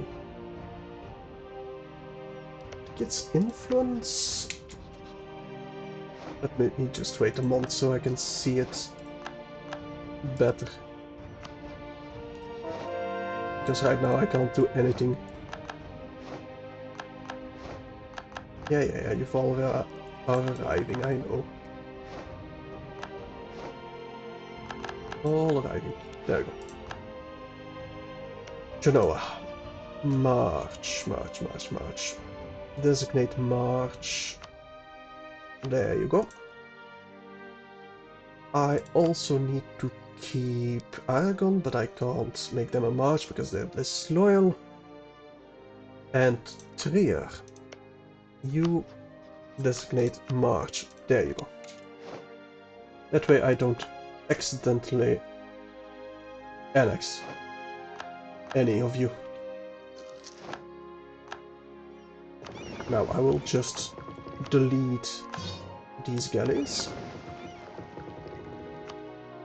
It's influence. Let me just wait a month so I can see it better. Because right now I can't do anything. Yeah, you've all are arriving, I know. All arriving. There we go. Genoa. March. Designate March. There you go. I also need to keep Aragon, but I can't make them a march because they're disloyal. And Trier, you designate march. There you go. That way I don't accidentally annex any of you. Now I will just delete these galleys.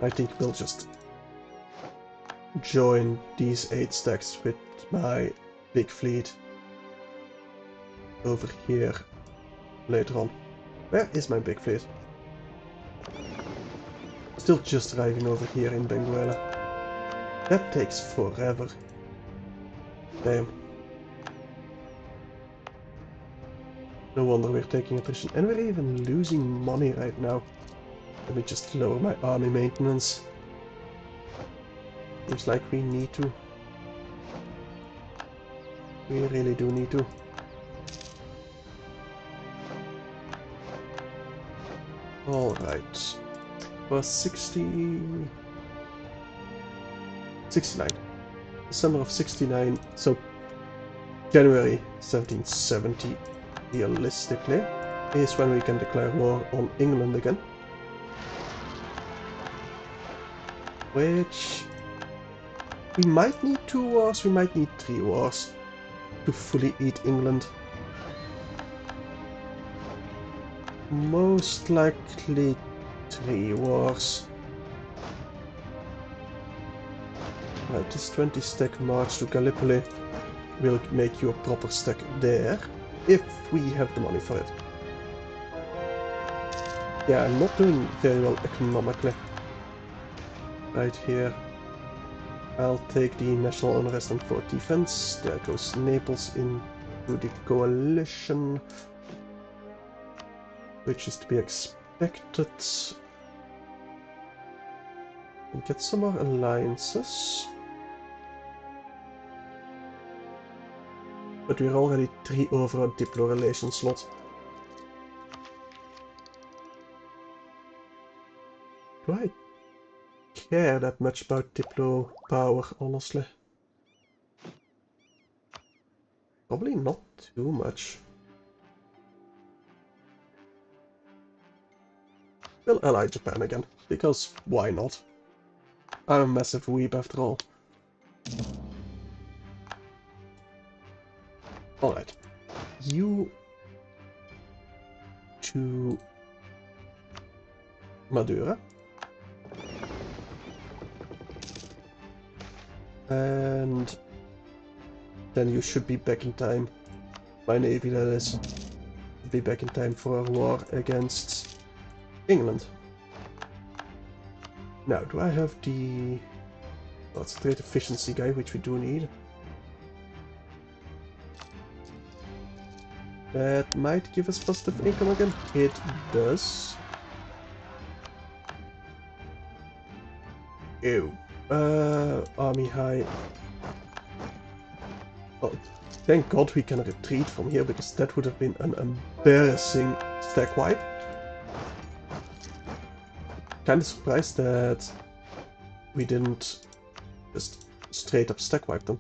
I think we'll just join these 8 stacks with my big fleet over here later on. Where is my big fleet? Still just arriving over here in Benguela. That takes forever. Damn. No wonder we're taking attrition. And we're even losing money right now. Let me just lower my army maintenance. Seems like we need to. We really do need to. Alright. For 69. December of 69. So January 1770, realistically, is when we can declare war on England again. Which we might need 2 wars, we might need 3 wars to fully eat England. Most likely 3 wars. Right, this 20 stack march to Gallipoli will make you a proper stack there, if we have the money for it. Yeah, I'm not doing very well economically. Right here. I'll take the national unrest and for defense. There goes Naples into the coalition, which is to be expected. And get some more alliances. But we're already 3 over a Diplo relation slot. Do I care that much about Diplo power, honestly? Probably not too much. We'll ally Japan again, because why not? I'm a massive weeb after all. Alright. You to Madura. And then you should be back in time. My navy, that is. Be back in time for a war against England. Now, do I have the... Well, it's a trade efficiency guy, which we do need. That might give us positive income again. It does. Ew. Army high. Well, thank God we can retreat from here, because that would have been an embarrassing stack wipe. Kinda surprised that we didn't just straight up stack wipe them.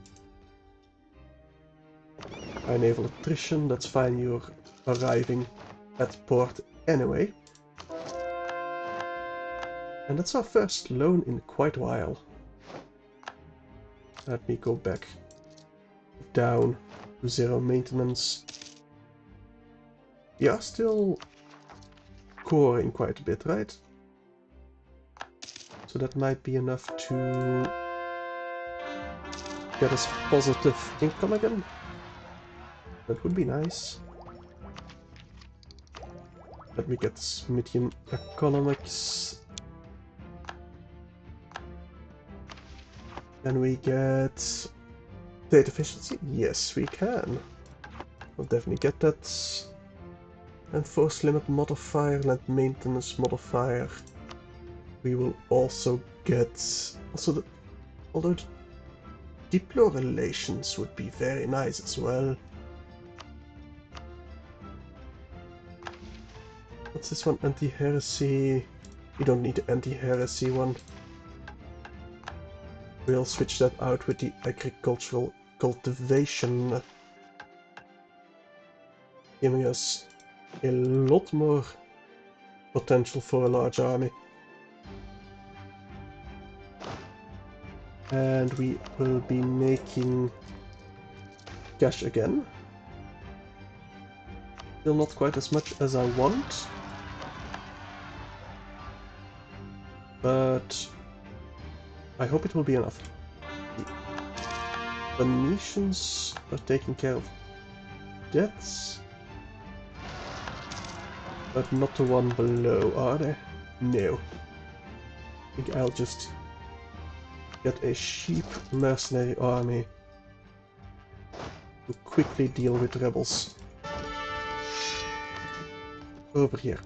High naval attrition, that's fine, you're arriving at port anyway. And that's our first loan in quite a while. Let me go back down to 0 maintenance. We are still coring quite a bit, right? So that might be enough to get us positive income again. That would be nice. Let me get Smithian economics. Can we get data efficiency? Yes, we can. We'll definitely get that. And force limit modifier, land maintenance modifier. We will also get... although the Diplo relations would be very nice as well. What's this one? Anti-heresy. We don't need the anti-heresy one. We'll switch that out with the agricultural cultivation, giving us a lot more potential for a large army. And we will be making cash again. Still not quite as much as I want, but I hope it will be enough. The Venetians are taking care of debts, but not the one below, are they? No. I think I'll just get a cheap mercenary army to quickly deal with rebels. Over here.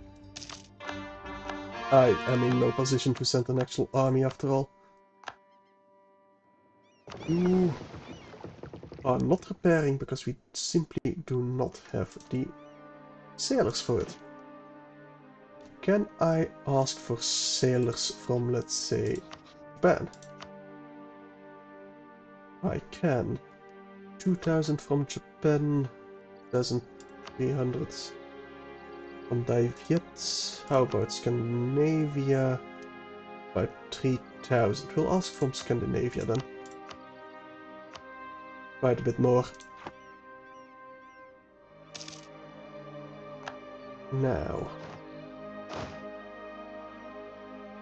I am in no position to send an actual army after all. You are not repairing because we simply do not have the sailors for it. Can I ask for sailors from, let's say, Japan? I can. 2000 from Japan, 1300 from Diviet. How about Scandinavia? About 3000. We'll ask from Scandinavia then. Quite a bit more. Now,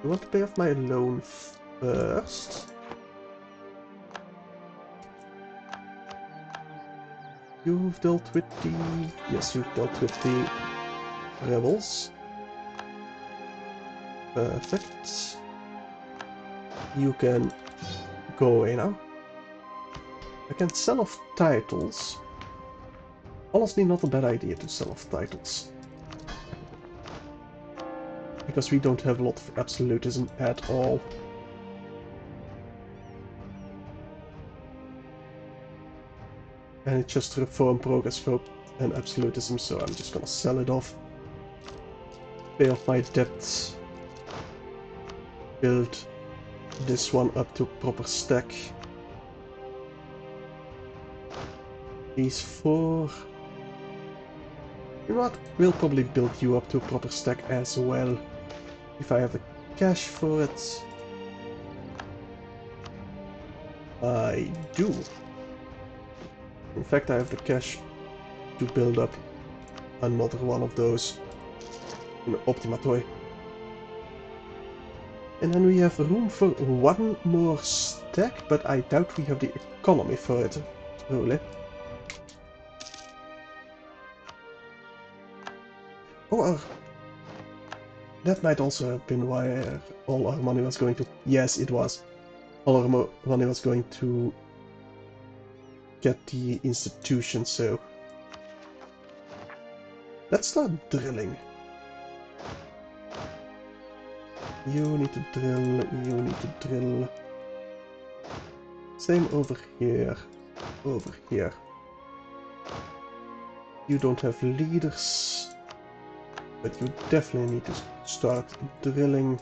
I want to pay off my loan first. You've dealt with the... Yes, you've dealt with the rebels. Perfect. You can go away now. I can sell off titles. Honestly, not a bad idea to sell off titles. Because we don't have a lot of absolutism at all. And it's just reform, progress, hope, and absolutism, so I'm just gonna sell it off. Pay off my debts. Build this one up to proper stack. These four... You know what? We'll probably build you up to a proper stack as well. If I have the cash for it. I do. In fact, I have the cash to build up another one of those in Optima Toy. And then we have room for one more stack, but I doubt we have the economy for it, really. Or that might also have been why all our money was going to... Yes, it was. All our money was going to get the institution, so... Let's start drilling. You need to drill, you need to drill. Same over here, over here. You don't have leaders, but you definitely need to start drilling.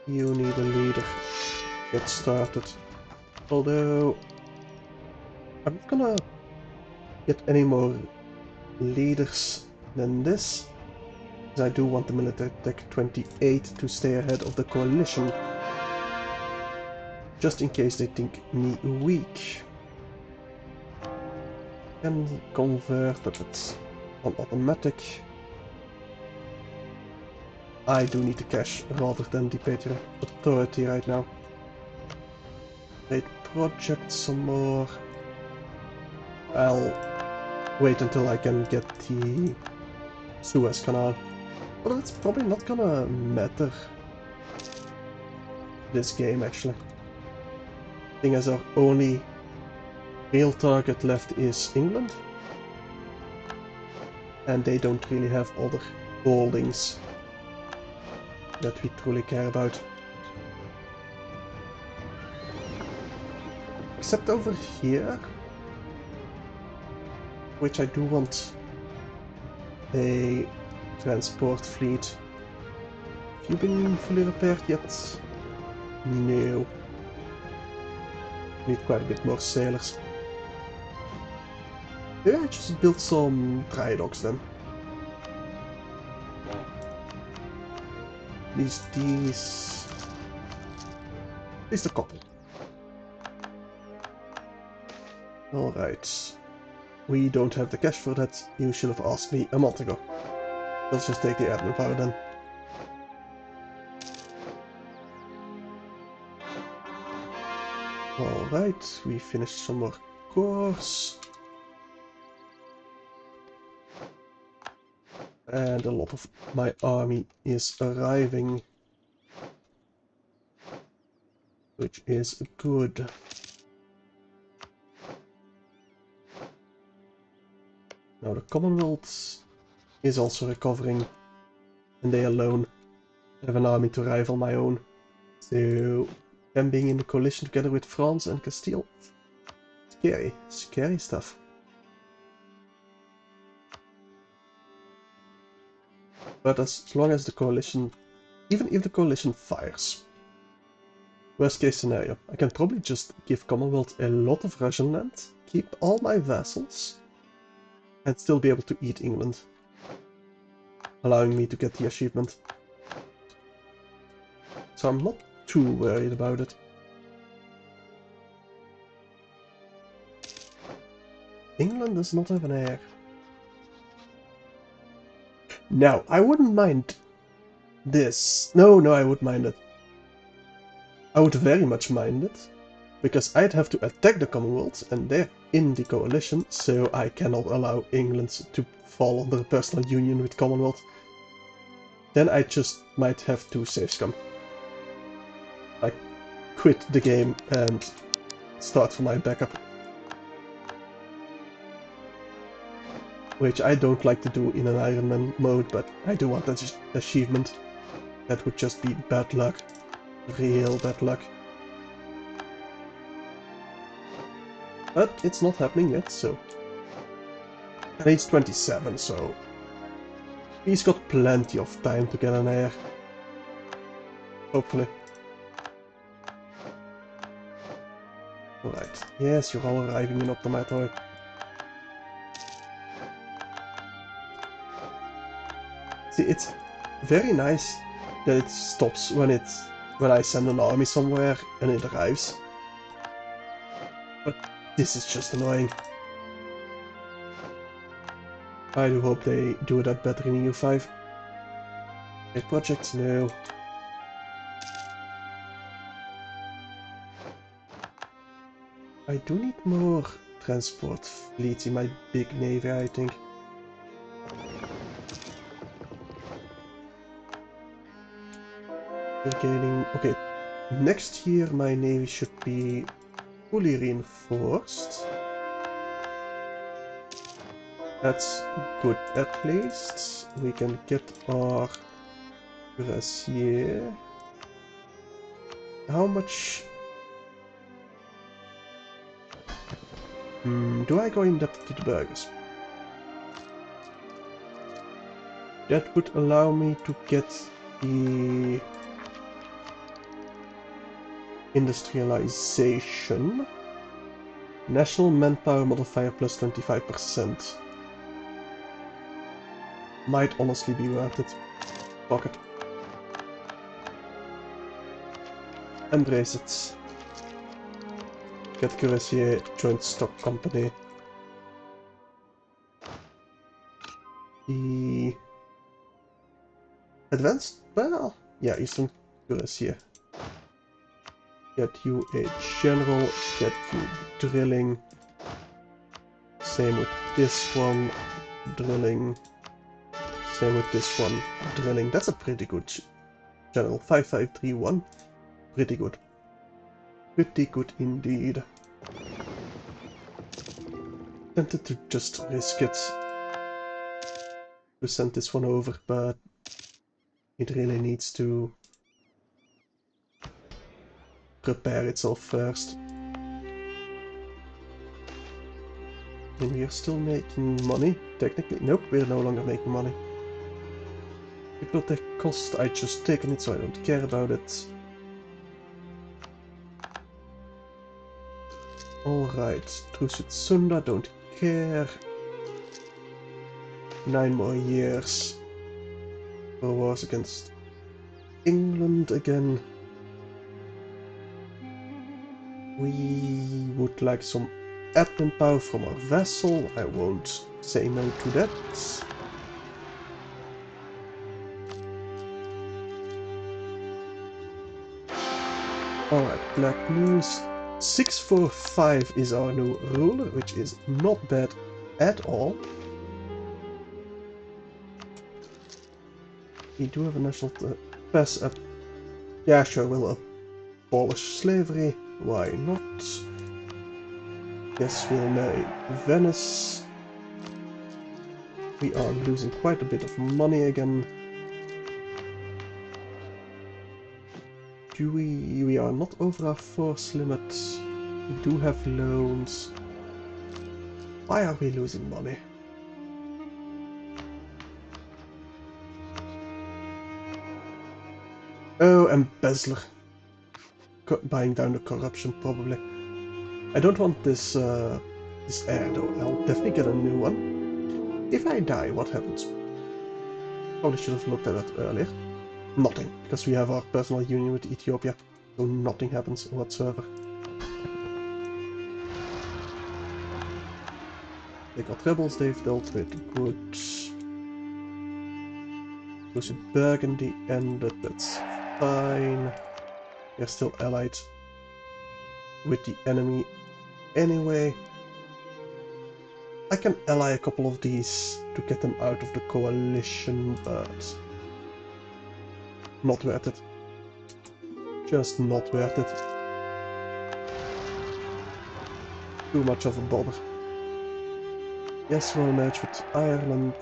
You need a leader. Get started. Although, I'm not gonna get any more leaders than this. I do want the military tech 28 to stay ahead of the coalition. Just in case they think me weak. Can convert, but it's on automatic. I do need the cash rather than the patriot authority right now. Trade project some more. I'll wait until I can get the Suez Canal. But it's probably not gonna matter this game, actually. Seeing as our only real target left is England. And they don't really have other holdings that we truly care about. Except over here, which I do want a transport fleet. Have you been fully repaired yet? No. Need quite a bit more sailors. Maybe I just built some dry docks then. At least these... At least a couple. Alright. We don't have the cash for that. You should have asked me a month ago. Let's just take the admin power then. Alright, we finished some more cores. And a lot of my army is arriving. Which is good. Now the Commonwealth is also recovering. And they alone have an army to rival my own. So them being in the coalition together with France and Castile. Scary, scary stuff. But as long as the coalition, even if the coalition fires, worst case scenario, I can probably just give Commonwealth a lot of Russian land, keep all my vassals, and still be able to eat England, allowing me to get the achievement. So I'm not too worried about it. England does not have an heir. Now, I wouldn't mind this. No, I would mind it. I would very much mind it, because I'd have to attack the Commonwealth, and they're in the coalition, so I cannot allow England to fall under a personal union with Commonwealth. Then I just might have to save scum. I quit the game and start for my backup. Which I don't like to do in an Iron Man mode, but I do want that achievement. That would just be bad luck. Real bad luck. But it's not happening yet, so... And he's 27, so... He's got plenty of time to get an heir. Hopefully. Alright. Yes, you're all arriving in Optimator. See, it's very nice that it stops when I send an army somewhere and it arrives. But this is just annoying. I do hope they do that better in EU5. Big projects? No. I do need more transport fleets in my big navy, I think. We're gaining... Okay, next year my navy should be fully reinforced. That's good at least. We can get our cuirassier. How much... do I go in depth to the burghers? That would allow me to get the industrialization. National manpower modifier plus 25%. Might honestly be worth it. Fuck it. Embrace it. Get cuirassier, joint stock company. The advanced, well, yeah, Eastern cuirassier. Get you a general, get you drilling. Same with this one, drilling. Same with this one, drilling. That's a pretty good general. 5531. Pretty good. Pretty good indeed. Tempted to just risk it to send this one over, but it really needs to prepare itself first. And we are still making money, technically. Nope, we're no longer making money. It will take cost, I just taken it so I don't care about it. Alright, Truce with Sunda, don't care. 9 more years. For wars against England again. We would like some admin power from our vessel. I won't say no to that. Alright, Black News. 645 is our new ruler, which is not bad at all. We do have a national pass up. Yeah, sure, we'll abolish slavery. Why not? Yes, we'll marry Venice. We are losing quite a bit of money again. We are not over our force limit. We do have loans. Why are we losing money? Oh, embezzler. Buying down the corruption, probably. I don't want this this heir though. I'll definitely get a new one. If I die, what happens? Probably should have looked at that earlier. Nothing, because we have our personal union with Ethiopia, so nothing happens whatsoever. They got rebels they've dealt with, good. Those with Burgundy ended, that's fine. They're still allied with the enemy anyway. I can ally a couple of these to get them out of the coalition, but not worth it. Just not worth it. Too much of a bother. Yes, we'll match with Ireland.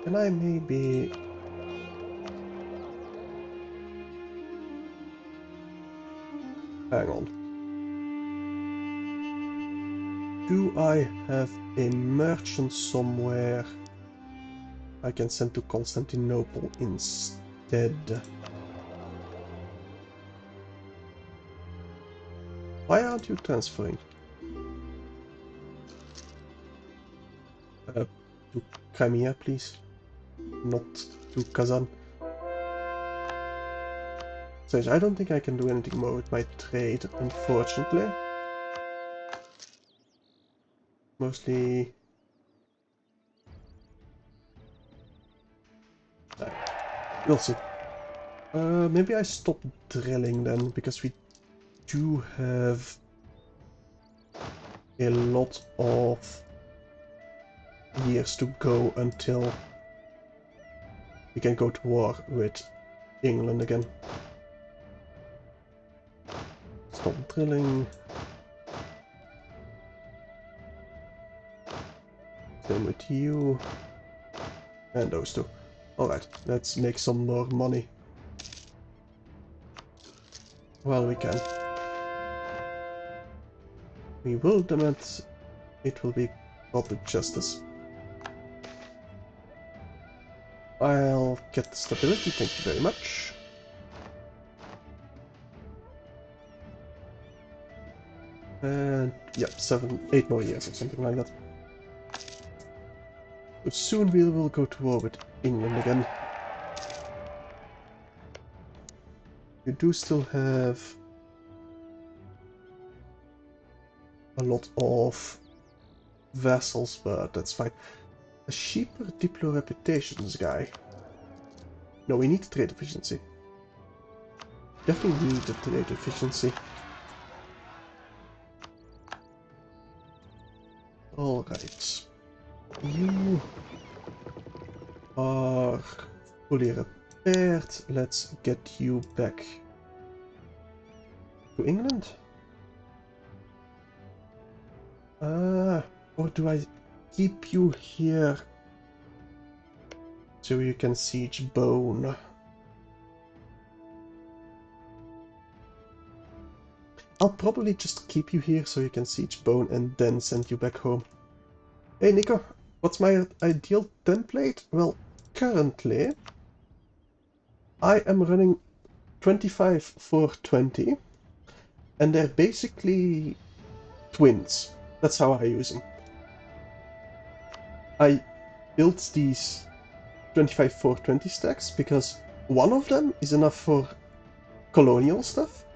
Can I maybe... Hang on. Do I have a merchant somewhere I can send to Constantinople instead? Why aren't you transferring? To Crimea, please. Not to Kazan. So I don't think I can do anything more with my trade, unfortunately. Mostly... We'll see. Maybe I stop drilling then, because we do have a lot of years to go until we can go to war with England again. Stop drilling. Same with you. And those two. Alright, let's make some more money. Well, we can. We will demand it will be public justice. I'll get stability, thank you very much. And yep, 8 more years or something like that. But soon we will go to war with England again. You do still have a lot of vassals, but that's fine. A cheaper Diplo reputations guy. No, we need trade efficiency. Definitely need the trade efficiency. Alright. You are fully repaired. Let's get you back to England. Or do I keep you here so you can siege Bone? I'll probably just keep you here so you can siege Bone and then send you back home. Hey Nico, what's my ideal template? Well, currently I am running 25 for 20 and they're basically twins. That's how I use them. I built these 25 for 20 stacks because one of them is enough for colonial stuff,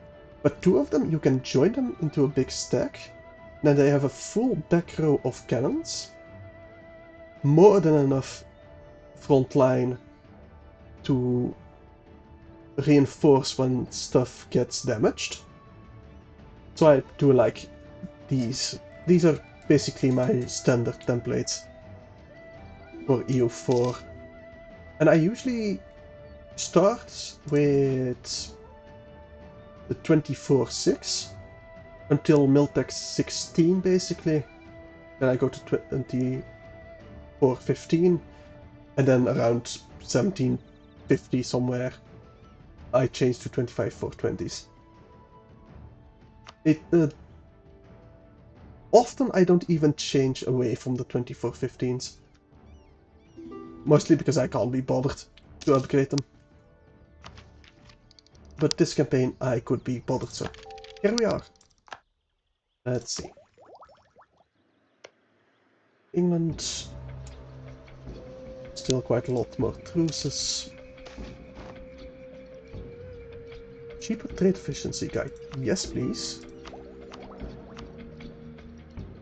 but two of them you can join them into a big stack. Then they have a full back row of cannons, more than enough front line to reinforce when stuff gets damaged. So I do like these. These are basically my standard templates for EU4. And I usually start with the 24-6 until Miltech 16 basically. Then I go to 24-15 and then around 1750 somewhere I change to 25-420s. Often I don't even change away from the 24-15s. Mostly because I can't be bothered to upgrade them. But this campaign I could be bothered, so here we are. Let's see. England. Still quite a lot more truces. Cheaper trade efficiency guide. Yes, please.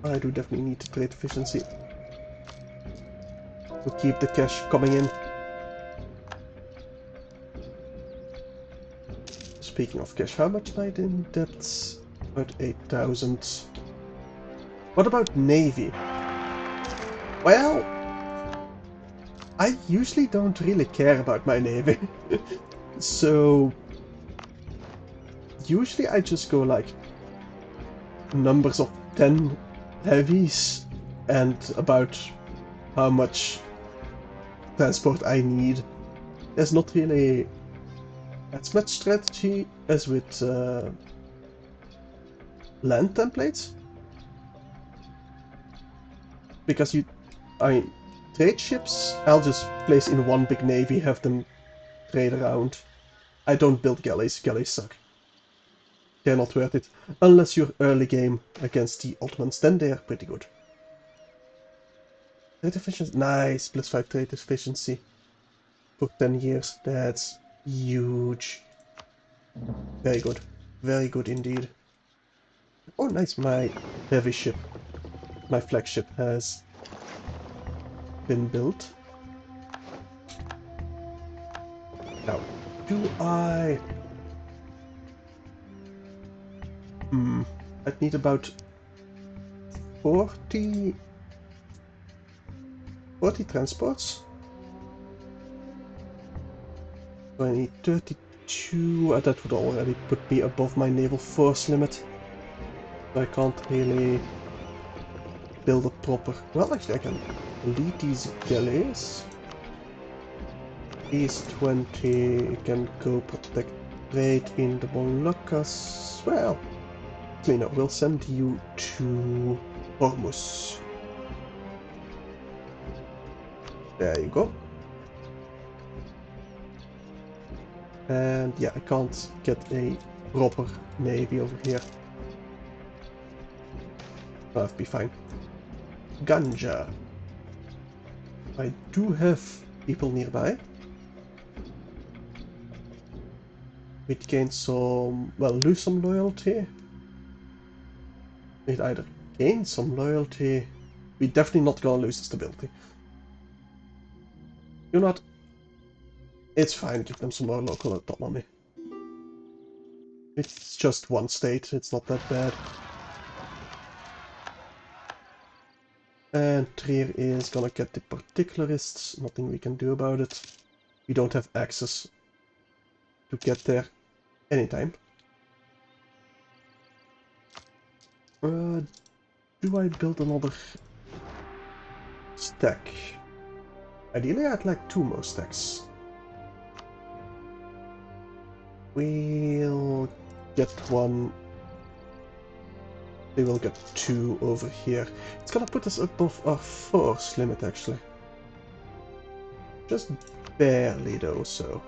I do definitely need trade efficiency to keep the cash coming in. Speaking of cash, how much am I in debt? About 8,000. What about Navy? Well, I usually don't really care about my Navy. So usually I just go like numbers of 10 heavies and about how much transport I need. There's not really as much strategy as with land templates. Because trade ships, I'll just place in one big navy, have them trade around. I don't build galleys, galleys suck. They're not worth it. Unless you're early game against the Ottomans, then they're pretty good. Trade efficiency, nice, +5 trade efficiency for 10 years, that's huge. Very good indeed. Oh nice, my heavy ship, my flagship has been built. Now, do I... I'd need about 40 transports. So I need 32, that would already put me above my naval force limit. So I can't really build a proper... Well, actually I can lead these galleys. These 20 can go protect trade in the Moluccas. Well, no, we'll send you to Hormuz. There you go. And yeah, I can't get a proper navy over here. That'll be fine. Ganja. I do have people nearby. We'd gain some, well, lose some loyalty. We'd either gain some loyalty. We're definitely not gonna lose the stability. You're not. It's fine, give them some more local autonomy. It's just one state, it's not that bad. And Trier is gonna get the particularists, nothing we can do about it. We don't have access to get there anytime. Do I build another stack? Ideally I'd like 2 more stacks. We'll get one They will get 2 over here. It's gonna put us above our force limit, actually. Just barely, though, so...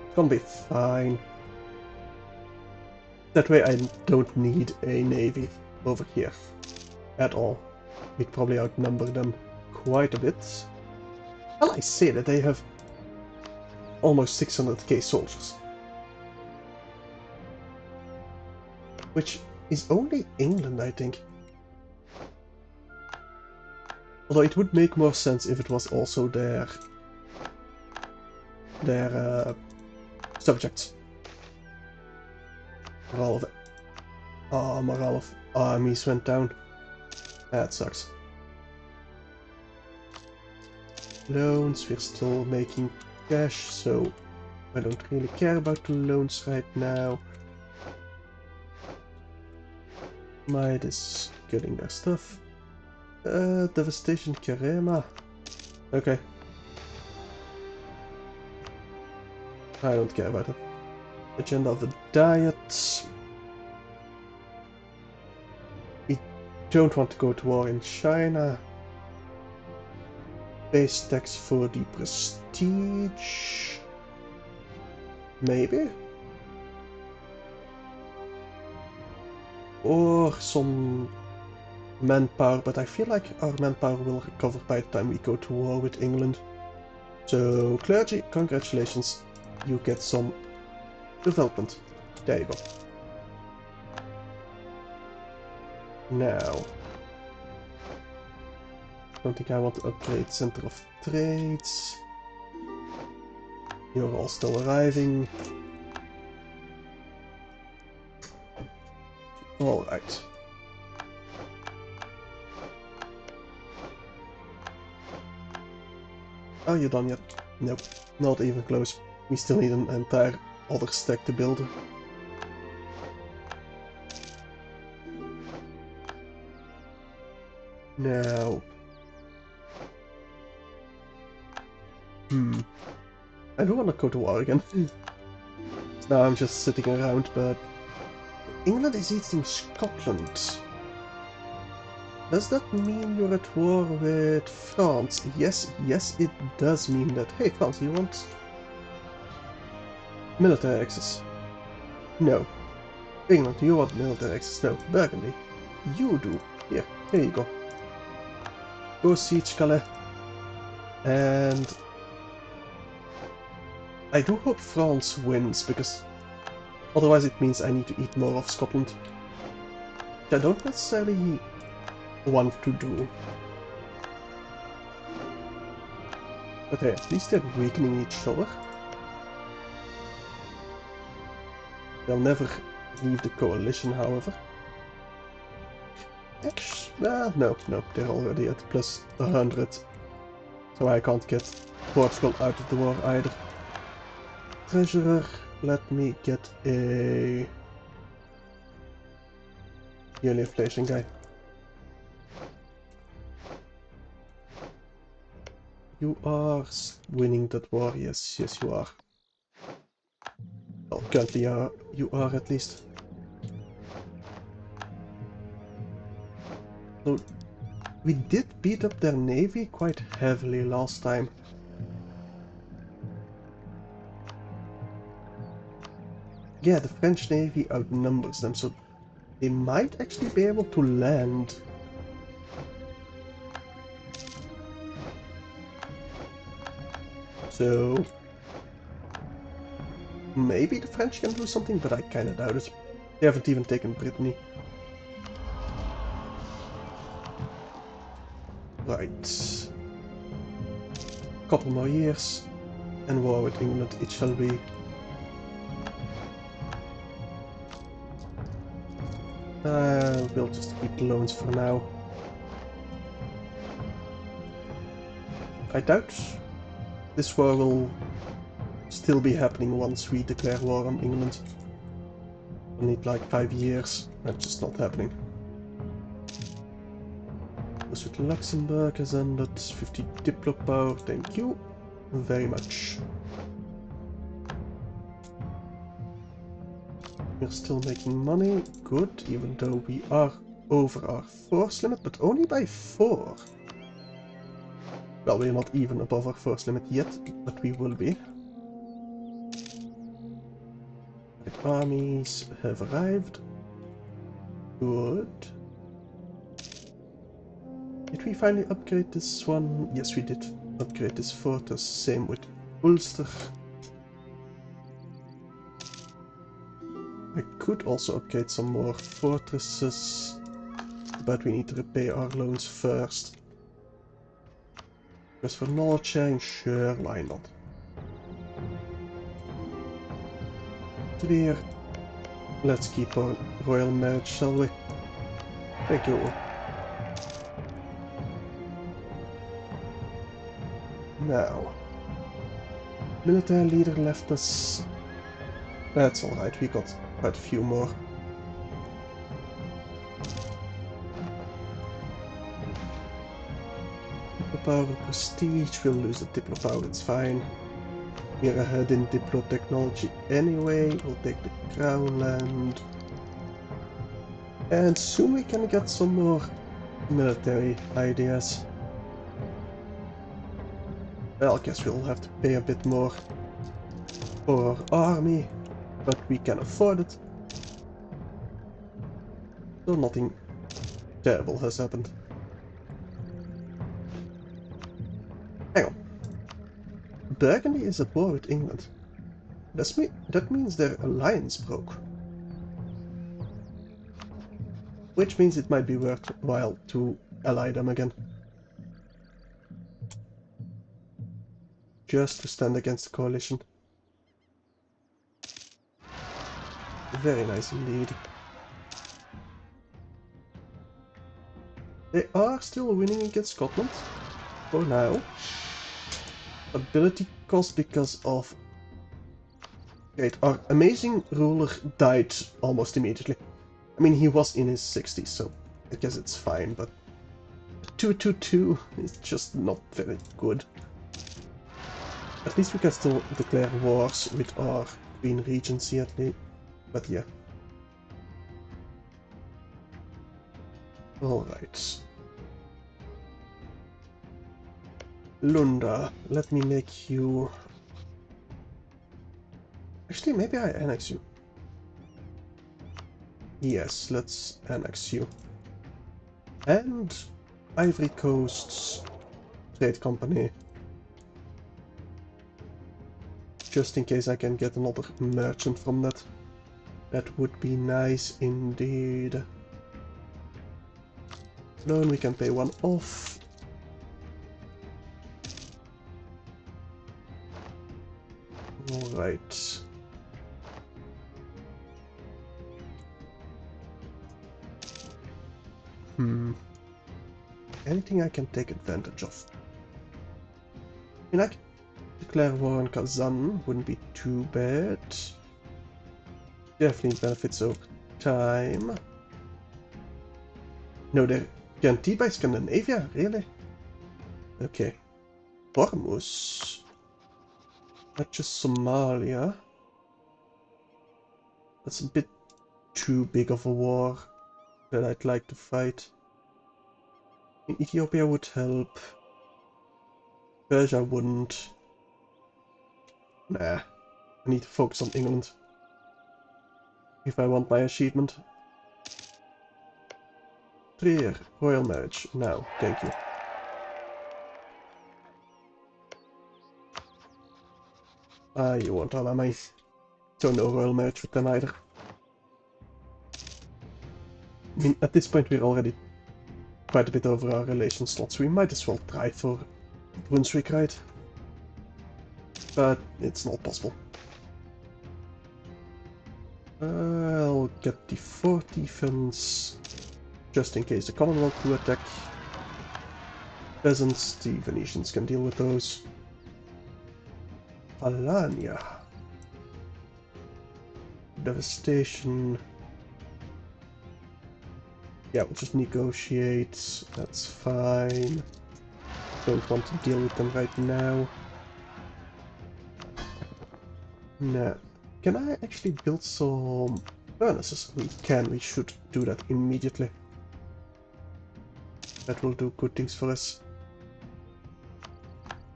It's gonna be fine. That way I don't need a navy over here at all. We'd probably outnumber them quite a bit. Well, I say that they have almost 600k soldiers. Which is only England, I think. Although it would make more sense if it was also their subjects. Morale of armies went down. That sucks. Loans, we're still making cash, so I don't really care about the loans right now. Might is getting their stuff. Devastation Kerema. Okay. I don't care about it. Agenda of the Diet. We don't want to go to war in China. Base tax for the prestige. Maybe? Or some manpower, but I feel like our manpower will recover by the time we go to war with England. So, clergy, congratulations. You get some development. There you go. Now, I don't think I want to upgrade Center of Trades. You're all still arriving. Alright. Are you done yet? Nope, not even close. We still need an entire other stack to build. Now... I do want to go to war again. Now I'm just sitting around, but... England is eating Scotland. Does that mean you're at war with France? Yes, it does mean that. Hey France, you want military access? No. England, you want military access? No. Burgundy, you do. Here you go. Go siege Calais. And I do hope France wins, because otherwise it means I need to eat more of Scotland. I don't necessarily want to do. But hey, at least they're weakening each other. They'll never leave the coalition, however. No, they're already at plus 100. So I can't get Portugal out of the war either. Treasurer, let me get a yearly inflation guy. You are winning that war, yes you are. Well, currently you are at least. So, we did beat up their navy quite heavily last time. Yeah, the French navy outnumbers them, so they might actually be able to land. So maybe the French can do something, but I kinda doubt it. They haven't even taken Britannia. Right. Couple more years, and war with England it shall be. We'll just keep the loans for now. I doubt this war will still be happening once we declare war on England. We'll need like 5 years. That's just not happening. This with Luxembourg has ended. 50 diplo power. Thank you very much. We're still making money. Good, even though we are over our force limit, but only by 4. Well, we're not even above our force limit yet, but we will be. The armies have arrived. Good. Did we finally upgrade this one? Yes, we did upgrade this fortress. Same with Ulster. I could also upgrade some more fortresses, but we need to repay our loans first. Because for knowledge sharing, sure, why not? Clear. Let's keep our royal marriage, shall we? Thank you. Now, military leader left us. That's alright, we got quite a few more. Diplo power and prestige, we'll lose the Diplo power, it's fine. We're ahead in Diplo technology anyway, we'll take the crown land. And soon we can get some more military ideas. Well, I guess we'll have to pay a bit more for our army, but we can afford it. So nothing terrible has happened. Hang on. Burgundy is at war with England. That means their alliance broke. Which means it might be worthwhile to ally them again. Just to stand against the coalition. Very nice indeed. They are still winning against Scotland. For now. Ability cost because of... Great, our amazing ruler died almost immediately. I mean, he was in his 60s, so I guess it's fine, but 222 is just not very good. At least we can still declare wars with our Queen Regency at least, but yeah. Alright. Lunda, let me make you... Actually, maybe I annex you. Yes, let's annex you. And Ivory Coast's trade company. Just in case I can get another merchant from that. That would be nice indeed. Loan, we can pay one off. Alright. Anything I can take advantage of? I mean, I could declare war on Kazan, wouldn't be too bad. Definitely benefits over time. No, they're guaranteed by Scandinavia? Really? Okay. Hormuz. Not just Somalia. That's a bit too big of a war that I'd like to fight. Ethiopia would help. Persia wouldn't. Nah. I need to focus on England. If I want my achievement. Trier, royal marriage. Now, thank you. Ah, you want all my... So no royal marriage with them either. I mean, at this point we're already quite a bit over our relation slots. We might as well try for Brunswick, right? But it's not possible. I'll get the 4 defense, just in case the Commonwealth do attack. Peasants, the Venetians can deal with those. Alania. Devastation. Yeah, we'll just negotiate. That's fine. Don't want to deal with them right now. Nah. Can I actually build some furnaces. We should do that immediately. That will do good things for us.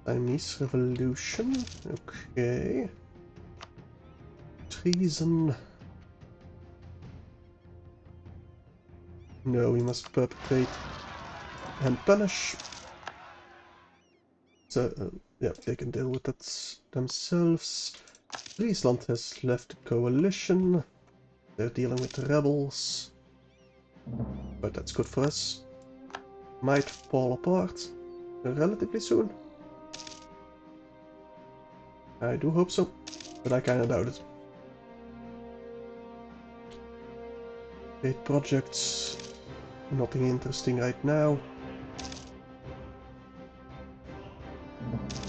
Chinese Revolution. Okay. Treason. No, we must perpetrate and punish. So, yeah, they can deal with that themselves. Friesland has left the coalition. They're dealing with the rebels. But that's good for us. Might fall apart relatively soon. I do hope so, but I kinda doubt it. 8 projects. Nothing interesting right now.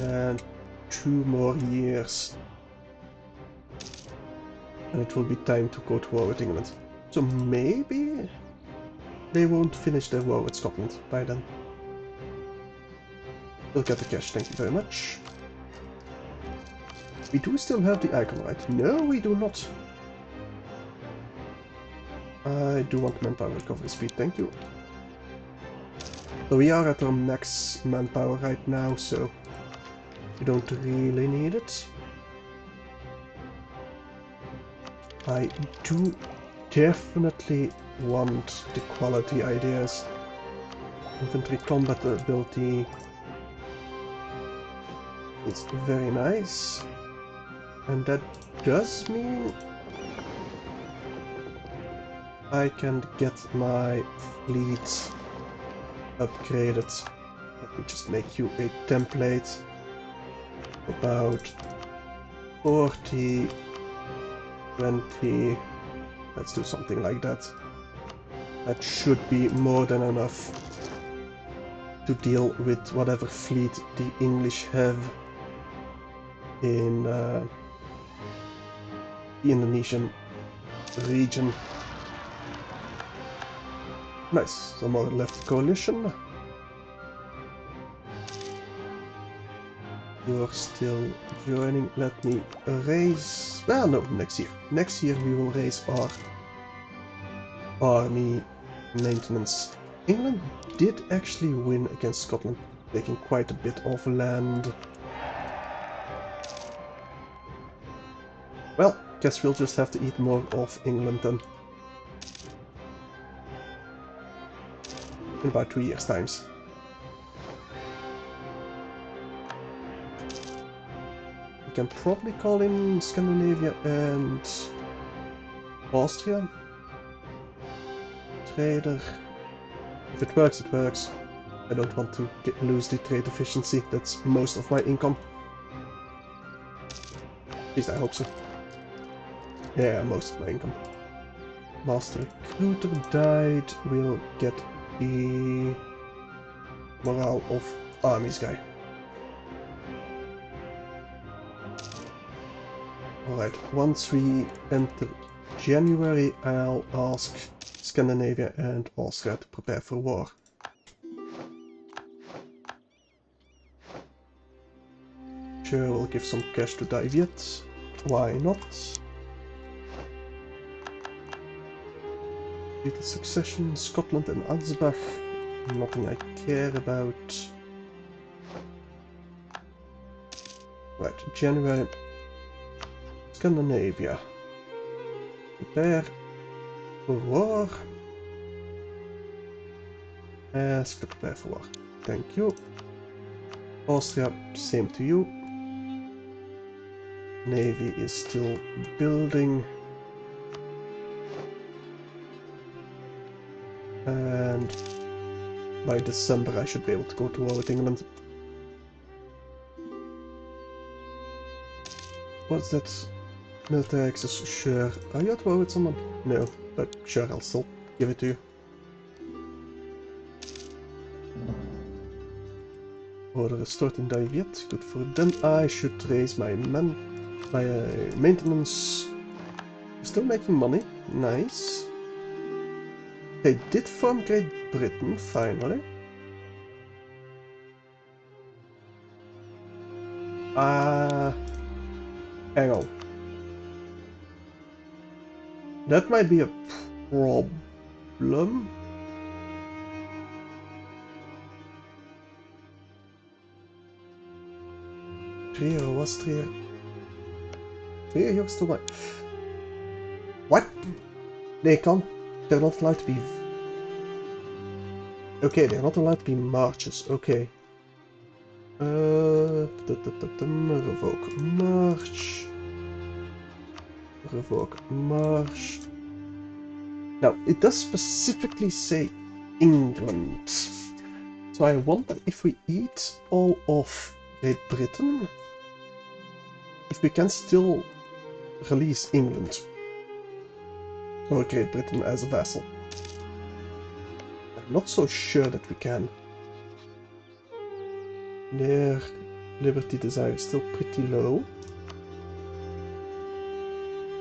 And 2 more years. And it will be time to go to war with England. So maybe they won't finish their war with Scotland by then. We'll get the cash, thank you very much. We do still have the icon, right? No, we do not. I do want manpower recovery speed, thank you. So we are at our max manpower right now, so we don't really need it. I do definitely want the quality ideas. Infantry combat ability is very nice. And that does mean I can get my fleet upgraded. Let me just make you a template. About 40, 20, let's do something like that. That should be more than enough to deal with whatever fleet the English have in the Indonesian region. Nice, some more left coalition. You're still joining. Let me raise... well, no, next year. Next year we will raise our army maintenance. England did actually win against Scotland, taking quite a bit of land. Well, guess we'll just have to eat more of England then. In about 2 years' times. We can probably call in Scandinavia and Austria. Trader. If it works, it works. I don't want to lose the trade efficiency. That's most of my income. At least I hope so. Yeah, most of my income. Master Recruiter died. We'll get the morale of armies guy. Alright, once we enter January, I'll ask Scandinavia and Austria to prepare for war. Sure, we'll give some cash to Daviet. Why not? Feudal succession, Scotland and Ansbach. Nothing I care about. Right, January. Scandinavia. Prepare for war. Ask to prepare for war. Thank you. Austria, same to you. Navy is still building. And by December I should be able to go to war with England. What's that? Military access, sure. Are you at war with someone? No, but sure, I'll still give it to you. Order restored in Daviet, good for them. I should raise my maintenance. Still making money, nice. They did form Great Britain, finally. Hang on. That might be a problem. Trier was Trier. Trier, you're still my... What? They can't... They're not allowed to be... Okay, they're not allowed to be marches. Okay. Revoke march. Revoke march. Now, it does specifically say England. So I wonder if we eat all of Great Britain, if we can still release England. Or Great Britain as a vassal. I'm not so sure that we can. Their liberty desire is still pretty low.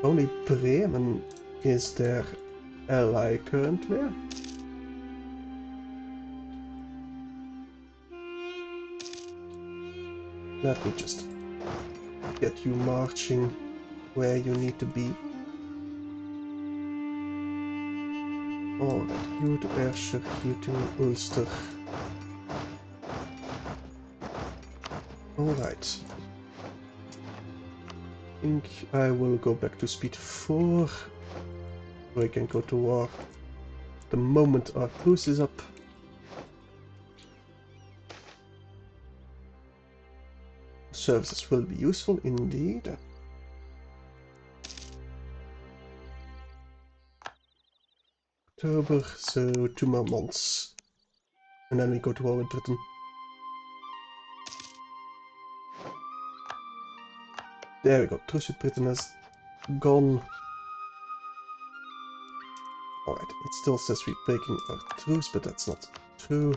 Only Bremen is their ally currently. Let me just get you marching where you need to be. Alright, you to Ayrshire, you to Ulster. Alright. I think I will go back to speed 4. So I can go to war the moment our truce is up. Services will be useful indeed. October, so 2 more months. And then we go to war with Britain. There we go, truce with Britain has gone. Alright, it still says we're breaking our truce, but that's not true.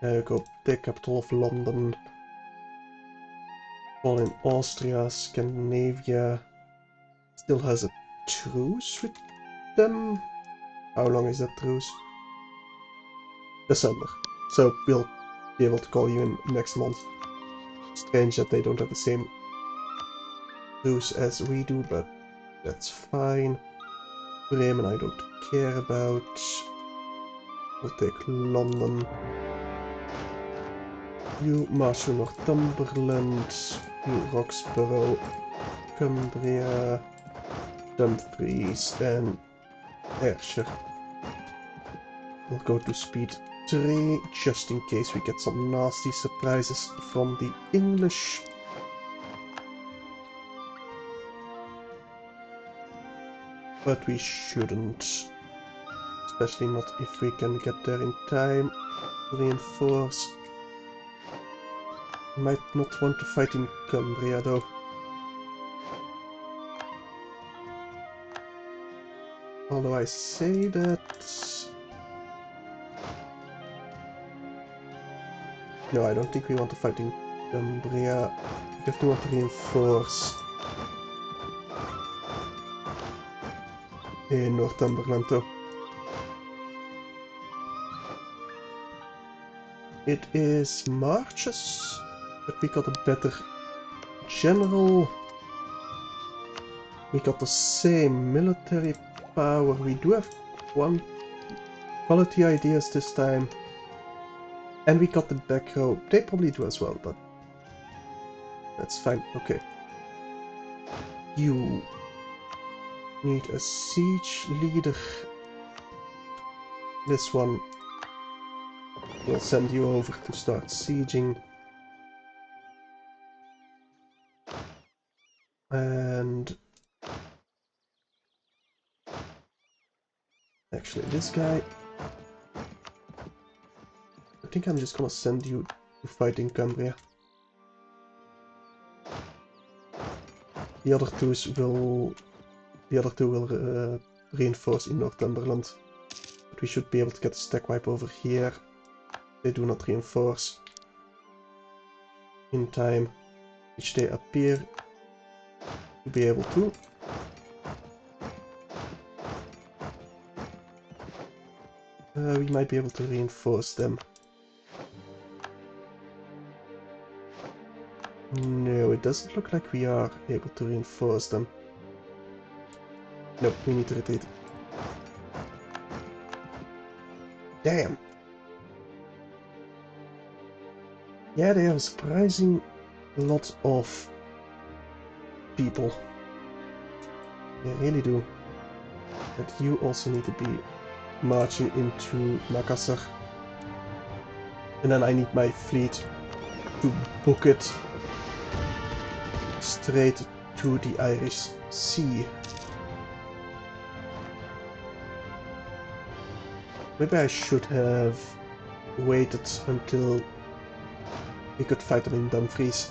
There we go, the capital of London. All in Austria, Scandinavia still has a truce with them. How long is that truce? December. So we'll be able to call you in next month. Strange that they don't have the same truce as we do, but that's fine. Bremen I don't care about. We'll take London. You Marshal Northumberland. You Roxborough. Cumbria. Dumfries and Ayrshire. We'll go to speed 3 just in case we get some nasty surprises from the English. But we shouldn't. Especially not if we can get there in time to reinforce. Might not want to fight in Cumbria though. Although I say that... No, I don't think we want to fight in Cumbria. We definitely want to reinforce in Northumberland though. It is marches, but we got a better general. We got the same military power. We do have one quality ideas this time. And we got the back row. They probably do as well, but that's fine. Okay. You need a siege leader. This one will send you over to start sieging. And actually this guy, I think I'm just gonna send you to fight in Cumbria. The other two will reinforce in Northumberland. But we should be able to get a stack wipe over here. They do not reinforce in time, which they appear to be able to. We might be able to reinforce them. No, it doesn't look like we are able to reinforce them. No, we need to retreat. Damn. Yeah, they have a surprising lot of people. They really do. But you also need to be marching into Makassar. And then I need my fleet to book it straight to the Irish Sea. Maybe I should have waited until we could fight them in Dumfries.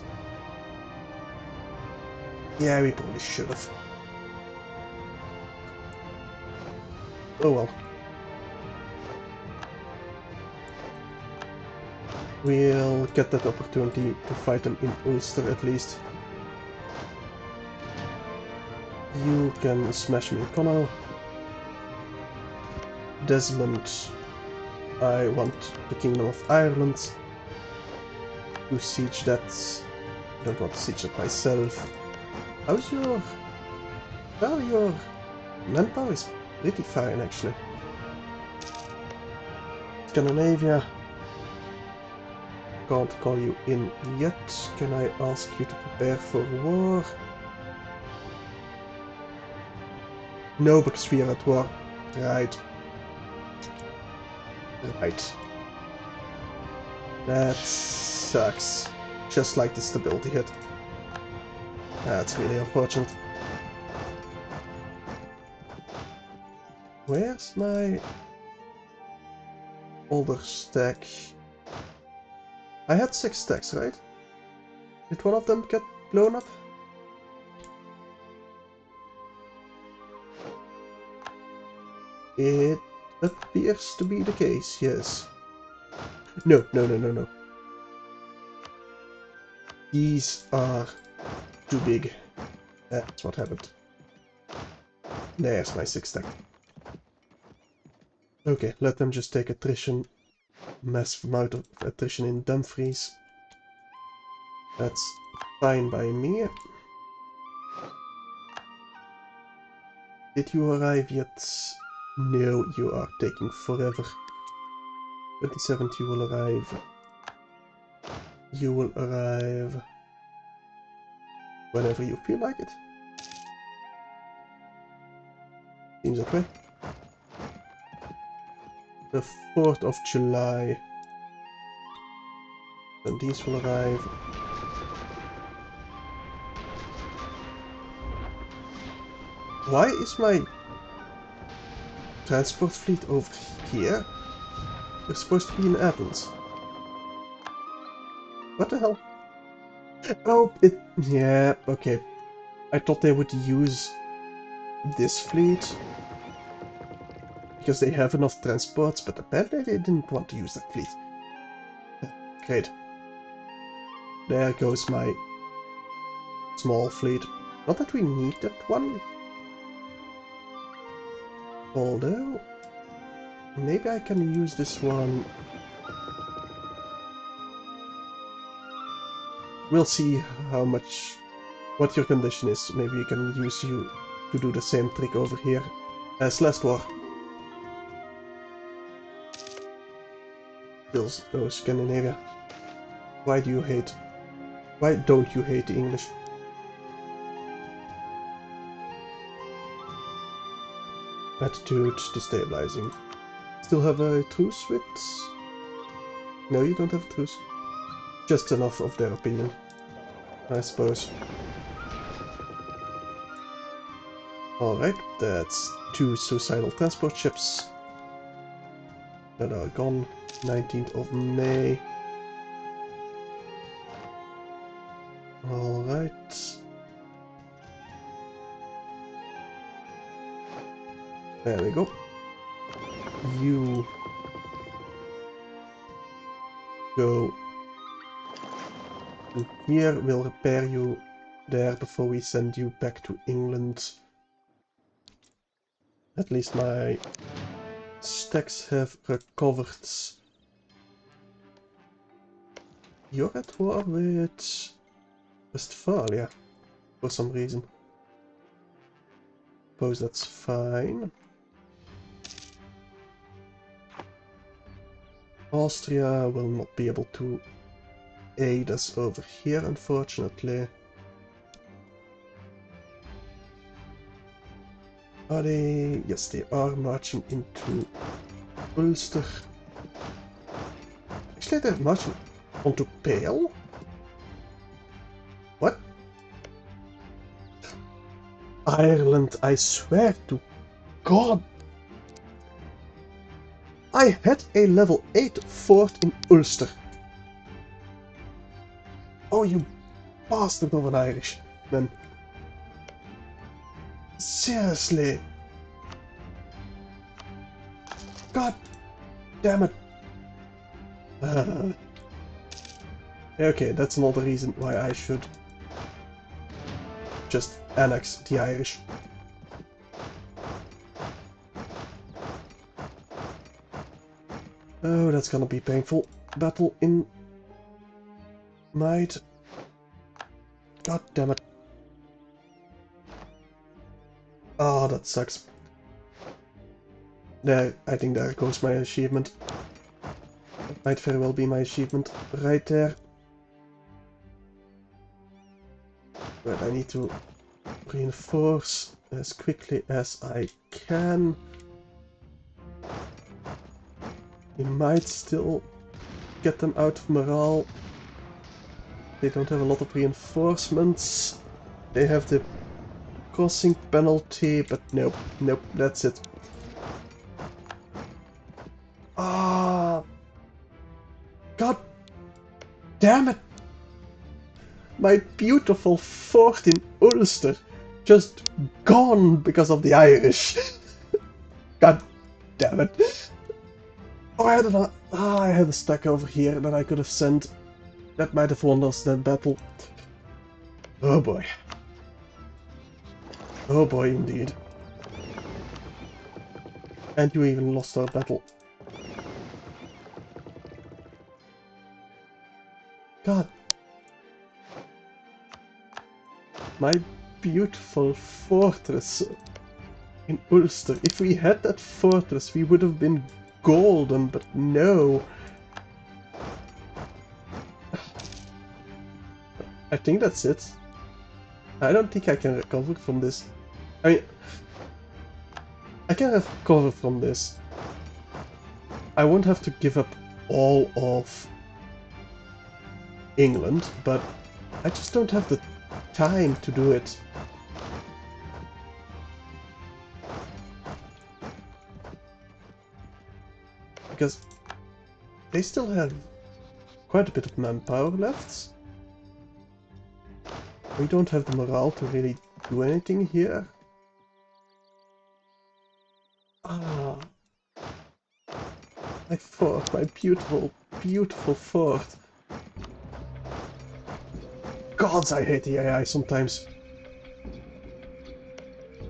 Yeah, we probably should have. Oh well. We'll get that opportunity to fight them in Ulster at least. You can smash me in Connaught. Desmond, I want the Kingdom of Ireland to siege that. I don't want to siege it myself. How's your... Well, your manpower is pretty fine actually. Scandinavia. Can't call you in yet. Can I ask you to prepare for war? No, because we are at war. Right. Right. That sucks. Just like the stability hit. That's really unfortunate. Where's my older stack? I had 6 stacks, right? Did one of them get blown up? It appears to be the case, yes. No, no, no, no, no. These are too big. That's what happened. There's my 6 stack. Okay, let them just take attrition. Massive amount of attrition in Dumfries. That's fine by me. Did you arrive yet? No, you are taking forever. 27th you will arrive. You will arrive whenever you feel like it. Seems that way. The 4th of July. Then these will arrive. Why is my transport fleet over here? They're supposed to be in Athens. What the hell? Oh, yeah, okay. I thought they would use this fleet because they have enough transports, but apparently they didn't want to use that fleet. Great. There goes my small fleet. Not that we need that one. Although, maybe I can use this one. We'll see how much, what your condition is. Maybe we can use you to do the same trick over here as last war. Kills those Scandinavia. Why do you hate? Why don't you hate the English? Attitude destabilizing. Still have a truce with? No, you don't have a truce. Just enough of their opinion, I suppose. Alright, that's 2 suicidal transport ships that are gone. 19th of May. Alright. There we go. You go in here. We'll repair you there before we send you back to England. At least my stacks have recovered. You're at war with Westphalia for some reason. suppose that's fine. Austria will not be able to aid us over here, unfortunately. Are they? Yes, they are marching into Ulster. Actually, they're marching onto Pale? What? Ireland, I swear to God! I had a level 8 fort in Ulster. Oh, you bastard of an Irishman. Seriously. God damn it. Okay, that's another reason why I should just annex the Irish. Oh, that's gonna be painful. Battle in might. God damn it. Oh, that sucks. There, I think there goes my achievement. That might very well be my achievement right there. But I need to reinforce as quickly as I can. We might still get them out of morale. They don't have a lot of reinforcements. They have the crossing penalty, but nope, nope, that's it. Ah, God damn it! My beautiful fort in Ulster just gone because of the Irish. God damn it! Oh, I had a stack over here that I could have sent. That might have won us that battle. Oh boy. Oh boy, indeed. And you even lost our battle. God. My beautiful fortress in Ulster. If we had that fortress, we would have been golden, but no. I think that's it. I don't think I can recover from this. I mean, I can recover from this. I won't have to give up all of England, but I just don't have the time to do it. Because they still have quite a bit of manpower left. We don't have the morale to really do anything here. Ah, my fort, my beautiful, beautiful fort. Gods, I hate the AI sometimes.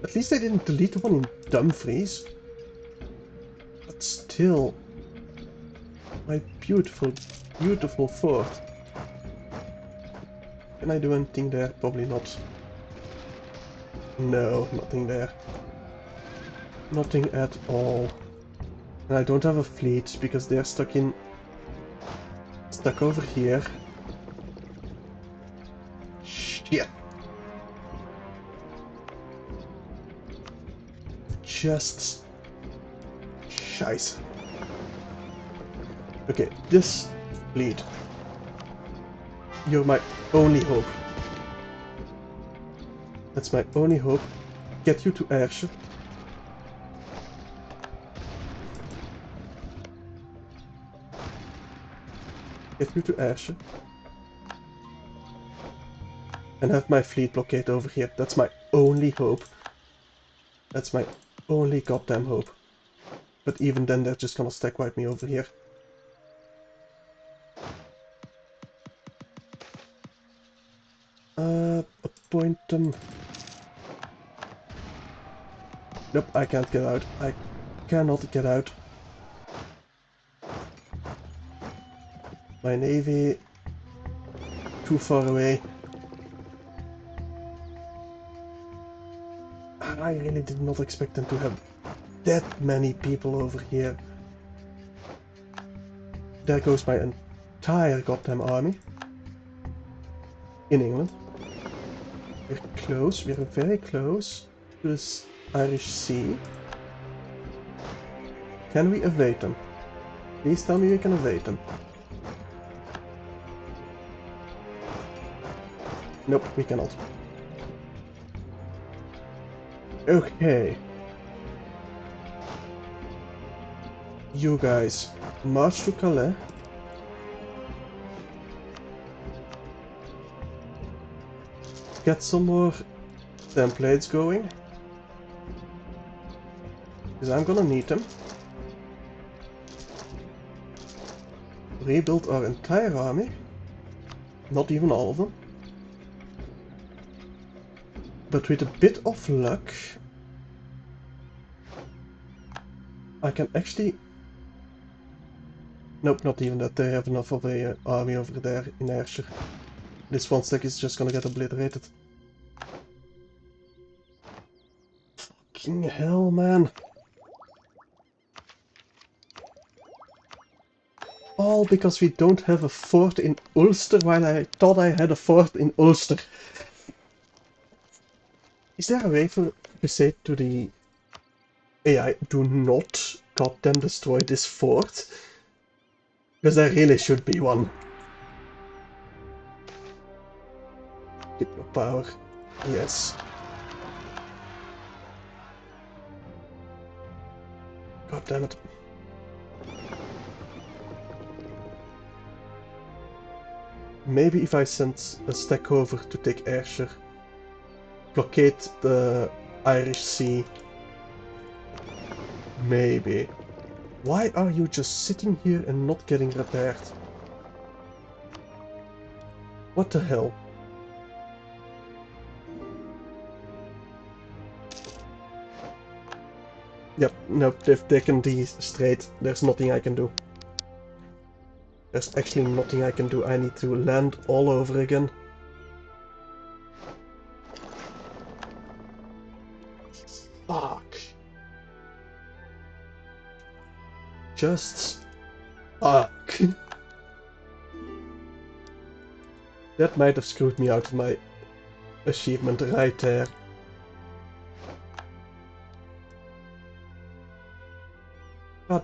At least they didn't delete the one in Dumfries. But still, my beautiful, beautiful fort. Can I do anything there? Probably not. No, nothing there. Nothing at all. And I don't have a fleet because they're stuck over here. Shit. Just scheiße. Okay, this fleet. You're my only hope. That's my only hope. Get you to Ayrshire. Get you to Ayrshire. And have my fleet blockade over here. That's my only hope. That's my only goddamn hope. But even then they're just gonna stack wipe me over here. Appoint them. Nope, I can't get out. I cannot get out. My navy too far away. I really did not expect them to have that many people over here. There goes my entire goddamn army. In England. We're close, we're very close to this Irish Sea. Can we evade them? Please tell me we can evade them. Nope, we cannot. Okay. You guys, march to Calais. Get some more templates going. Because I'm gonna need them. Rebuild our entire army. Not even all of them. But with a bit of luck, I can actually... Nope, not even that. They have enough of a army over there in Ayrshire. This one stack is just gonna get obliterated. Fucking hell, man. All because we don't have a fort in Ulster while I thought I had a fort in Ulster. Is there a way to say to the AI, do not goddamn destroy this fort? Because there really should be one. Keep your power. Yes. God damn it. Maybe if I send a stack over to take Ayrshire, blockade the Irish Sea. Maybe. Why are you just sitting here and not getting repaired? What the hell? Yep, nope, they've taken these straight. There's nothing I can do. There's actually nothing I can do. I need to land all over again. Fuck. Just fuck. That might have screwed me out of my achievement right there. God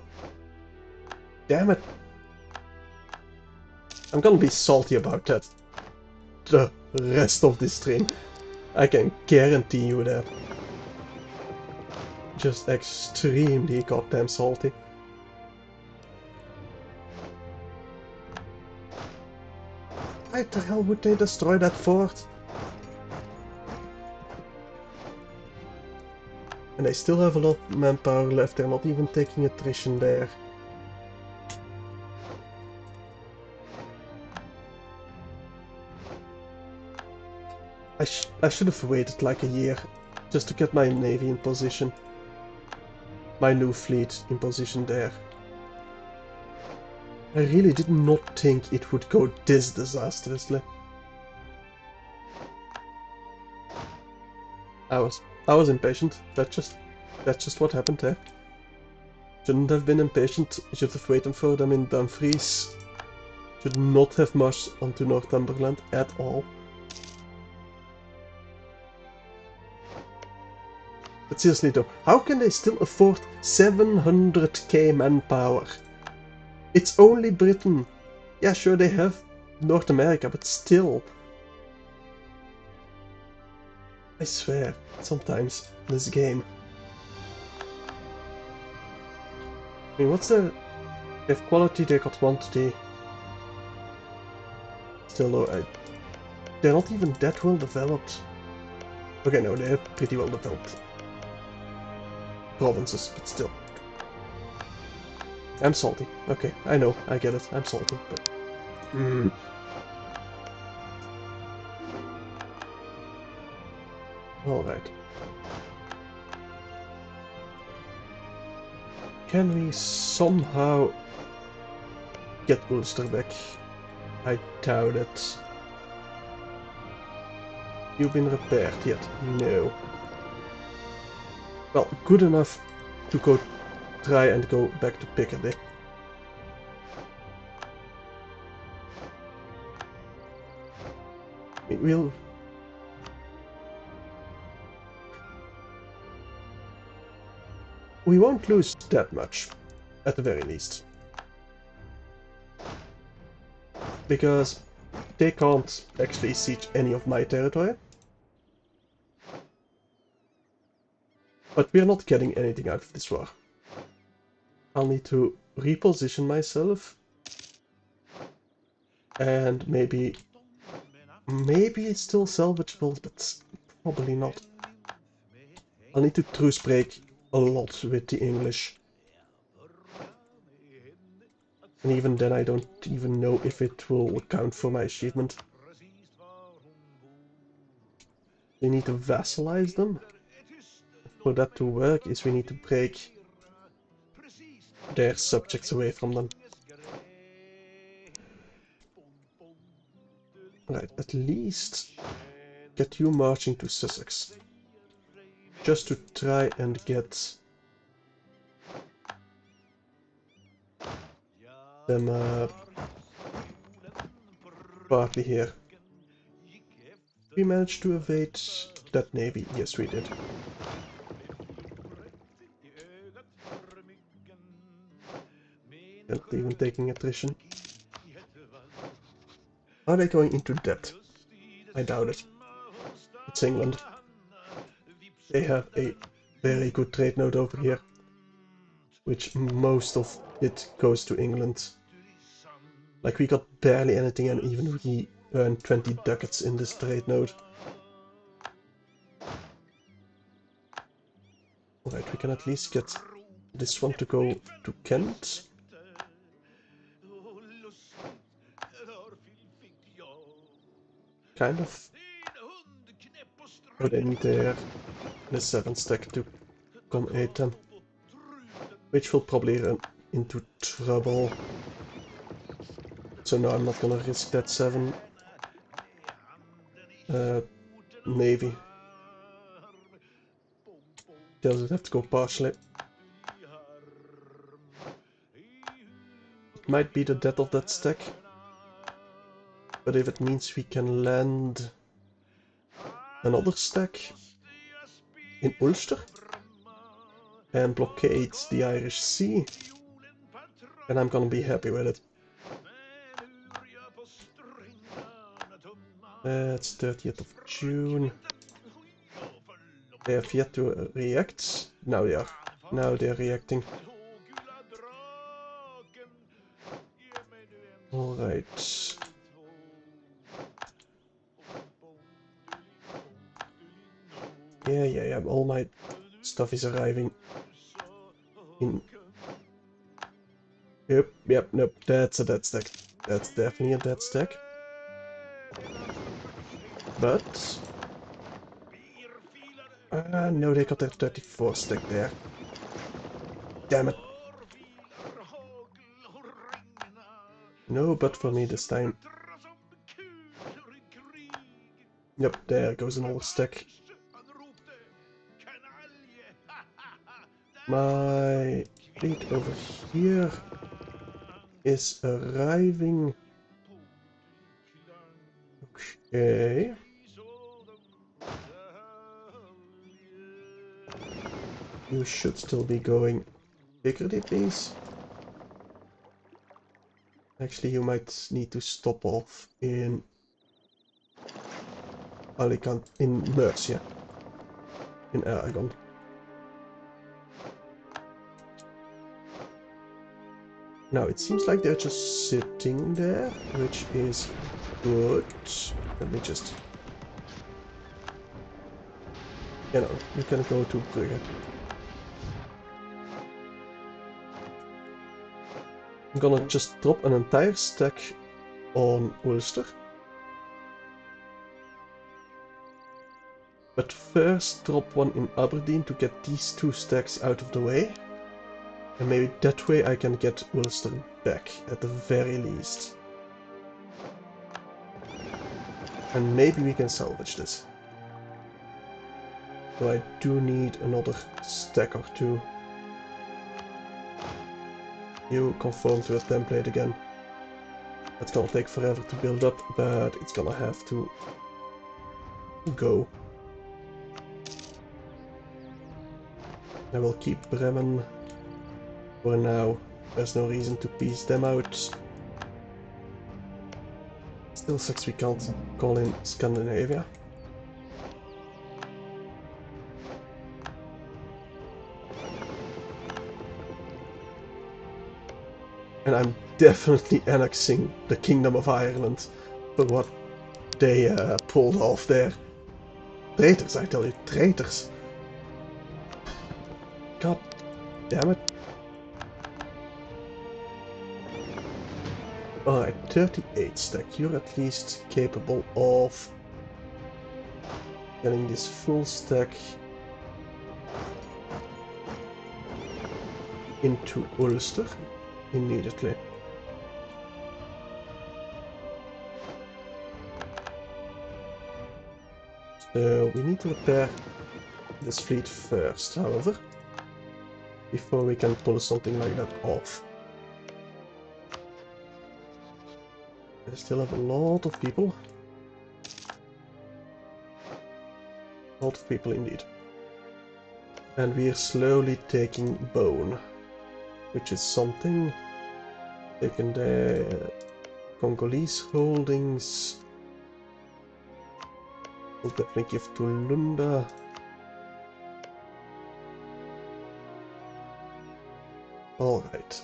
damn it. I'm gonna be salty about that the rest of this stream. I can guarantee you that. Just extremely goddamn salty. Why the hell would they destroy that fort? And they still have a lot of manpower left, they're not even taking attrition there. I should have waited like a year just to get my navy in position. My new fleet in position there. I really did not think it would go this disastrously. I was impatient. That's just what happened there. Shouldn't have been impatient. Should have waited for them in Dumfries. Should not have marched onto Northumberland at all. But seriously though, how can they still afford 700k manpower? It's only Britain. Yeah, sure, they have North America, but still. I swear, sometimes, this game. I mean, what's the... They have quality, they got quantity. Still though, they're not even that well developed. Okay, no, they're pretty well developed provinces, but still. I'm salty. Okay, I know, I get it. I'm salty, but... Alright. Can we somehow get Ulster back? I doubt it. You been repaired yet? No. well, good enough to go try and go back to Picardy. We'll... We won't lose that much, at the very least. Because they can't actually siege any of my territory. But we're not getting anything out of this war. I'll need to reposition myself. And maybe it's still salvageable, but probably not. I'll need to truce break a lot with the English. And even then I don't even know if it will count for my achievement. We need to vassalize them. For that to work is we need to break their subjects away from them. Right, at least get you marching to Sussex. Just to try and get them partly here. We managed to evade that navy. Yes, we did. And even taking attrition. Are they going into debt? I doubt it. It's England. They have a very good trade node over here, which most of it goes to England. Like, we got barely anything, and even we earned 20 ducats in this trade node. Alright, we can at least get this one to go to Kent. Kind of. Oh, they need the 7 stack to come aid them. Which will probably run into trouble. So no, I'm not gonna risk that 7 navy. They'll have to go partially. It might be the death of that stack. But if it means we can land another stack in Ulster and blockade the Irish Sea, then I'm gonna be happy with it. It's 30th of June. They have yet to react. Now they are. Now they are reacting. Alright. Yeah. All my stuff is arriving in. Yep, nope. That's a dead stack. That's definitely a dead stack. But no, they got their 34 stack there. Damn it. No, but for me this time. Yep, there goes another stack. My fleet over here is arriving. Okay. You should still be going Picardy, please. Actually, you might need to stop off in Alicante, in Murcia, in Aragon. Now, it seems like they're just sitting there, which is good. Let me just... You know, you can go to Brugge. I'm gonna just drop an entire stack on Ulster. But first drop one in Aberdeen to get these 2 stacks out of the way. And maybe that way I can get Ulster back, at the very least. And maybe we can salvage this. So I do need another stack or two. You conform to a template again. It's gonna take forever to build up, but it's gonna have to go. I will keep Bremen for now. There's no reason to piece them out. Still sucks we can't call in Scandinavia. And I'm definitely annexing the Kingdom of Ireland for what they pulled off there. Traitors, I tell you, traitors. God damn it. Alright, 38 stack. You're at least capable of getting this full stack into Ulster immediately. So we need to repair this fleet first, however, before we can pull something like that off. I still have a lot of people. A lot of people indeed. And we are slowly taking Bone, which is something. Taking the Congolese holdings. We'll definitely give to Lunda. Alright.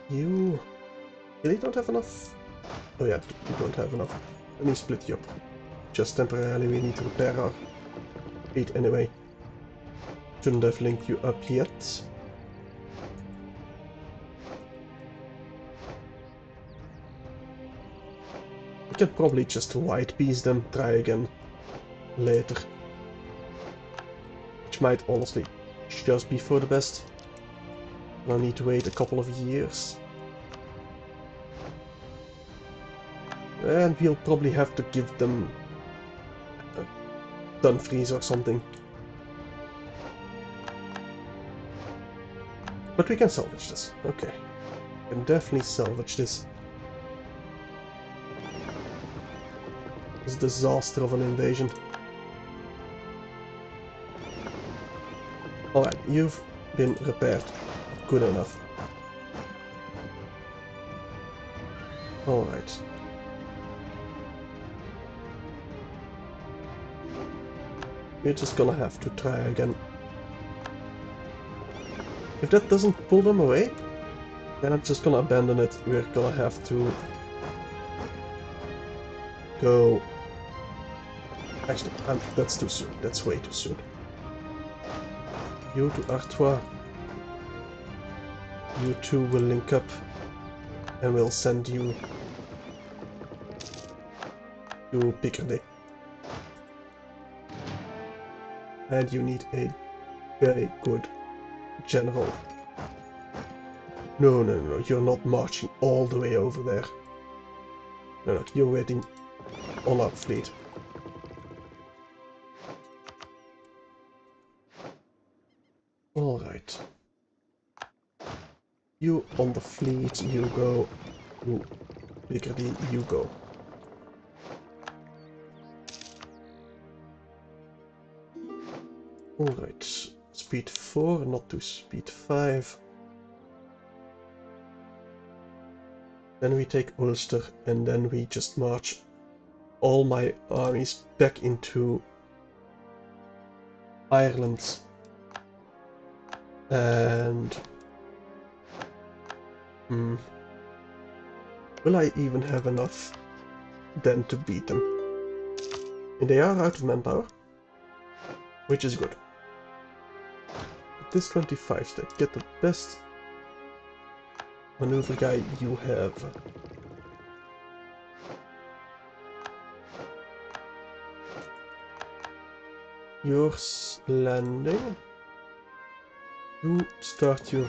You really don't have enough? Oh yeah, you don't have enough. Let me split you up. Just temporarily, we need to repair our fleet anyway. Shouldn't have linked you up yet. We can probably just white piece them, try again later. Which might honestly just be for the best. I'll need to wait a couple of years. And we'll probably have to give them a Dumfries or something. But we can salvage this. Okay. We can definitely salvage this. This disaster of an invasion. Alright, you've been repaired. Good enough. Alright. We're just gonna have to try again. If that doesn't pull them away, then I'm just gonna abandon it. We're gonna have to go... Actually, that's too soon. That's way too soon. You to Artois. You two will link up. And we'll send you to Picardy. And you need a very good general. No, no, no, you're not marching all the way over there. No, no, you're waiting on our fleet. Alright. You on the fleet, you go. You Picardy, you go. Alright. Speed 4, not to speed 5. Then we take Ulster, and then we just march all my armies back into Ireland. And... will I even have enough then to beat them? And they are out of manpower, which is good. At this 25 stack, get the best maneuver guy you have. Yours landing. You start your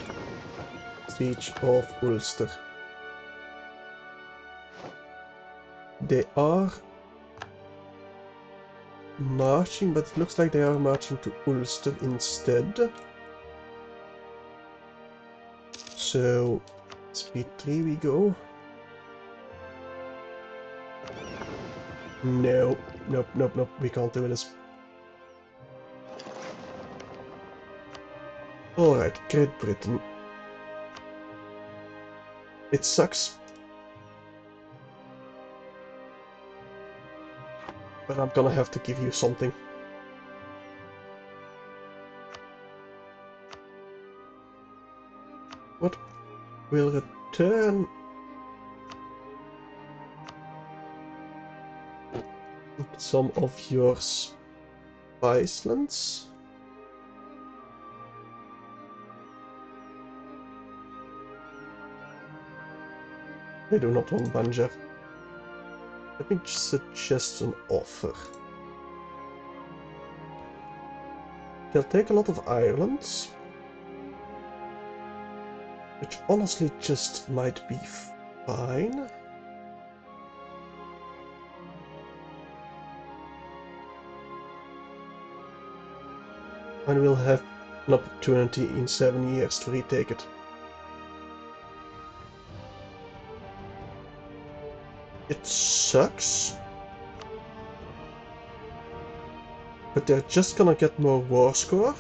siege of Ulster. They are marching, but it looks like they are marching to Ulster instead. So, speed 3 we go. No, nope, nope, nope, we can't do this. Alright, Great Britain. It sucks. But I'm gonna have to give you something. What will return some of your Spicelands? They do not want Banja. Let me suggest an offer. They'll take a lot of Ireland, which honestly just might be fine. And we'll have an opportunity in 7 years to retake it. It sucks, but they're just gonna get more war score.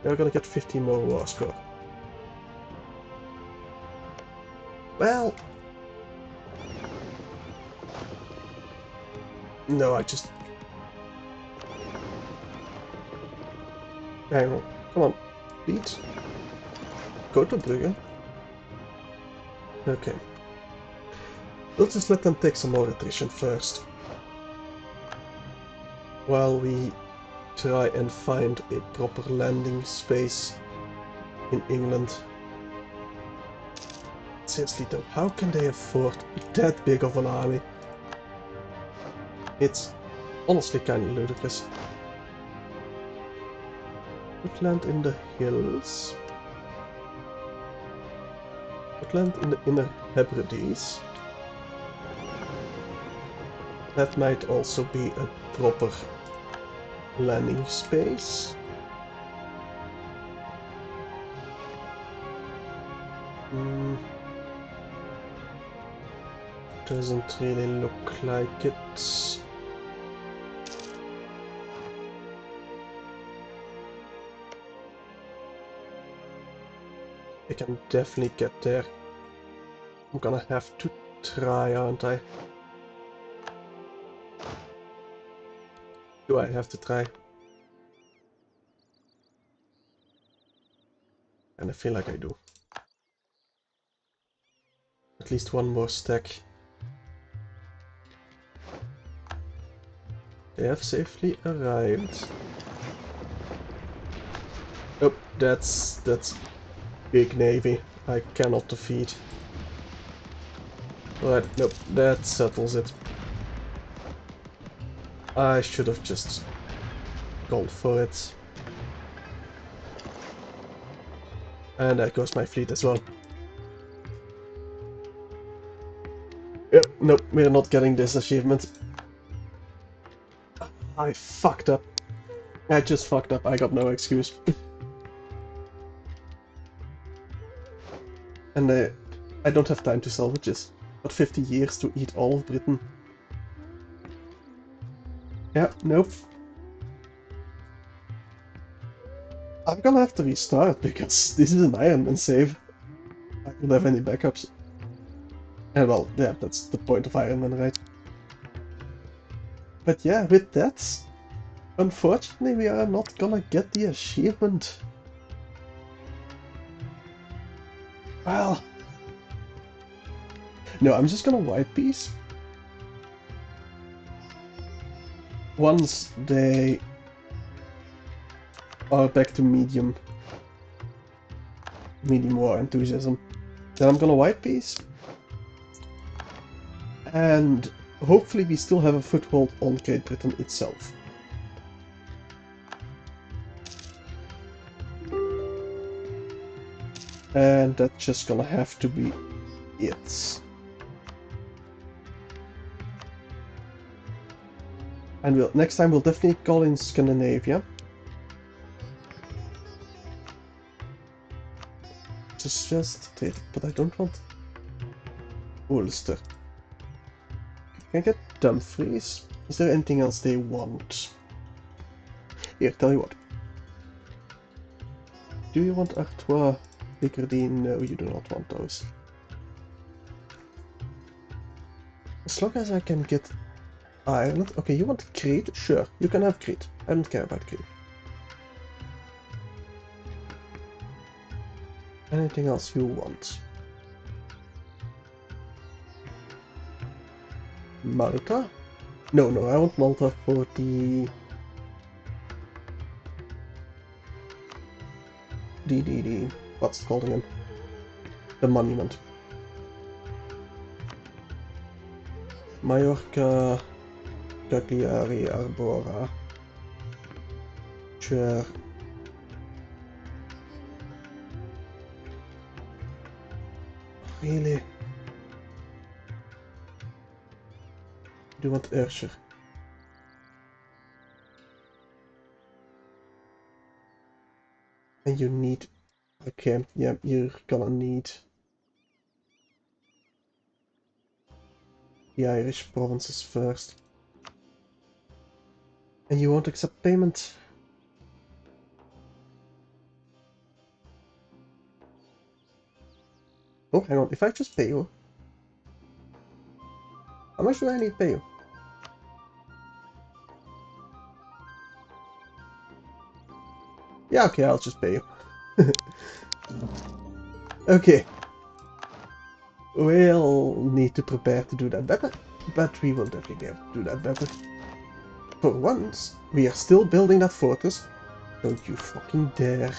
They're gonna get 15 more war score. Well, no, I just... Hang on, come on, beat. Go to Brugge. Okay. We'll just let them take some more attrition first. While we try and find a proper landing space in England. Seriously though, how can they afford that big of an army? It's honestly kind of ludicrous. Put land in the hills. Put land in the Inner Hebrides. That might also be a proper landing space. Doesn't really look like it. I can definitely get there. I'm gonna have to try, aren't I? Do I have to try? And I feel like I do. At least one more stack. They have safely arrived. Oh, that's big navy. I cannot defeat. Right, nope, that settles it. I should have just gone for it. And there goes my fleet as well. Yep, nope, we're not getting this achievement. I fucked up. I just fucked up, I got no excuse. And I don't have time to salvage this. Got 50 years to eat all of Britain. Yeah, nope. I'm gonna have to restart because this is an Iron Man save. I don't have any backups. And well, yeah, that's the point of Iron Man, right? But yeah, with that, unfortunately we are not gonna get the achievement. Well... No, I'm just gonna white piece. Once they are back to medium war enthusiasm, then I'm gonna white piece. And hopefully we still have a foothold on Great Britain itself. And that's just gonna have to be it. And next time we'll definitely call in Scandinavia. Just it, but I don't want Ulster. Can I get Dumfries? Is there anything else they want? Here, tell you what. Do you want Artois, Picardy? No, you do not want those. As long as I can get Ireland. Okay, you want Crete? Sure, you can have Crete. I don't care about Crete. Anything else you want? Malta? No, I want Malta for the what's it called again? The monument. Majorca, Cagliari, Arbora. Sure. Really? Do you want Ayrshire? And you need... Okay, yeah, you're gonna need the Irish provinces first. And you won't accept payment? Oh, hang on, if I just pay you... How much do I need to pay you? Yeah, okay, I'll just pay you. Okay. We'll need to prepare to do that better, but we will definitely be able to do that better. For once, we are still building that fortress. Don't you fucking dare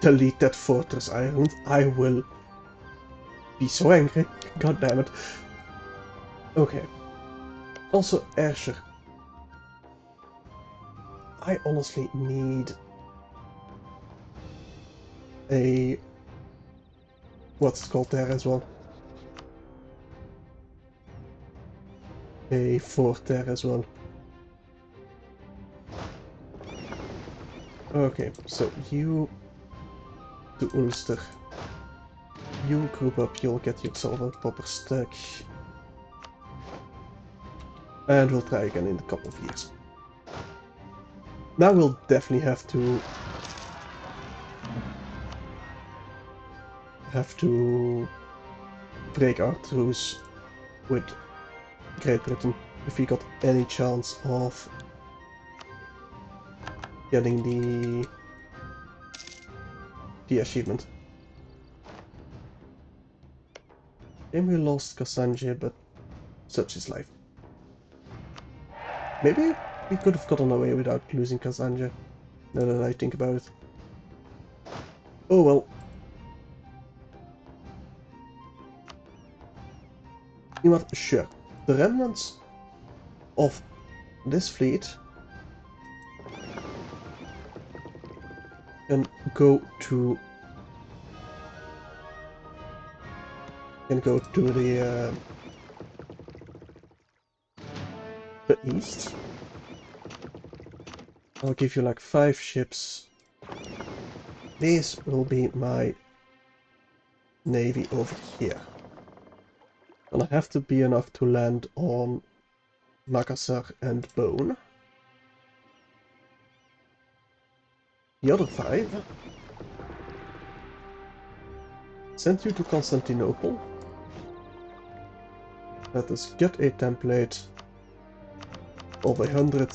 delete that fortress island. I will be so angry. God damn it. Okay. Also, Ayrshire. I honestly need a... what's it called there as well? A fort there as well. Okay, so you to Ulster. You group up, you'll get yourself a proper stack. And we'll try again in a couple of years. Now we'll definitely have to break our truce with Great Britain if we got any chance of getting the achievement. Then we lost Cassange, but such is life. Maybe we could have gotten away without losing Cassange, now that I think about it. Oh well. You know what? Sure. The remnants of this fleet can go to the east. I'll give you like 5 ships. These will be my navy over here. And I have to be enough to land on Makassar and Bone. The other 5 send you to Constantinople. Let us get a template of 100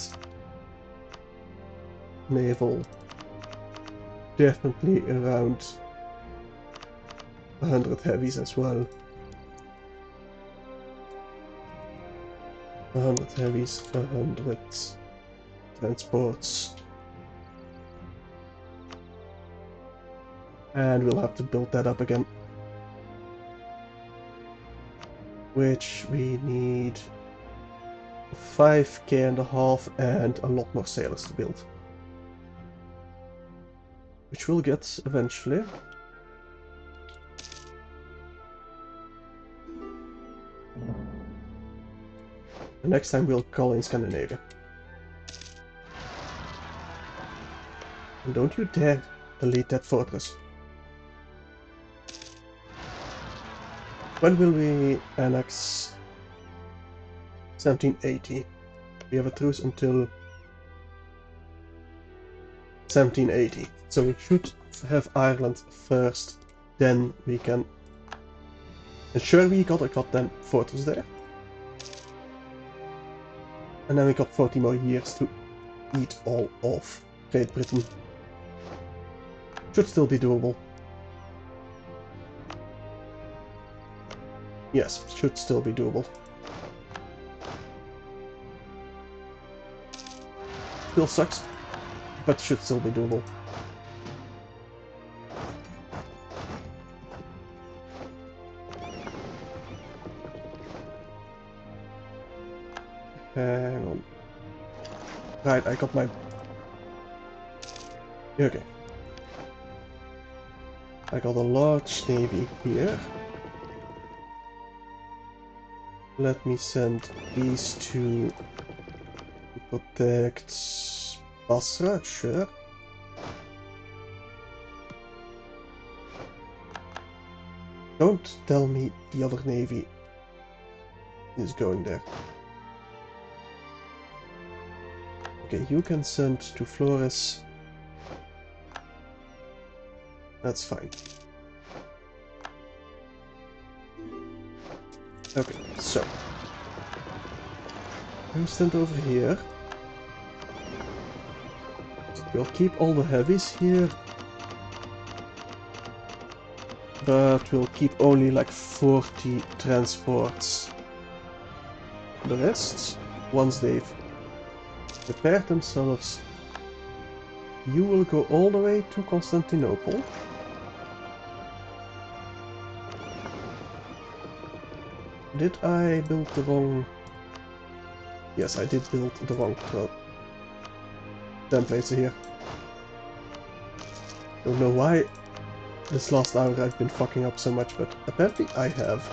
naval, definitely around 100 heavies as well. 100 heavies, 100 transports. And we'll have to build that up again. Which we need 5,500 and a lot more sailors to build. Which we'll get eventually. The next time we'll call in Scandinavia. And don't you dare delete that fortress. When will we annex 1780? We have a truce until 1780. So we should have Ireland first, then we can ensure we got a goddamn fortress there. And then we got 40 more years to eat all of Great Britain. Should still be doable. Yes, should still be doable. Still sucks, but should still be doable. Hang on. Right, I got my... Okay. I got a large navy here. Let me send these two to protect Basra, sure. Don't tell me the other navy is going there. Okay, you can send to Flores. That's fine. Okay, so I'm sent over here. We'll keep all the heavies here, but we'll keep only like 40 transports. The rest, once they've prepared themselves, you will go all the way to Constantinople. Did I build the wrong... Yes, I did build the wrong templates here. Don't know why this last hour I've been fucking up so much, but apparently I have.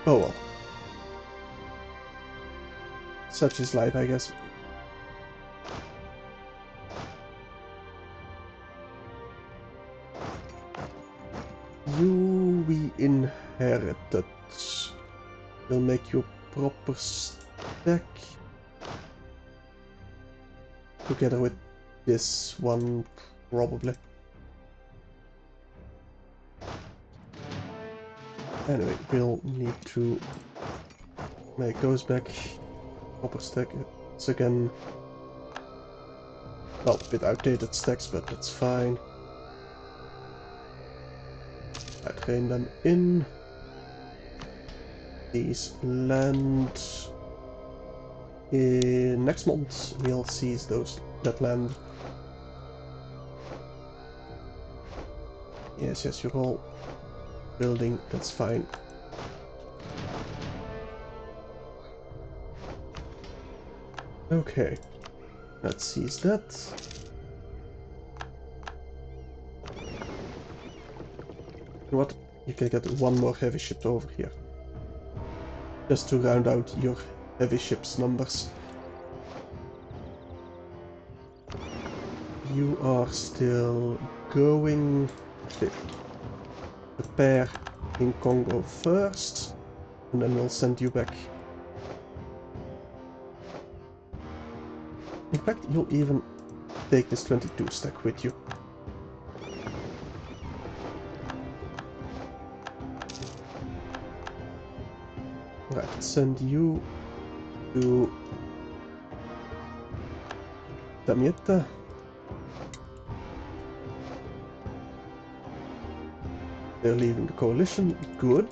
Oh well. Such is life, I guess. You we inherited will make you a proper stack together with this one, probably. Anyway, we'll need to make those back proper stack. It's again, well, a bit outdated stacks, but that's fine. I train them in. These land in next month. We'll seize that land. Yes, you're all building. That's fine. Okay, let's seize that. You know what? You can get one more heavy ship over here. Just to round out your heavy ships numbers. You are still going... Prepare in Congo first, and then we'll send you back. In fact, you'll even take this 22 stack with you. Right, send you to Damietta. They're leaving the coalition. Good,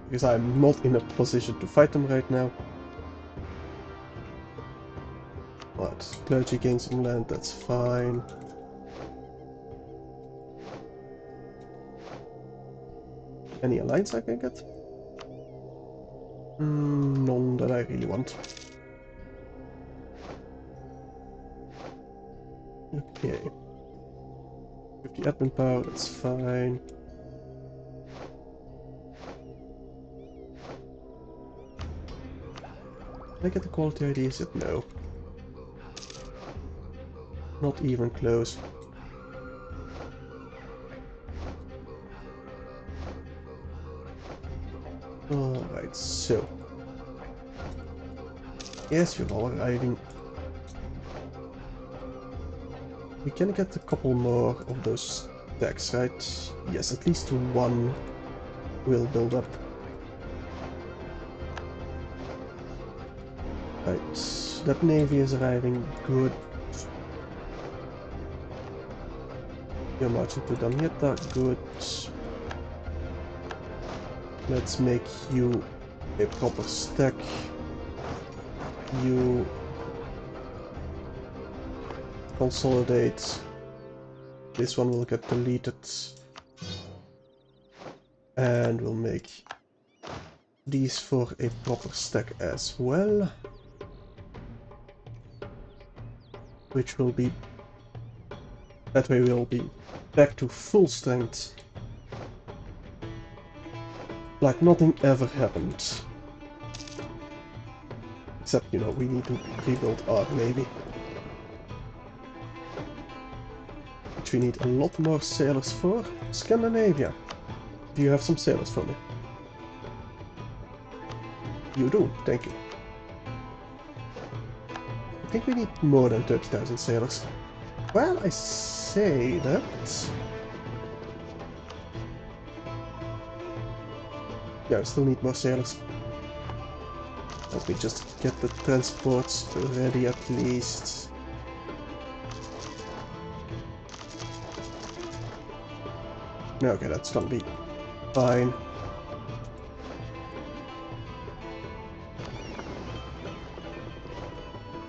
because I'm not in a position to fight them right now. Right, clergy gains some land, that's fine. Any alliance I can get? None that I really want. Okay. 50 admin power, that's fine. Can I get the quality ID? Is it no? Not even close. Alright, so. Yes, you're all arriving. We can get a couple more of those stacks, right? Yes, at least one will build up. Right, that navy is arriving. Good. You're marching to Damietta. Good. Let's make you a proper stack. You consolidate. This one will get deleted. And we'll make these for a proper stack as well. Which will be... That way we'll be back to full strength. Like nothing ever happened. Except, you know, we need to rebuild our navy. Which we need a lot more sailors for. Scandinavia. Do you have some sailors for me? You do, thank you. I think we need more than 30,000 sailors. Well, I say that... Yeah, I still need more sailors. Let me just get the transports ready at least. Okay, that's gonna be fine.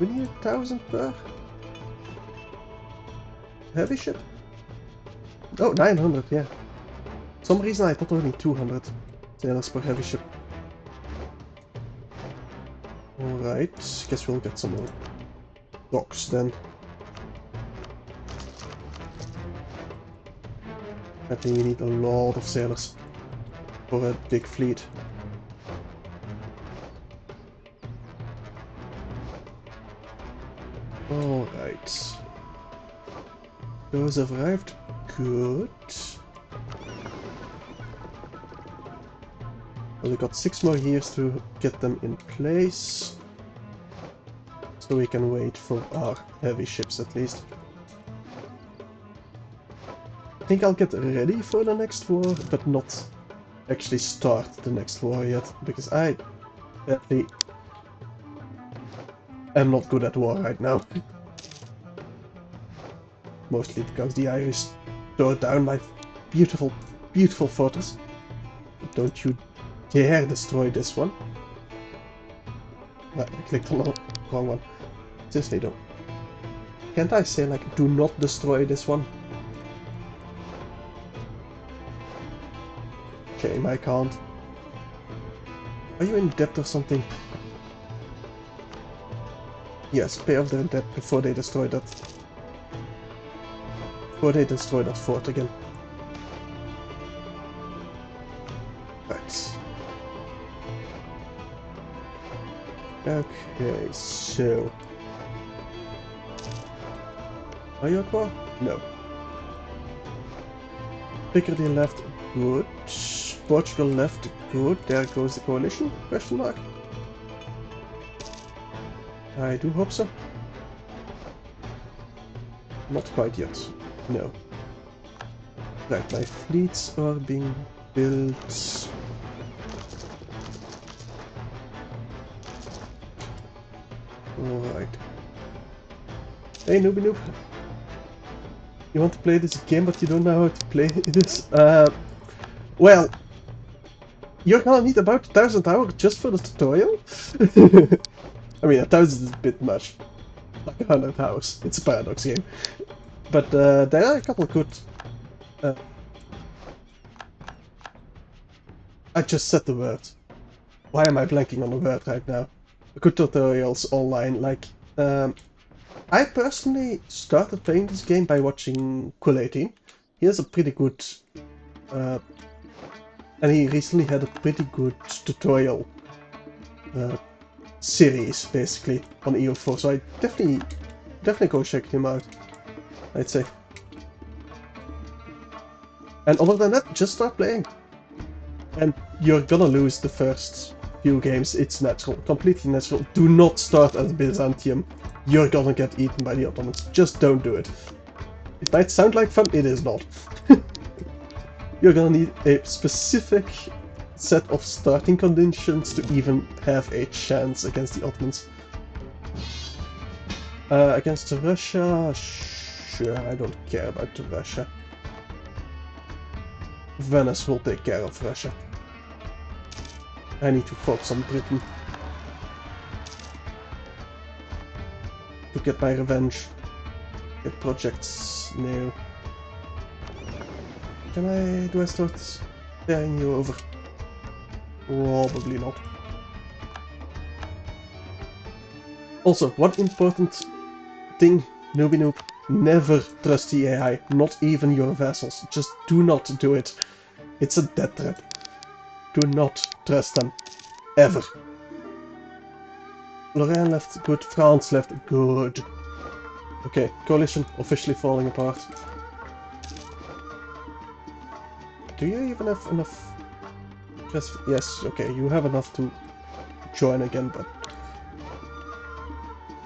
We need 1,000 per heavy ship? Oh, 900, yeah. For some reason I thought we need 200 sailors per heavy ship. Alright, guess we'll get some more docks then. I think we need a lot of sailors for a big fleet. Alright. Those have arrived. Good. Well, we got 6 more years to get them in place. So we can wait for our heavy ships at least. I think I'll get ready for the next war, but not actually start the next war yet, because I definitely am not good at war right now. Mostly because the Irish tore down my beautiful, beautiful fortress. Don't you dare destroy this one. I clicked on the wrong one. Seriously though. Can't I say like, do not destroy this one? Shame I can't. Are you in debt or something? Yes, pay off their debt before they destroy that. Before they destroy that fort again. Right. Okay, so... Are you at war? No. Picardy left, good. Portugal left, good. There goes the coalition? Question mark. I do hope so. Not quite yet. No. Right, my fleets are being built. Alright. Hey, noobie noob. You want to play this game, but you don't know how to play this? Well, you're gonna need about 1,000 hours just for the tutorial. I mean, 1,000 is a bit much. Like 100 hours. It's a Paradox game. But there are a couple good... I just said the word. Why am I blanking on the word right now? Good tutorials online, like... I personally started playing this game by watching Quill18. He has a pretty good... and he recently had a pretty good tutorial series, basically, on EU4, so I definitely go check him out. I'd say. And other than that, just start playing. And you're gonna lose the first few games. It's natural, completely natural. Do not start as Byzantium. You're gonna get eaten by the Ottomans. Just don't do it. It might sound like fun, it is not. You're gonna need a specific set of starting conditions to even have a chance against the Ottomans. Against Russia, sure, I don't care about Russia. Venice will take care of Russia. I need to focus on Britain. To get my revenge. Get projects now. Do I start tearing you over? Probably not. Also, one important thing, newbie noob, never trust the AI, not even your vassals. Just do not do it. It's a death trap. Do not trust them. Ever. Lorraine left, good. France left, good. Okay, coalition officially falling apart. Do you even have enough? Yes, okay, you have enough to join again, but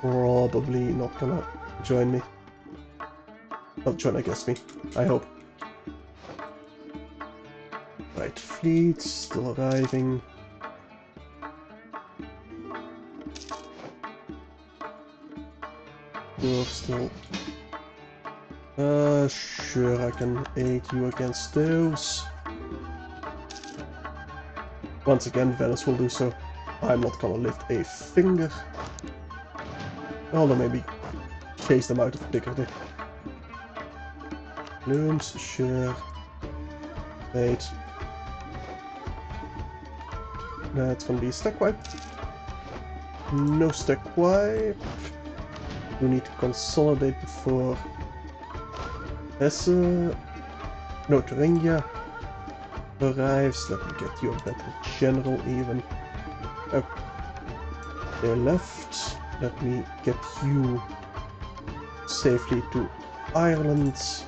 probably not gonna join me. Not join against me, I hope. Right, fleet still arriving. You're still... sure, I can aid you against those. Once again, Venice will do so. I'm not gonna lift a finger. Although maybe chase them out of Picardy. Blooms, sure. Wait. That's gonna be a stack wipe. No stack wipe. We need to consolidate before Hesse, no, Thuringia arrives. Let me get you a better general even. Oh, they left. Let me get you safely to Ireland, so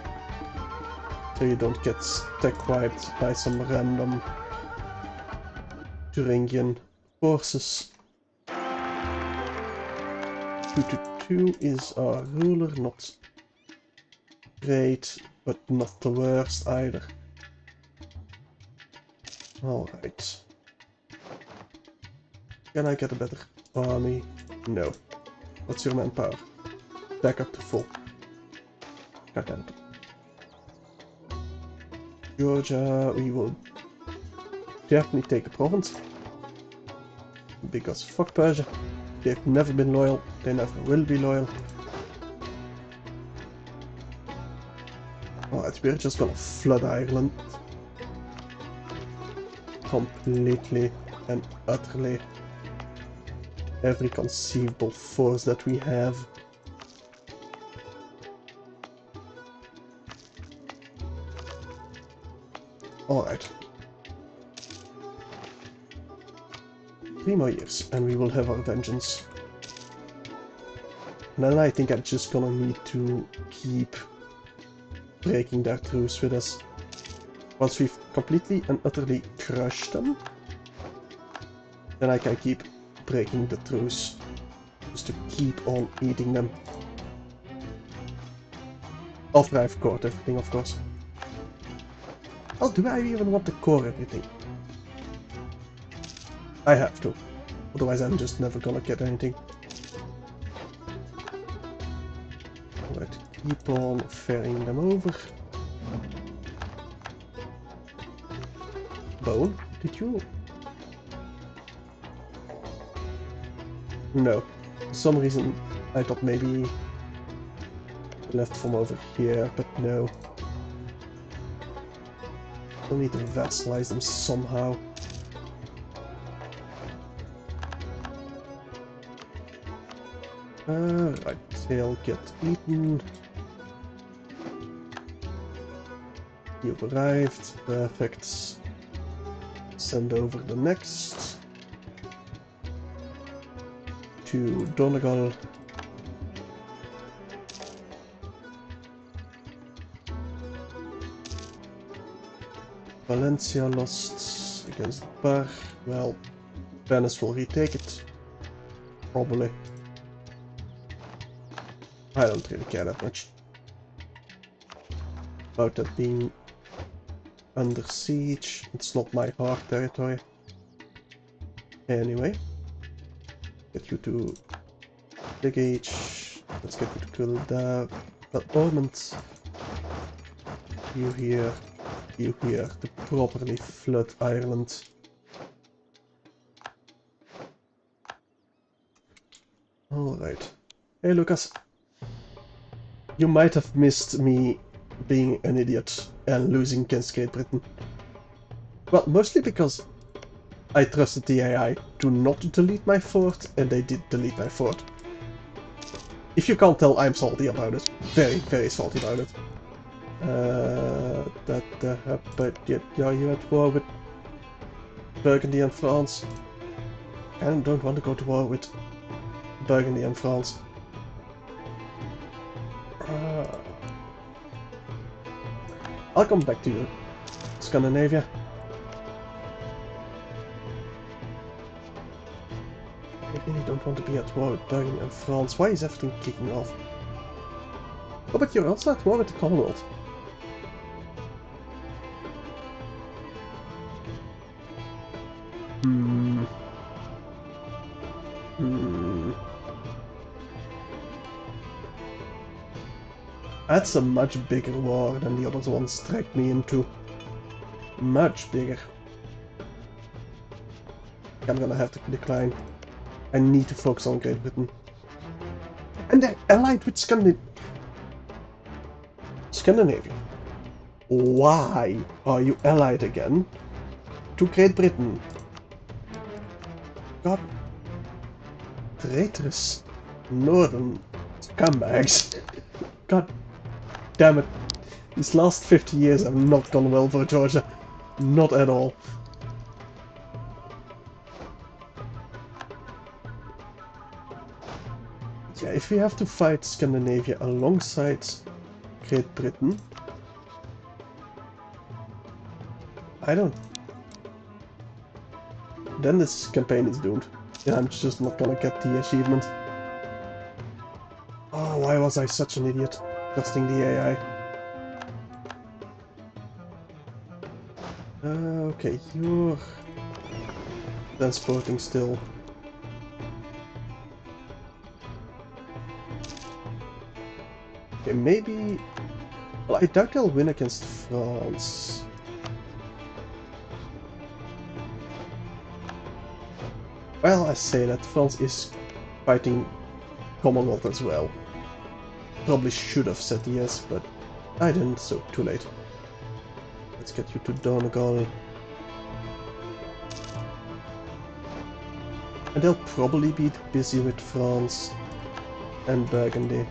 you don't get stack wiped by some random Thuringian forces. 2 is our ruler, not great, but not the worst either. Alright. Can I get a better army? No. What's your manpower? Back up to full. God damn it. Georgia, we will definitely take the province. Because fuck Persia. They've never been loyal, they never will be loyal. Alright, we're just gonna flood Ireland. Completely and utterly. Every conceivable force that we have. Alright. 3 more years and we will have our vengeance. And then I think I'm just gonna need to keep breaking their truce with us. Once we've completely and utterly crushed them, then I can keep breaking the truce. Just to keep on eating them. After I've caught everything, of course. Oh, do I even want to core everything? I have to. Otherwise I'm just never gonna get anything. Alright, keep on ferrying them over. Bone, did you? No. For some reason I thought maybe left from over here, but no. We'll need to vassalize them somehow. Right, they'll get eaten. You've arrived, perfect. Send over the next. To Donegal. Valencia lost against Bar. Well, Venice will retake it. Probably. I don't really care that much about that being under siege. It's not my hard territory. Anyway, get you to the gauge. Let's get you to kill the ornament. You here to properly flood Ireland. Alright. Hey Lucas. You might have missed me being an idiot and losing against Great Britain. Well, mostly because I trusted the AI to not delete my fort, and they did delete my fort. If you can't tell, I'm salty about it. Very, very salty about it. But are you at war with Burgundy and France? I don't want to go to war with Burgundy and France. I'll come back to you, Scandinavia. I really don't want to be at war with Burgundy and France. Why is everything kicking off? Oh, but you're also at war with the Commonwealth. That's a much bigger war than the other ones dragged me into. Much bigger. I'm gonna have to decline. I need to focus on Great Britain. And they're allied with Scandinavia. Why are you allied again to Great Britain? God. Traitorous northern scumbags. God damn it. These last 50 years have not gone well for Georgia. Not at all. Yeah, if we have to fight Scandinavia alongside Great Britain, I don't... Then this campaign is doomed. Yeah, I'm just not gonna get the achievement. Oh, why was I such an idiot? Trusting the AI. Okay, you're transporting still. Okay, maybe... Well, I doubt they'll win against France. Well, I say that France is fighting Commonwealth as well. Probably should have said yes, but I didn't, so too late. Let's get you to Donegal. And they'll probably be busy with France and Burgundy.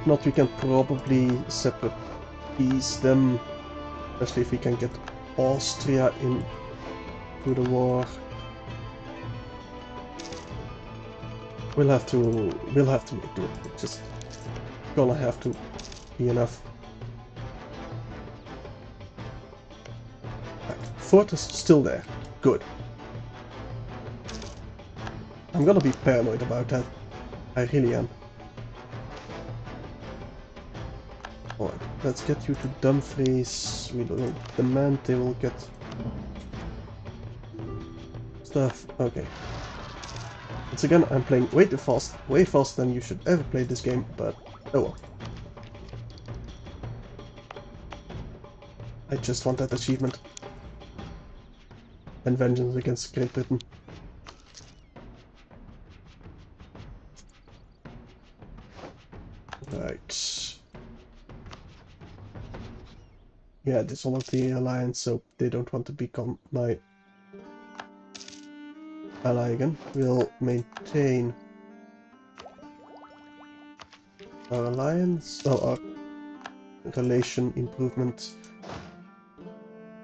If not, we can probably separate piece them, especially if we can get Austria into the war. We'll have to make do. It's just gonna have to be enough. Right. Fort is still there. Good. I'm gonna be paranoid about that. I really am. Alright, let's get you to Dumfries. We don't demand they will get stuff. Okay. Once again, I'm playing way too fast, way faster than you should ever play this game, but oh well. I just want that achievement. And vengeance against Great Britain. Right. Yeah, dishonored the alliance, so they don't want to become my ally again. We'll maintain our alliance, our relation improvement.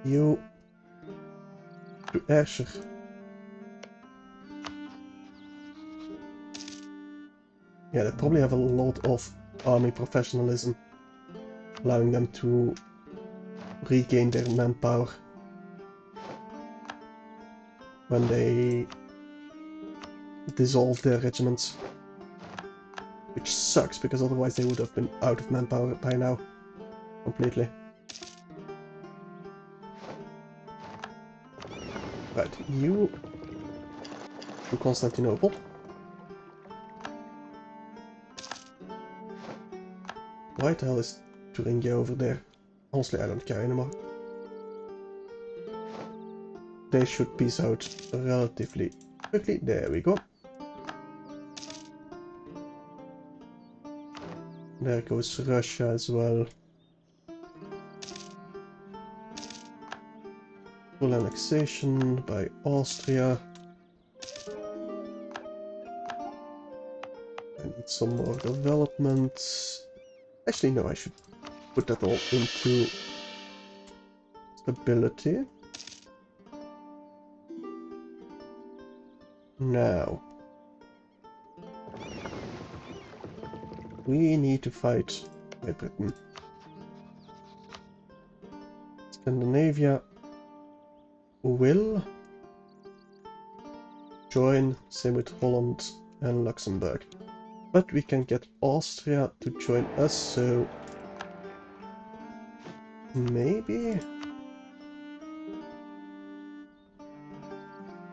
You to Ayrshire. Yeah, they probably have a lot of army professionalism. allowing them to regain their manpower when they dissolve their regiments. Which sucks, because otherwise they would have been out of manpower by now. Completely. Right, you to Constantinople. Why the hell is Thuringia over there? Honestly, I don't care anymore. They should peace out relatively quickly. There we go. There goes Russia as well. Full annexation by Austria. I need some more development. Actually, no, I should put that all into stability. Now, we need to fight Great Britain. Scandinavia will join, same with Holland and Luxembourg. But we can get Austria to join us, so maybe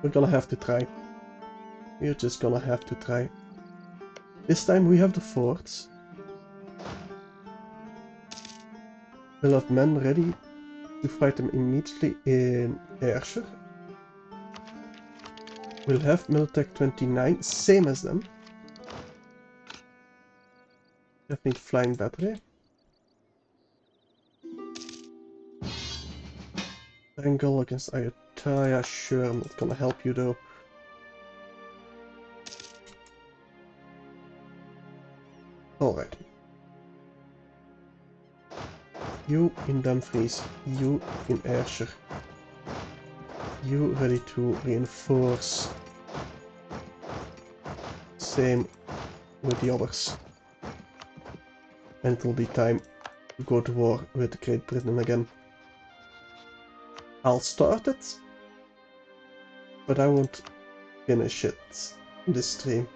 we're gonna have to try. We're just gonna have to try. This time we have the forts. We'll have men ready to fight them immediately in Ayrshire. We'll have Militech 29, same as them. Definitely flying battery. Bengal against Ayutthaya, sure, I'm not gonna help you though. Alright. You in Dumfries, you in Ayrshire. You ready to reinforce. Same with the others. And it will be time to go to war with Great Britain again. I'll start it, but I won't finish it in this stream.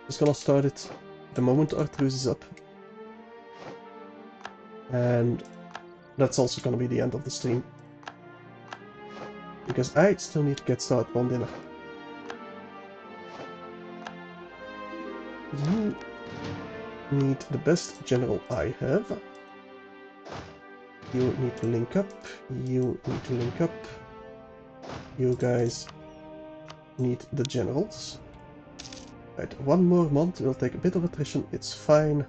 Just gonna start it the moment our truce is up. And that's also gonna be the end of the stream. Because I still need to get started on dinner. You need the best general I have. You need to link up. You need to link up. You guys need the generals. Right, one more month. We'll take a bit of attrition. It's fine.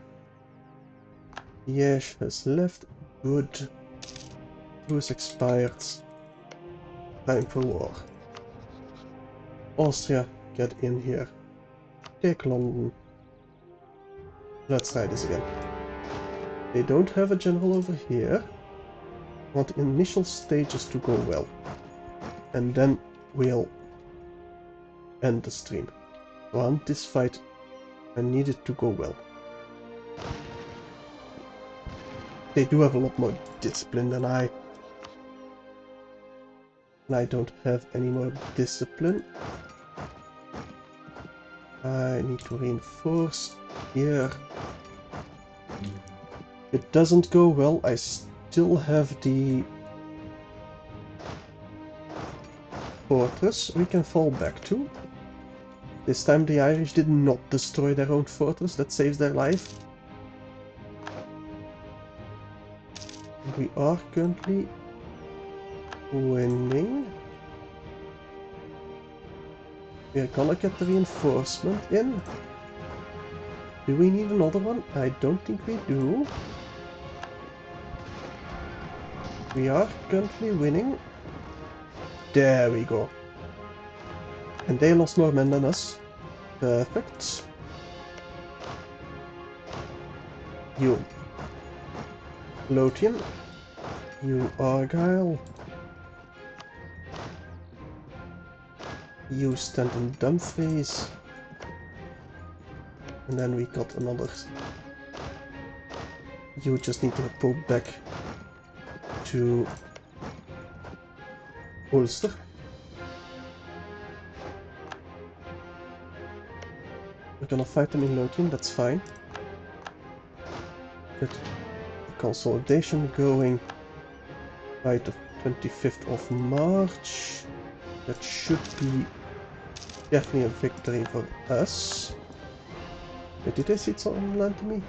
Yes, has left. Good. Truce expired. Time for war. Austria, get in here. Take London. Let's try this again. They don't have a general over here. I want the initial stages to go well. And then we'll end the stream. I want this fight. I need it to go well. They do have a lot more discipline than I. And I don't have any more discipline. I need to reinforce here. If it doesn't go well, I still have the fortress we can fall back to. This time the Irish did not destroy their own fortress, that saves their life. We are currently winning. We are gonna get the reinforcement in. Do we need another one? I don't think we do. We are currently winning. There we go. And they lost more men than us. Perfect. You. Lothian. You Argyle. You stand in Dumfries. And then we got another You just need to pull back to Ulster. We're gonna fight them in Lothian, that's fine. Get the consolidation going by the 25th of March. That should be definitely a victory for us. Wait, did they seed on land to me?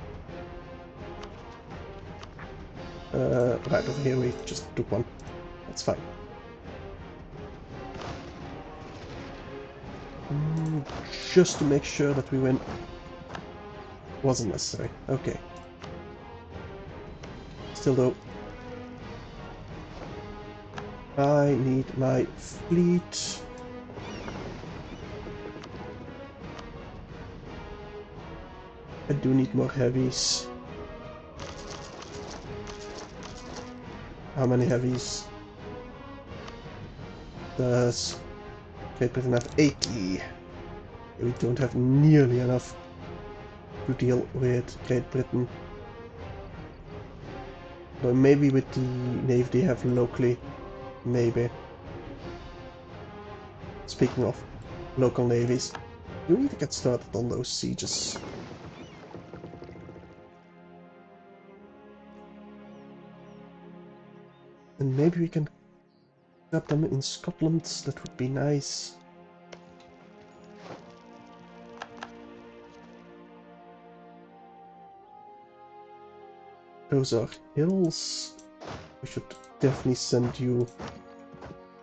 Right over here we just took one. That's fine. Just to make sure that we win. Wasn't necessary. Okay. Still though. I need my fleet. I do need more heavies. How many heavies does Great Britain have? 80. We don't have nearly enough to deal with Great Britain. Though maybe with the navy they have locally, maybe. Speaking of local navies, we need to get started on those sieges. And maybe we can grab them in Scotland, that would be nice. Those are hills. We should definitely send you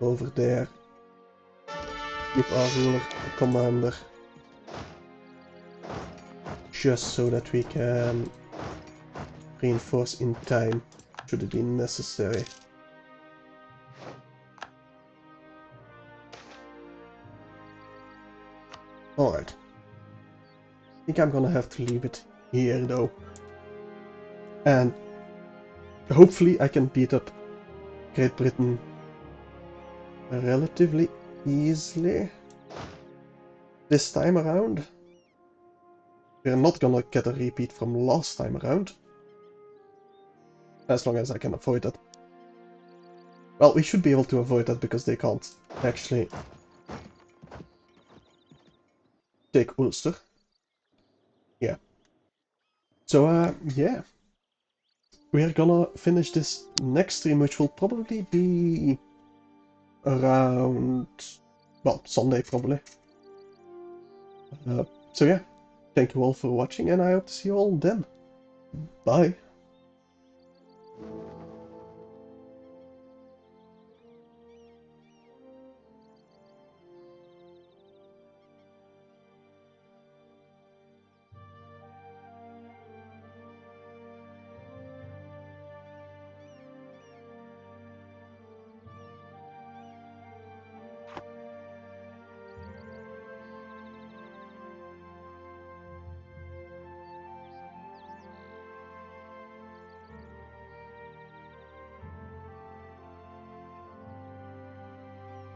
over there. Keep our ruler, the commander. Just so that we can reinforce in time, should it be necessary. Alright. I think I'm gonna have to leave it here though. And hopefully I can beat up Great Britain relatively easily this time around. We're not gonna get a repeat from last time around. As long as I can avoid that. Well, we should be able to avoid that because they can't actually take Ulster. Yeah. So, yeah. We're gonna finish this next stream, which will probably be around, well, Sunday probably. So yeah, thank you all for watching, and I hope to see you all then. Bye.